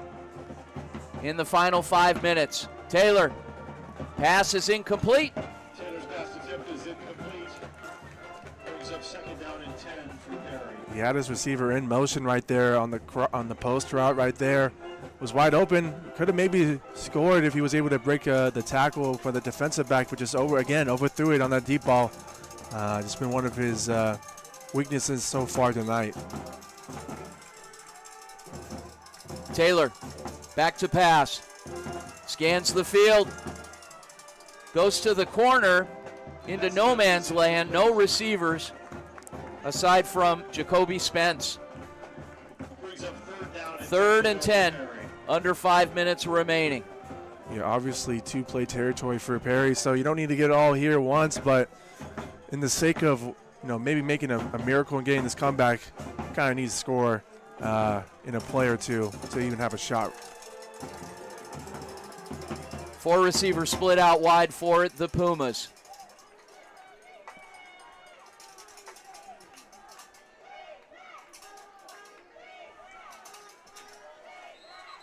in the final 5 minutes. Taylor, pass is incomplete. Taylor's pass attempt is incomplete. Brings up 2nd down and 10 for Perry. He had his receiver in motion right there on the post route right there. Was wide open. Could have maybe scored if he was able to break the tackle for the defensive back, but just overthrew it on that deep ball. Just been one of his weaknesses so far tonight. Taylor back to pass. Scans the field. Goes to the corner into no man's land. No receivers aside from Jacoby Spence. 3rd and 10. Under 5 minutes remaining. Yeah, obviously 2-play territory for Perry, so you don't need to get it all here once, but in the sake of maybe making a miracle and getting this comeback, kind of needs to score in a play or two to even have a shot. 4 receivers split out wide for the Pumas.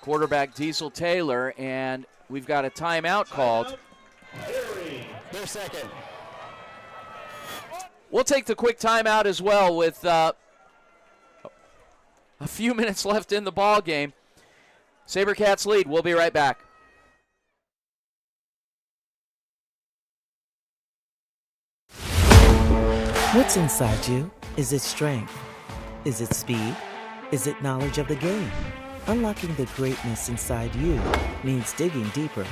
Quarterback Diesel Taylor, and we've got a timeout called. Their second. We'll take the quick timeout as well with a few minutes left in the ball game. SaberCats lead. We'll be right back. What's inside you? Is it strength? Is it speed? Is it knowledge of the game? Unlocking the greatness inside you means digging deeper,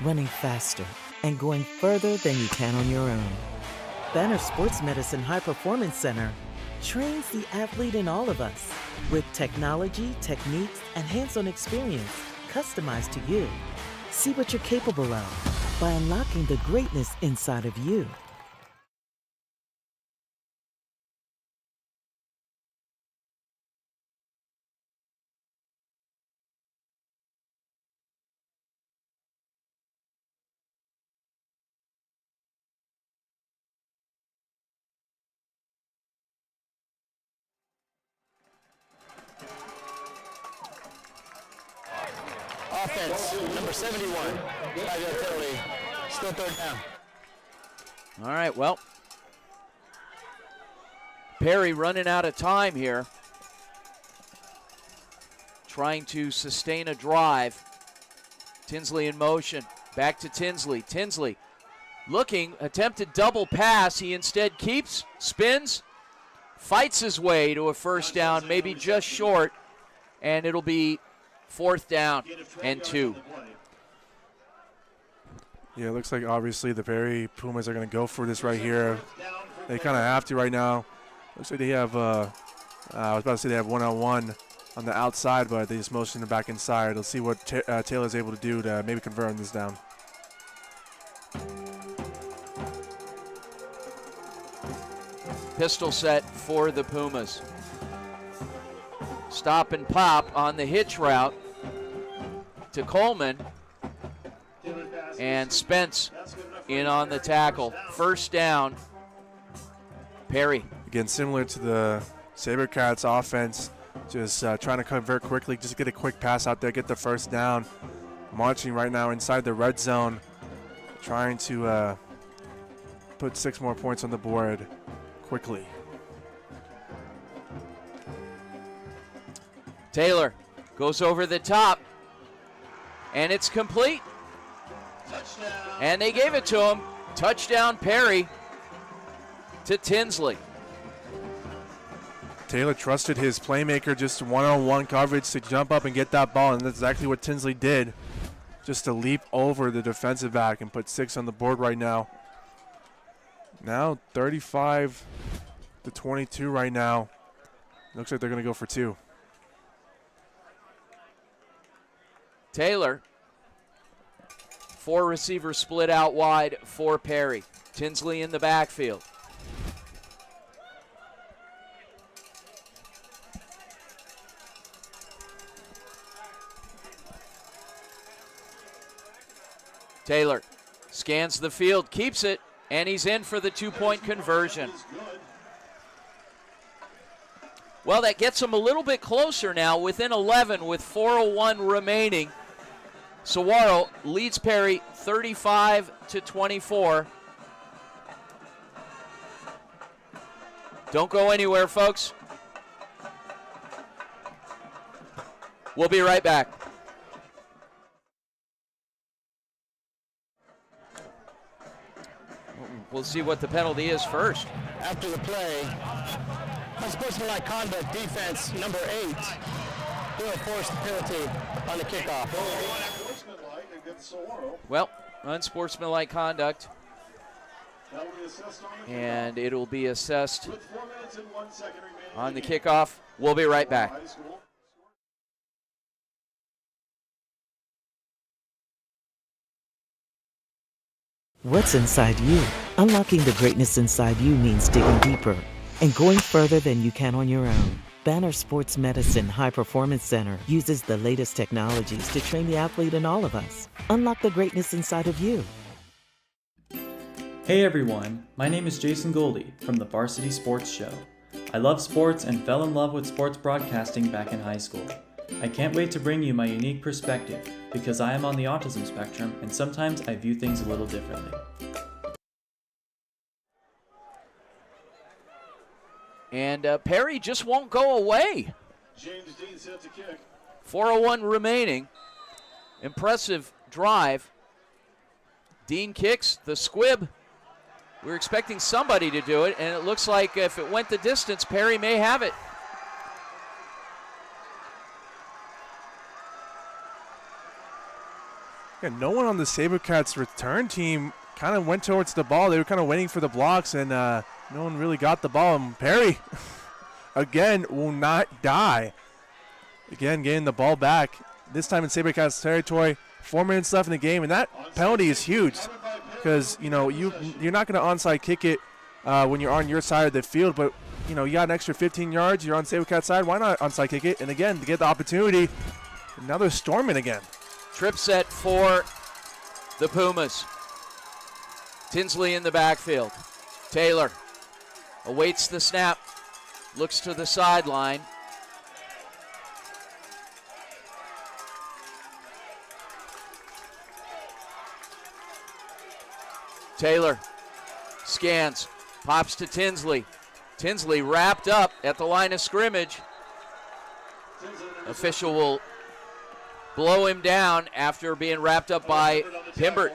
running faster, and going further than you can on your own. Banner Sports Medicine High Performance Center trains the athlete in all of us with technology, techniques, and hands-on experience customized to you. See what you're capable of by unlocking the greatness inside of you. Offense, number 71. 5-yard penalty. Still 3rd down. All right, well, Perry running out of time here. Trying to sustain a drive. Tinsley in motion. Back to Tinsley. Tinsley looking, attempted double pass. He instead keeps, spins, fights his way to a first down, maybe just short, and it'll be 4th down and 2. Yeah, it looks like obviously the Perry Pumas are going to go for this right here. They kind of have to right now. Looks like they have, I was about to say they have one-on-one on the outside, but they just motion it back inside. Let's see what Taylor's able to do to maybe convert on this down. Pistol set for the Pumas. Stop and pop on the hitch route to Coleman. And Spence in on the tackle. First down, Perry. Again, similar to the SaberCats offense, just trying to convert quickly, just get a quick pass out there, get the first down. Marching right now inside the red zone, trying to put 6 more points on the board quickly. Taylor goes over the top, and it's complete. And they gave it to him. Touchdown, Perry, to Tinsley. Taylor trusted his playmaker, just one-on-one coverage to jump up and get that ball, and that's exactly what Tinsley did, just to leap over the defensive back and put 6 on the board right now. Now 35-22 right now. Looks like they're going to go for 2. Taylor, 4 receivers split out wide for Perry. Tinsley in the backfield. Taylor scans the field, keeps it, and he's in for the 2-point conversion. Well, that gets him a little bit closer now, within 11 with 4:01 remaining. Saguaro leads Perry 35-24. Don't go anywhere, folks. We'll be right back. We'll see what the penalty is first. After the play, unsportsmanlike conduct, defense number 8 will force the penalty on the kickoff. Well, unsportsmanlike conduct, and it'll be assessed on the kickoff. We'll be right back. What's inside you? Unlocking the greatness inside you means digging deeper and going further than you can on your own. Banner Sports Medicine High Performance Center uses the latest technologies to train the athlete in all of us. Unlock the greatness inside of you. Hey everyone, my name is Jason Goldie from the Varsity Sports Show. I love sports and fell in love with sports broadcasting back in high school. I can't wait to bring you my unique perspective because I am on the autism spectrum and sometimes I view things a little differently. And Perry just won't go away. James Dean set to kick. 4:01 remaining. Impressive drive. Dean kicks the squib. We're expecting somebody to do it, and it looks like if it went the distance, Perry may have it. Yeah, no one on the SaberCats return team kind of went towards the ball. They were kind of waiting for the blocks, and no one really got the ball. And Perry, again, will not die. Again, getting the ball back. This time in SaberCats territory. 4 minutes left in the game, and that penalty is huge because, you know, you're not going to onside kick it when you're on your side of the field, but, you know, you got an extra 15 yards. You're on SaberCats side. Why not onside kick it? And, again, to get the opportunity, now they're storming again. Trip set for the Pumas. Tinsley in the backfield. Taylor awaits the snap, looks to the sideline. Taylor scans, pops to Tinsley. Tinsley wrapped up at the line of scrimmage. Official will blow him down after being wrapped up by Pimbert.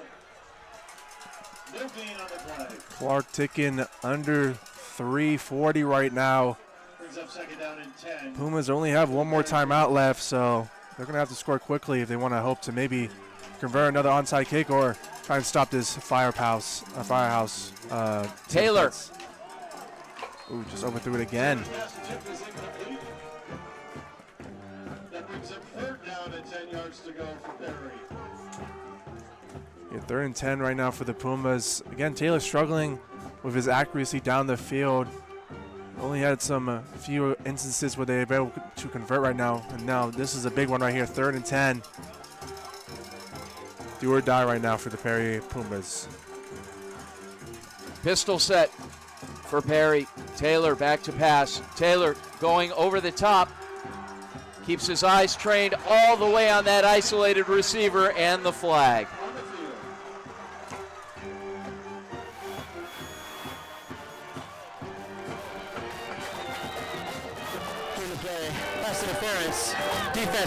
Clark ticking under 3:40 right now. Pumas only have one more timeout left, so they're going to have to score quickly if they want to hope to maybe convert another onside kick or try and stop this firehouse. Taylor. Ooh, just overthrew it again. That brings him third down and 10 yards to go for Perry. Yeah, 3rd and 10 right now for the Pumas. Again, Taylor struggling with his accuracy down the field. Only had some few instances where they've been able to convert right now. And now this is a big one right here, 3rd and 10. Do or die right now for the Perry Pumas. Pistol set for Perry. Taylor back to pass. Taylor going over the top. Keeps his eyes trained all the way on that isolated receiver and the flag.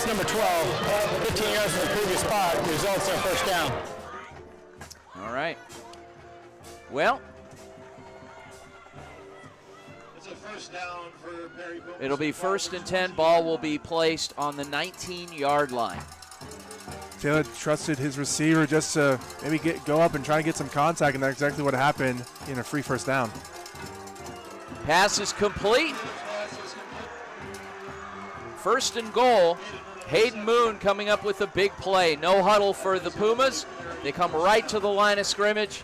number 12, 15 yards from the previous spot, results in a first down. All right. Well, It's a first down for Perry Pumas. it'll be 1st and 10. Ball will be placed on the 19-yard line. Taylor trusted his receiver just to maybe go up and try and get some contact, and that's exactly what happened in a free first down. Pass is complete. 1st and goal. Hayden Moon coming up with a big play. No huddle for the Pumas. They come right to the line of scrimmage.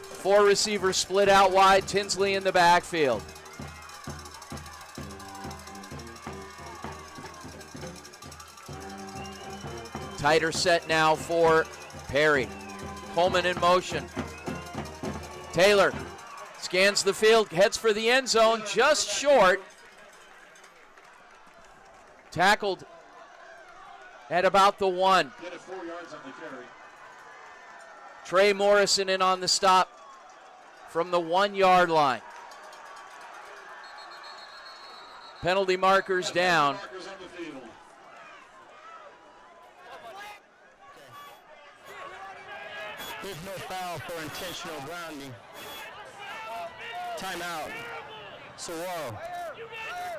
4 receivers split out wide. Tinsley in the backfield. Tighter set now for Perry. Coleman in motion. Taylor scans the field, heads for the end zone, just short. Tackled at about the 1. Get it 4 yards on the carry. Trey Morrison in on the stop from the 1-yard line. Penalty markers down. Markers on the field. There's no foul for intentional grounding. Timeout. Saguaro.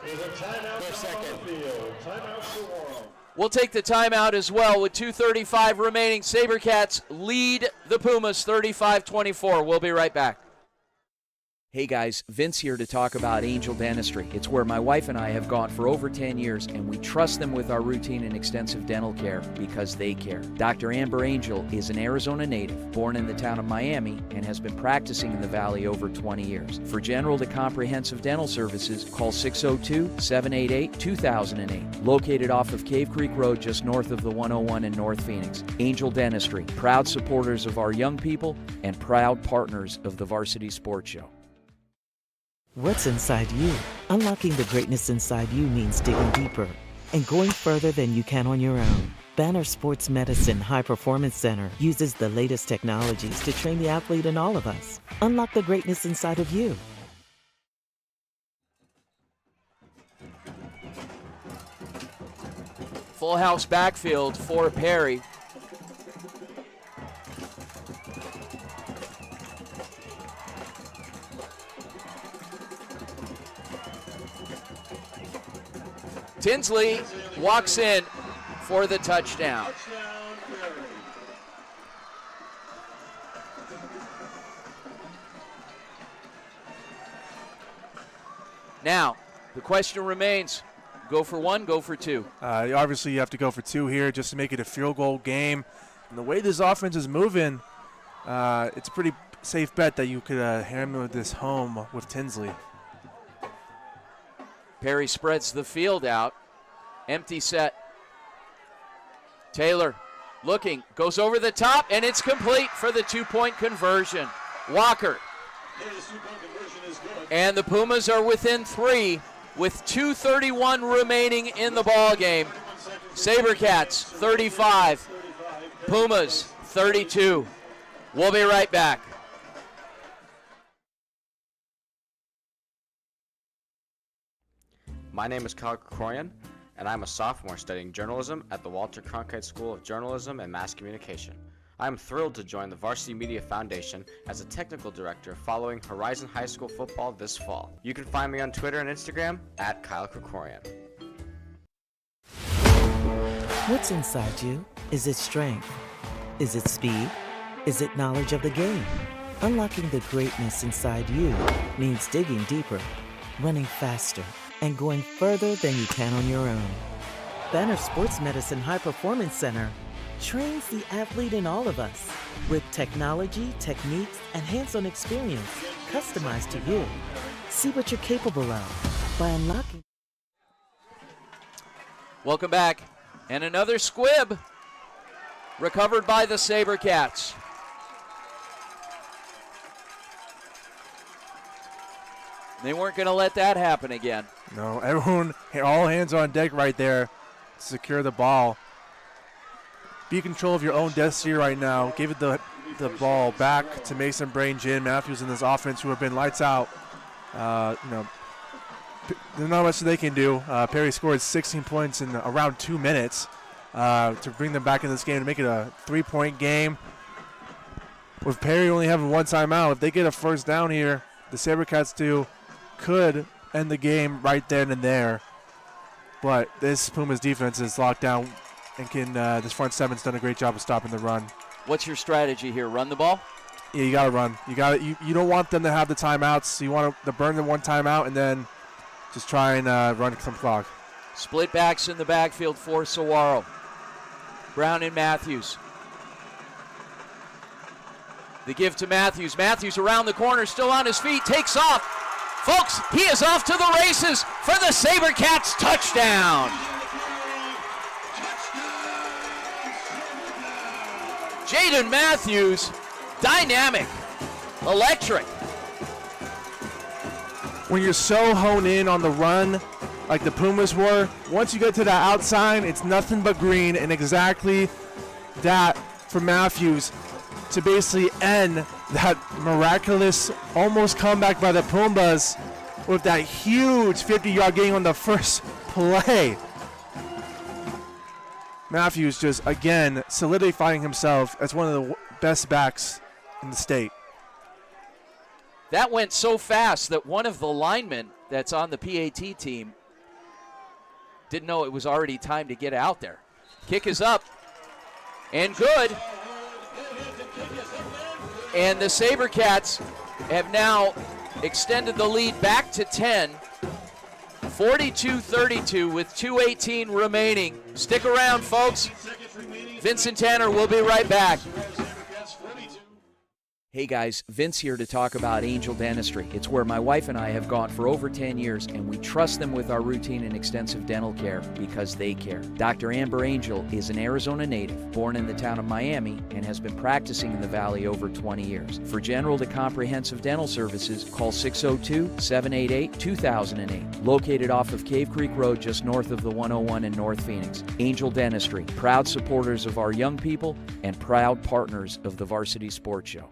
There's a timeout For a second. on the field. Timeout Saguaro. We'll take the timeout as well with 2:35 remaining. SaberCats lead the Pumas 35-24. We'll be right back. Hey guys, Vince here to talk about Angel Dentistry. It's where my wife and I have gone for over 10 years, and we trust them with our routine and extensive dental care because they care. Dr. Amber Angel is an Arizona native, born in the town of Miami, and has been practicing in the Valley over 20 years. For general to comprehensive dental services, call 602-788-2008. Located off of Cave Creek Road just north of the 101 in North Phoenix. Angel Dentistry, proud supporters of our young people and proud partners of the Varsity Sports Show. What's inside you? Unlocking the greatness inside you means digging deeper and going further than you can on your own. Banner Sports Medicine High Performance Center uses the latest technologies to train the athlete in all of us. Unlock the greatness inside of you. Full house backfield for Perry. Tinsley walks in for the touchdown. Now, the question remains, go for 1, go for 2. Obviously, you have to go for 2 here just to make it a field goal game. And the way this offense is moving, it's a pretty safe bet that you could hammer this home with Tinsley. Perry spreads the field out. Empty set. Taylor looking, goes over the top, and it's complete for the 2-point conversion. Walker. His 2-point conversion is good. And the Pumas are within 3 with 2:31 remaining in the ball game. SaberCats 35, Pumas 32. We'll be right back. My name is Kyle Krikorian, and I'm a sophomore studying journalism at the Walter Cronkite School of Journalism and Mass Communication. I am thrilled to join the Varsity Media Foundation as a technical director following Horizon High School football this fall. You can find me on Twitter and Instagram at Kyle Krikorian. What's inside you? Is it strength? Is it speed? Is it knowledge of the game? Unlocking the greatness inside you means digging deeper, running faster, and going further than you can on your own. Banner Sports Medicine High Performance Center trains the athlete in all of us with technology, techniques, and hands-on experience customized to you. See what you're capable of by unlocking. Welcome back. And another squib recovered by the SaberCats. They weren't going to let that happen again. No, everyone, all hands on deck right there to secure the ball. Be in control of your own destiny right now. Give it the ball back to Mason Brain, Jim Matthews in this offense who have been lights out. there's not much they can do. Perry scored 16 points in around 2 minutes to bring them back in this game to make it a 3-point game. With Perry only having 1 timeout, if they get a first down here, the SaberCats could end the game right then and there. But this Pumas defense is locked down, and this front seven's done a great job of stopping the run. What's your strategy here? Run the ball? Yeah, you got to run. You don't want them to have the timeouts. You want to burn the 1 timeout and then just try and run some clock. Split backs in the backfield for Saguaro. Brown and Matthews. The give to Matthews. Matthews around the corner, still on his feet, takes off. Folks, he is off to the races for the SaberCats touchdown. Jaden Matthews, dynamic, electric. When you're so honed in on the run like the Pumas were, once you get to that outside, it's nothing but green, and exactly that for Matthews to basically end that miraculous almost comeback by the Pumas with that huge 50-yard gain on the first play. Matthews just, again, solidifying himself as one of the best backs in the state. That went so fast that one of the linemen that's on the PAT team didn't know it was already time to get out there. Kick is up and good. And the SaberCats have now extended the lead back to 10. 42-32 with 2:18 remaining. Stick around, folks. Vincent Tanner will be right back. Hey guys, Vince here to talk about Angel Dentistry. It's where my wife and I have gone for over 10 years, and we trust them with our routine and extensive dental care because they care. Dr. Amber Angel is an Arizona native, born in the town of Miami, and has been practicing in the Valley over 20 years. For general to comprehensive dental services, call 602-788-2008. Located off of Cave Creek Road just north of the 101 in North Phoenix. Angel Dentistry, proud supporters of our young people and proud partners of the Varsity Sports Show.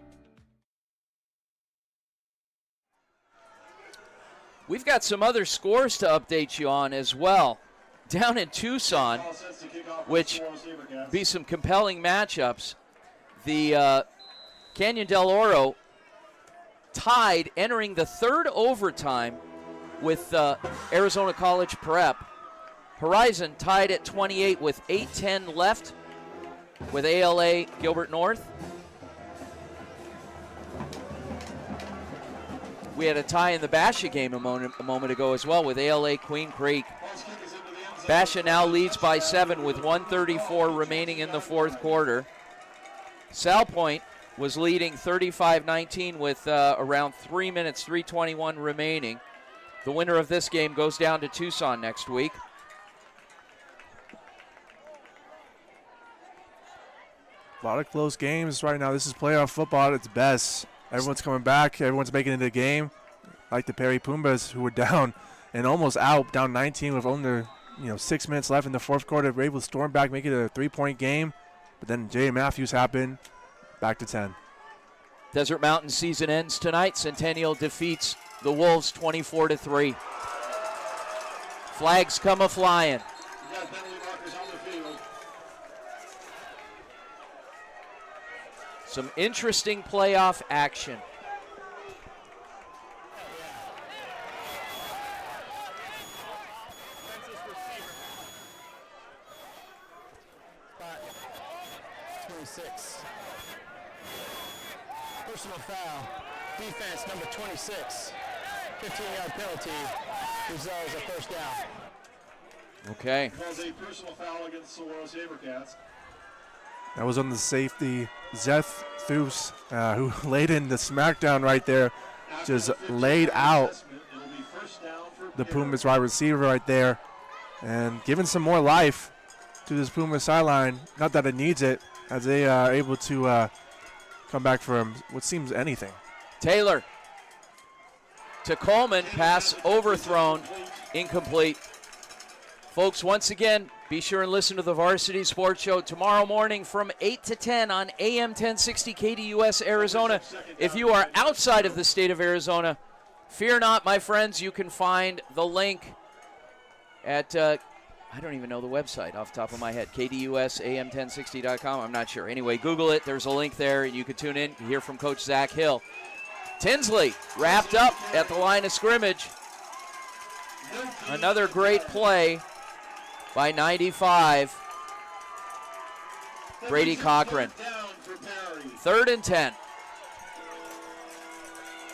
We've got some other scores to update you on as well. Down in Tucson, which be some compelling matchups, the Canyon del Oro tied entering the third overtime with Arizona College Prep. Horizon tied at 28 with 8:10 left with ALA Gilbert North. We had a tie in the Basha game a moment ago as well with ALA Queen Creek. Basha now leads by 7 with 1:34 remaining in the fourth quarter. Sal Point was leading 35-19 with around 3 minutes, 3:21 remaining. The winner of this game goes down to Tucson next week. A lot of close games right now. This is playoff football at its best. Everyone's coming back. Everyone's making it into the game. Like the Perry Pumas, who were down and almost out, down 19 with only 6 minutes left in the fourth quarter. Were able to storm back, make it a 3-point game. But then Jay Matthews happened, back to 10. Desert Mountain season ends tonight. Centennial defeats the Wolves 24-3. Flags come a-flying. Some interesting playoff action. Personal foul. Defense number 26. 15-yard penalty. Results a first down. Okay. Calls a personal foul against Saguaro SaberCats. That was on the safety, Zeth Thus, who laid in the smackdown right there. Just laid out the Pumas wide receiver right there and giving some more life to this Pumas sideline. Not that it needs it, as they are able to come back from what seems anything. Taylor to Coleman, pass overthrown, incomplete. Folks, once again, be sure and listen to the Varsity Sports Show tomorrow morning from 8 to 10 on AM 1060 KDUS Arizona. If you are outside of the state of Arizona, Fear not, my friends. You can find the link at, I don't even know the website off the top of my head, kdusam1060.com. I'm not sure. Anyway, Google it. There's a link there, and you can tune in to hear from Coach Zach Hill. Tinsley wrapped up at the line of scrimmage. Another great play by 95. Brady Cochran. 3rd and 10.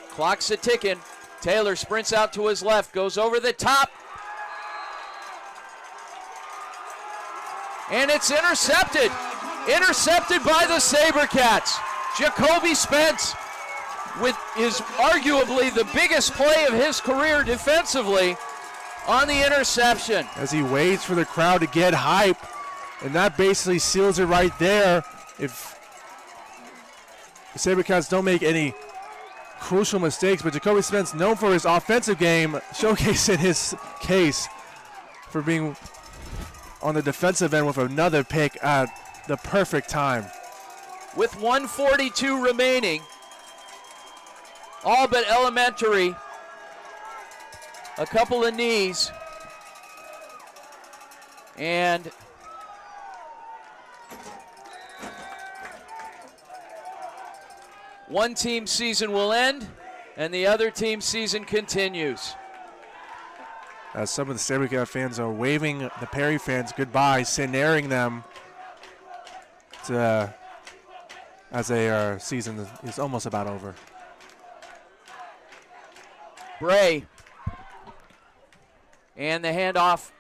Clock's a-ticking. Taylor sprints out to his left, goes over the top. And it's intercepted. Intercepted by the SaberCats. Jacoby Spence with is arguably the biggest play of his career defensively on the interception. As he waits for the crowd to get hype, and that basically seals it right there. If the SaberCats don't make any crucial mistakes, but Jacoby Spence, known for his offensive game, showcasing his case for being on the defensive end with another pick at the perfect time. With 1:42 remaining, all but elementary, a couple of knees, and one team's season will end, and the other team's season continues. As some of the SaberCat fans are waving the Perry fans goodbye, signaling them to, as their season is almost about over. Bray, and the handoff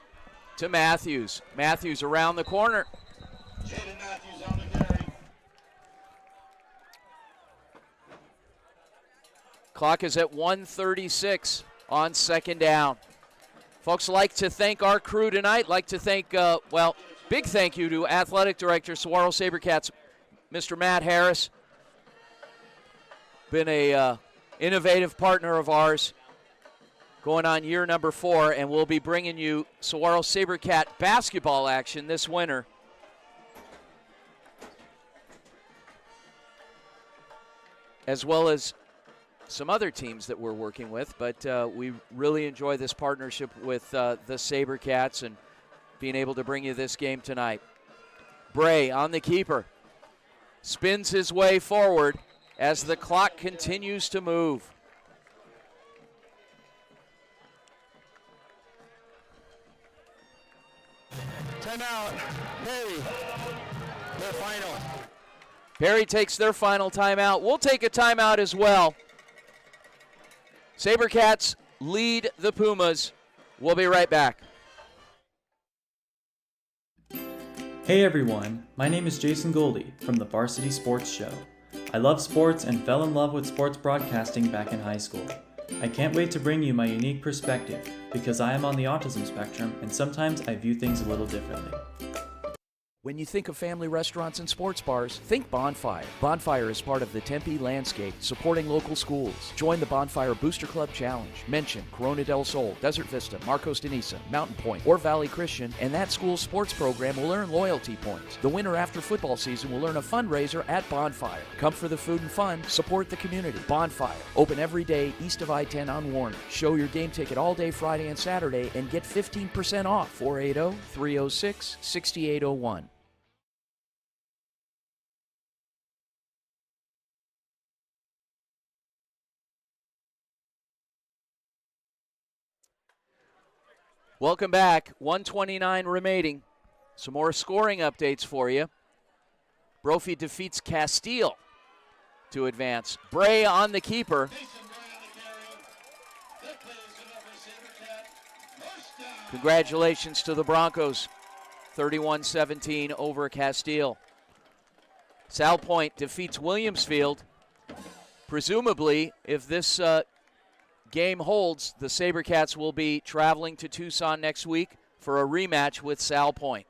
to Matthews. Matthews around the corner. Jaden Matthews on the carry. Clock is at 1:36 on 2nd down. Folks, like to thank our crew tonight. Like to thank, big thank you to Athletic Director, Saguaro SaberCats, Mr. Matt Harris. Been a innovative partner of ours, going on year number 4, and we'll be bringing you Saguaro SaberCat basketball action this winter. As well as some other teams that we're working with, but we really enjoy this partnership with the SaberCats and being able to bring you this game tonight. Bray on the keeper. Spins his way forward as the clock continues to move. Timeout. Perry. Their final. Perry takes their final timeout. We'll take a timeout as well. SaberCats lead the Pumas. We'll be right back. Hey everyone, my name is Jason Goldie from the Varsity Sports Show. I love sports and fell in love with sports broadcasting back in high school. I can't wait to bring you my unique perspective because I am on the autism spectrum and sometimes I view things a little differently. When you think of family restaurants and sports bars, think Bonfire. Bonfire is part of the Tempe landscape, supporting local schools. Join the Bonfire Booster Club Challenge. Mention Corona del Sol, Desert Vista, Marcos de Niza, Mountain Point, or Valley Christian, and that school's sports program will earn loyalty points. The winner after football season will earn a fundraiser at Bonfire. Come for the food and fun, support the community. Bonfire, open every day east of I-10 on Warner. Show your game ticket all day Friday and Saturday and get 15% off. 480-306-6801. Welcome back. 1:29 remaining. Some more scoring updates for you. Brophy defeats Castile to advance. Bray on the keeper. Congratulations to the Broncos. 31-17 over Castile. Sal Point defeats Williamsfield. Presumably, if this game holds, the SaberCats will be traveling to Tucson next week for a rematch with Sal Point.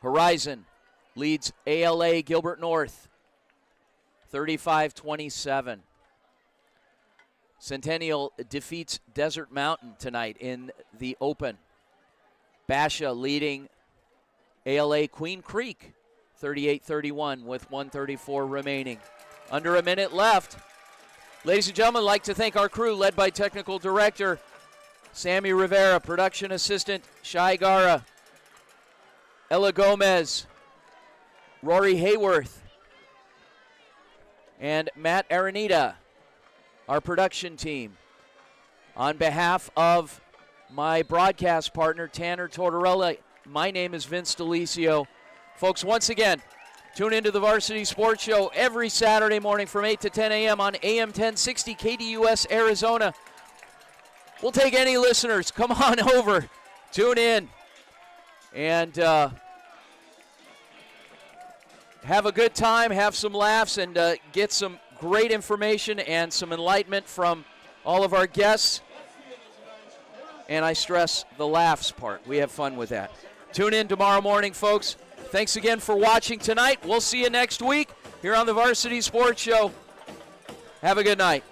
Horizon leads ALA Gilbert North 35-27. Centennial defeats Desert Mountain tonight in the Open. Basha leading ALA Queen Creek 38-31 with 1:34 remaining. Under a minute left. Ladies and gentlemen, I'd like to thank our crew led by Technical Director Sammy Rivera, Production Assistant Shai Gara, Ella Gomez, Rory Hayworth, and Matt Aranita, our production team. On behalf of my broadcast partner, Tanner Tortorella, my name is Vince Delicio. Folks, once again, tune into the Varsity Sports Show every Saturday morning from 8 to 10 a.m. on AM 1060 KDUS Arizona. We'll take any listeners. Come on over. Tune in. And have a good time, have some laughs, and get some great information and some enlightenment from all of our guests. And I stress the laughs part. We have fun with that. Tune in tomorrow morning, folks. Thanks again for watching tonight. We'll see you next week here on the Varsity Sports Show. Have a good night.